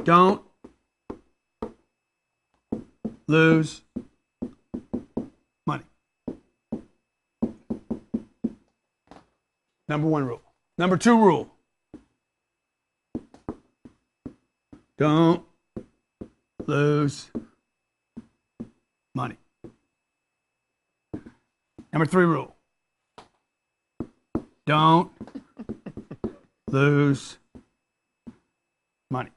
[SPEAKER 1] Don't lose money. Number 1 rule. Number 2 rule. Don't lose money. Number 3 rule. Don't lose money.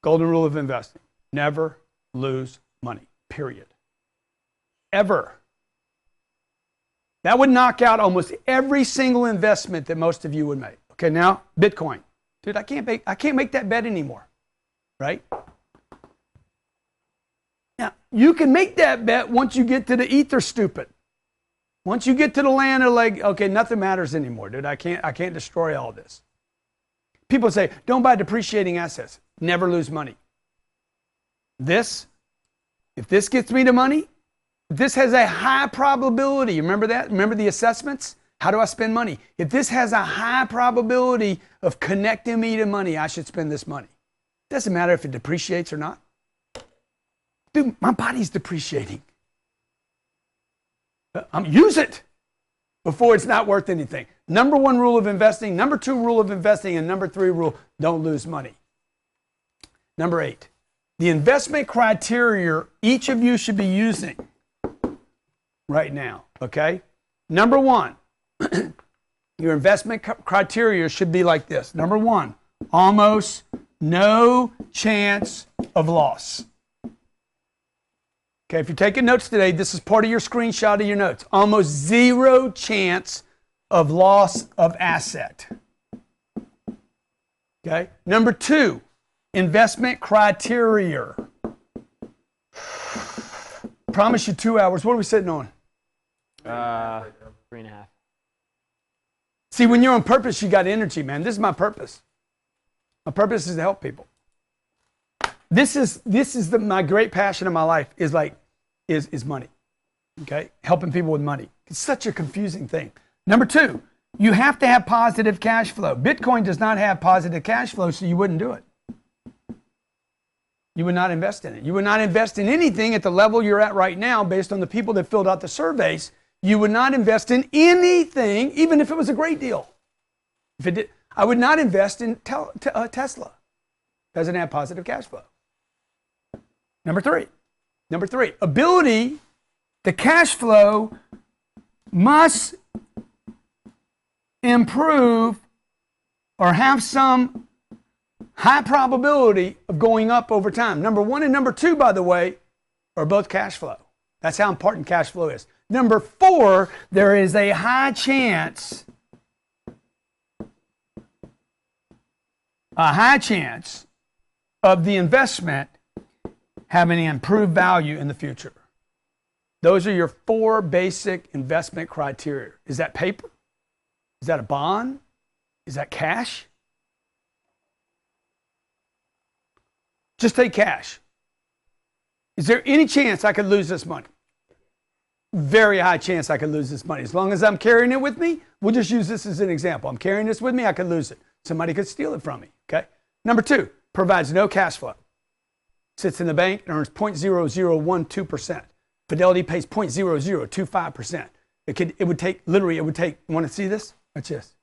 [SPEAKER 1] Golden rule of investing. Never lose money. Period. Ever. That would knock out almost every single investment that most of you would make. Okay, now Bitcoin. Dude, I can't make that bet anymore. Right? Now, you can make that bet once you get to the ether, stupid. Once you get to the land of like, okay, nothing matters anymore, dude. I can't destroy all this. People say, don't buy depreciating assets. Never lose money. If this gets me the money, this has a high probability. Remember that? Remember the assessments? How do I spend money? If this has a high probability of connecting me to money, I should spend this money. Doesn't matter if it depreciates or not. Dude, my body's depreciating. Use it before it's not worth anything. Number 1 rule of investing. Number 2 rule of investing. And number 3 rule, don't lose money. Number 8, the investment criteria each of you should be using right now, okay? Number 1, your investment criteria should be like this. Number 1, almost no chance of loss. Okay, if you're taking notes today, this is part of your screenshot of your notes. Almost 0 chance of loss of asset. Okay, number 2, investment criteria. Promise you 2 hours. What are we sitting on?
[SPEAKER 6] 3.5.
[SPEAKER 1] See, when you're on purpose, you got energy, man. This is my purpose. My purpose is to help people. This is my great passion in my life is money. Okay, helping people with money. It's such a confusing thing. Number 2, you have to have positive cash flow. Bitcoin does not have positive cash flow, so you wouldn't do it. You would not invest in it. You would not invest in anything at the level you're at right now based on the people that filled out the surveys. You would not invest in anything, even if it was a great deal. If it did, I would not invest in Tesla. Doesn't have positive cash flow. Number 3, ability, the cash flow must improve or have some high probability of going up over time. Number 1 and number 2, by the way, are both cash flow. That's how important cash flow is. Number 4, there is a high chance of the investment having an improved value in the future. Those are your 4 basic investment criteria. Is that paper? Is that a bond? Is that cash? Just take cash. Is there any chance I could lose this money? Very high chance I could lose this money. As long as I'm carrying it with me, we'll just use this as an example. I'm carrying this with me, I could lose it. Somebody could steal it from me, okay? Number 2, provides no cash flow. Sits in the bank and earns 0.0012%. Fidelity pays 0.0025%. It would take, literally, you want to see this? Watch this.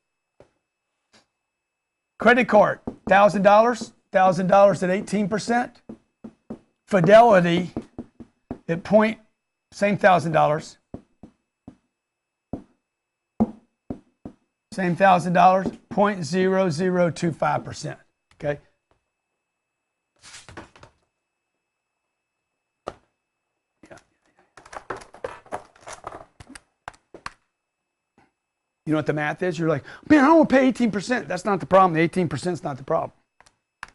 [SPEAKER 1] Credit card, $1,000, $1,000 at 18%. Fidelity at same $1,000. Same $1,000, 0.0025%. Okay. You know what the math is? You're like, man, I don't want to pay 18%. That's not the problem. The 18% is not the problem.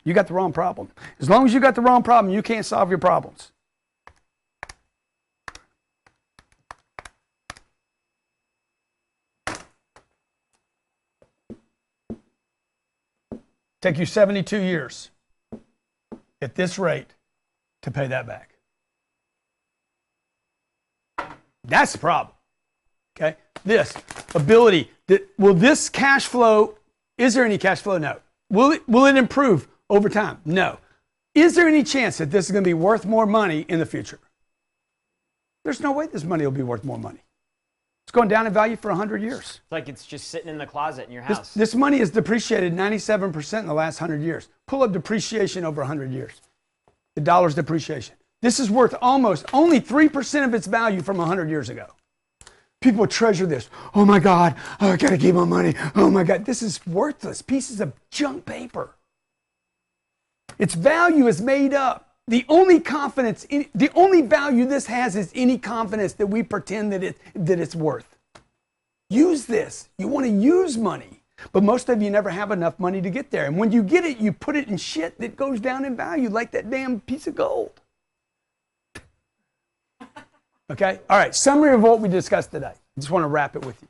[SPEAKER 1] You got the wrong problem. As long as you got the wrong problem, you can't solve your problems. Take you 72 years at this rate to pay that back. That's the problem. Okay? This ability, will this cash flow, is there any cash flow? No. Will it improve over time? No. Is there any chance that this is going to be worth more money in the future? There's no way this money will be worth more money. It's going down in value for 100 years.
[SPEAKER 6] It's like it's just sitting in the closet in your house.
[SPEAKER 1] This money has depreciated 97% in the last 100 years. Pull up depreciation over 100 years. The dollar's depreciation. This is worth almost only 3% of its value from 100 years ago. People treasure this. Oh my God, I gotta keep my money. Oh my God, this is worthless pieces of junk paper. Its value is made up. The only value this has is any confidence that we pretend that it's worth. Use this. You want to use money, but most of you never have enough money to get there. And when you get it, you put it in shit that goes down in value, like that damn piece of gold. Okay? All right, summary of what we discussed today. I just want to wrap it with you.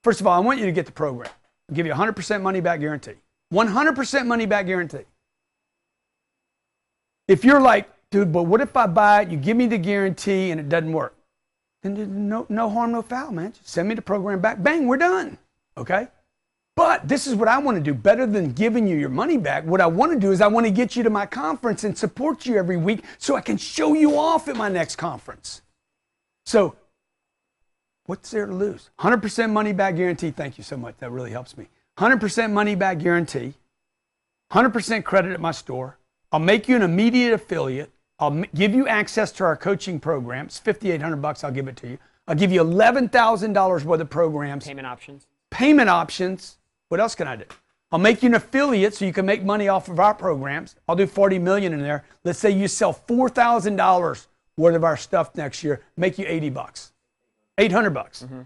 [SPEAKER 1] First of all, I want you to get the program. I'll give you 100% money back guarantee. 100% money back guarantee. If you're like, dude, but what if I buy it, you give me the guarantee, and it doesn't work? Then no harm, no foul, man. Just send me the program back. Bang, we're done. Okay? But this is what I want to do. Better than giving you your money back, what I want to do is I want to get you to my conference and support you every week so I can show you off at my next conference. So, what's there to lose? 100% money back guarantee. Thank you so much. That really helps me. 100% money back guarantee. 100% credit at my store. I'll make you an immediate affiliate. I'll give you access to our coaching programs. $5,800. I'll give it to you. I'll give you $11,000 worth of programs.
[SPEAKER 6] Payment options.
[SPEAKER 1] Payment options. What else can I do? I'll make you an affiliate so you can make money off of our programs. I'll do $40 million in there. Let's say you sell $4,000 worth of our stuff next year. Make you $80. $800.
[SPEAKER 6] Mm-hmm.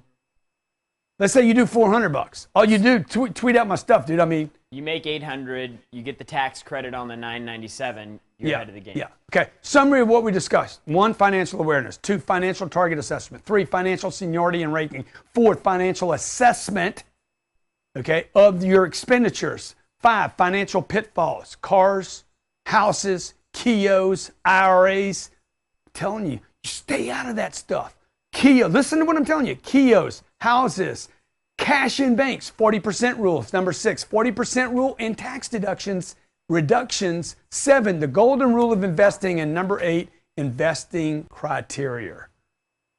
[SPEAKER 1] Let's say you do $400. All you do, tweet out my stuff, dude. I mean,
[SPEAKER 6] you make $800, you get the tax credit on the $997, you're ahead of the game.
[SPEAKER 1] Yeah. Okay. Summary of what we discussed. 1, financial awareness. 2, financial target assessment. 3, financial seniority and ranking. 4, financial assessment, okay, of your expenditures. 5, financial pitfalls. Cars, houses, Kios, IRAs. I'm telling you, stay out of that stuff. Listen to what I'm telling you. Kios, houses, cash in banks, 40% rules. Number 6, 40% rule and tax reductions. 7, the golden rule of investing. And number 8, investing criteria.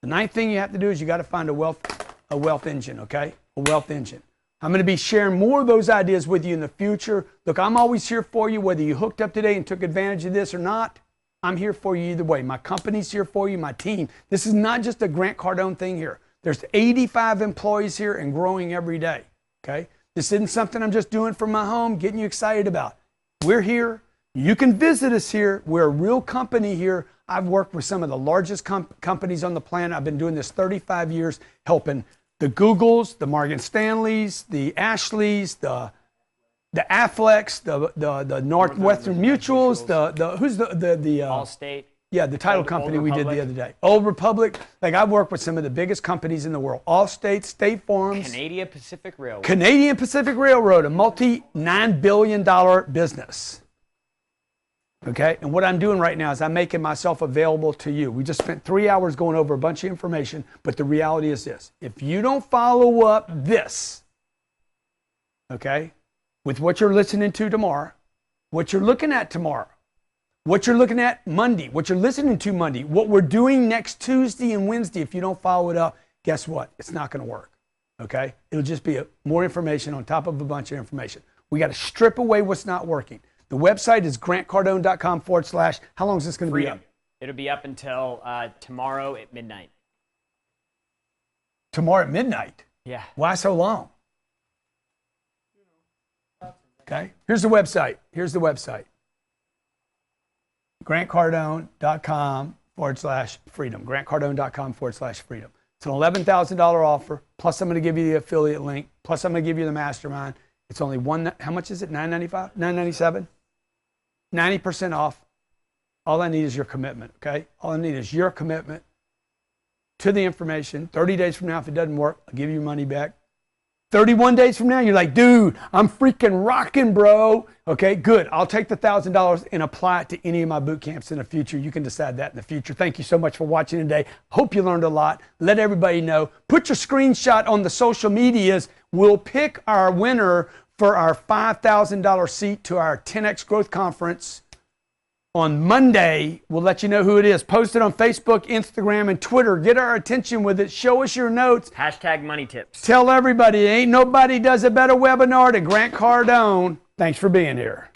[SPEAKER 1] The 9th thing you have to do is you got to find a wealth engine, okay? A wealth engine. I'm going to be sharing more of those ideas with you in the future. Look, I'm always here for you, whether you hooked up today and took advantage of this or not. I'm here for you either way. My company's here for you, my team. This is not just a Grant Cardone thing here. There's 85 employees here and growing every day, okay? This isn't something I'm just doing from my home, getting you excited about. We're here. You can visit us here. We're a real company here. I've worked with some of the largest companies on the planet. I've been doing this 35 years, helping the Googles, the Morgan Stanleys, the Ashleys, the Afflecks, the Northwestern Mutuals, who's the
[SPEAKER 6] Allstate.
[SPEAKER 1] Yeah, the title company we did the other day. Old Republic. Like, I've worked with some of the biggest companies in the world. Allstate, State Farms.
[SPEAKER 6] Canadian Pacific Railroad.
[SPEAKER 1] Canadian Pacific Railroad, a multi-$9 billion business. Okay, and what I'm doing right now is I'm making myself available to you. We just spent 3 hours going over a bunch of information, but the reality is this. If you don't follow up this, okay, with what you're listening to tomorrow, what you're looking at tomorrow, what you're looking at Monday, what you're listening to Monday, what we're doing next Tuesday and Wednesday, if you don't follow it up, guess what? It's not going to work. Okay? It'll just be more information on top of a bunch of information. We got to strip away what's not working. The website is grantcardone.com / how long is this going to be up?
[SPEAKER 6] It'll be up until tomorrow at midnight.
[SPEAKER 1] Tomorrow at midnight?
[SPEAKER 6] Yeah.
[SPEAKER 1] Why so long? Okay. Here's the website. Here's the website. grantcardone.com / freedom. grantcardone.com / freedom. It's an $11,000 offer. Plus, I'm going to give you the affiliate link. Plus, I'm going to give you the mastermind. It's only how much is it? $9.95? $9.97? 90% off. All I need is your commitment, okay? All I need is your commitment to the information. 30 days from now, if it doesn't work, I'll give you your money back. 31 days from now, you're like, dude, I'm freaking rocking, bro. Okay, good. I'll take the $1,000 and apply it to any of my boot camps in the future. You can decide that in the future. Thank you so much for watching today. Hope you learned a lot. Let everybody know. Put your screenshot on the social medias. We'll pick our winner for our $5,000 seat to our 10X Growth Conference on Monday. We'll let you know who it is. Post it on Facebook, Instagram, and Twitter. Get our attention with it. Show us your notes.
[SPEAKER 6] Hashtag money tips.
[SPEAKER 1] Tell everybody, ain't nobody does a better webinar than Grant Cardone. Thanks for being here.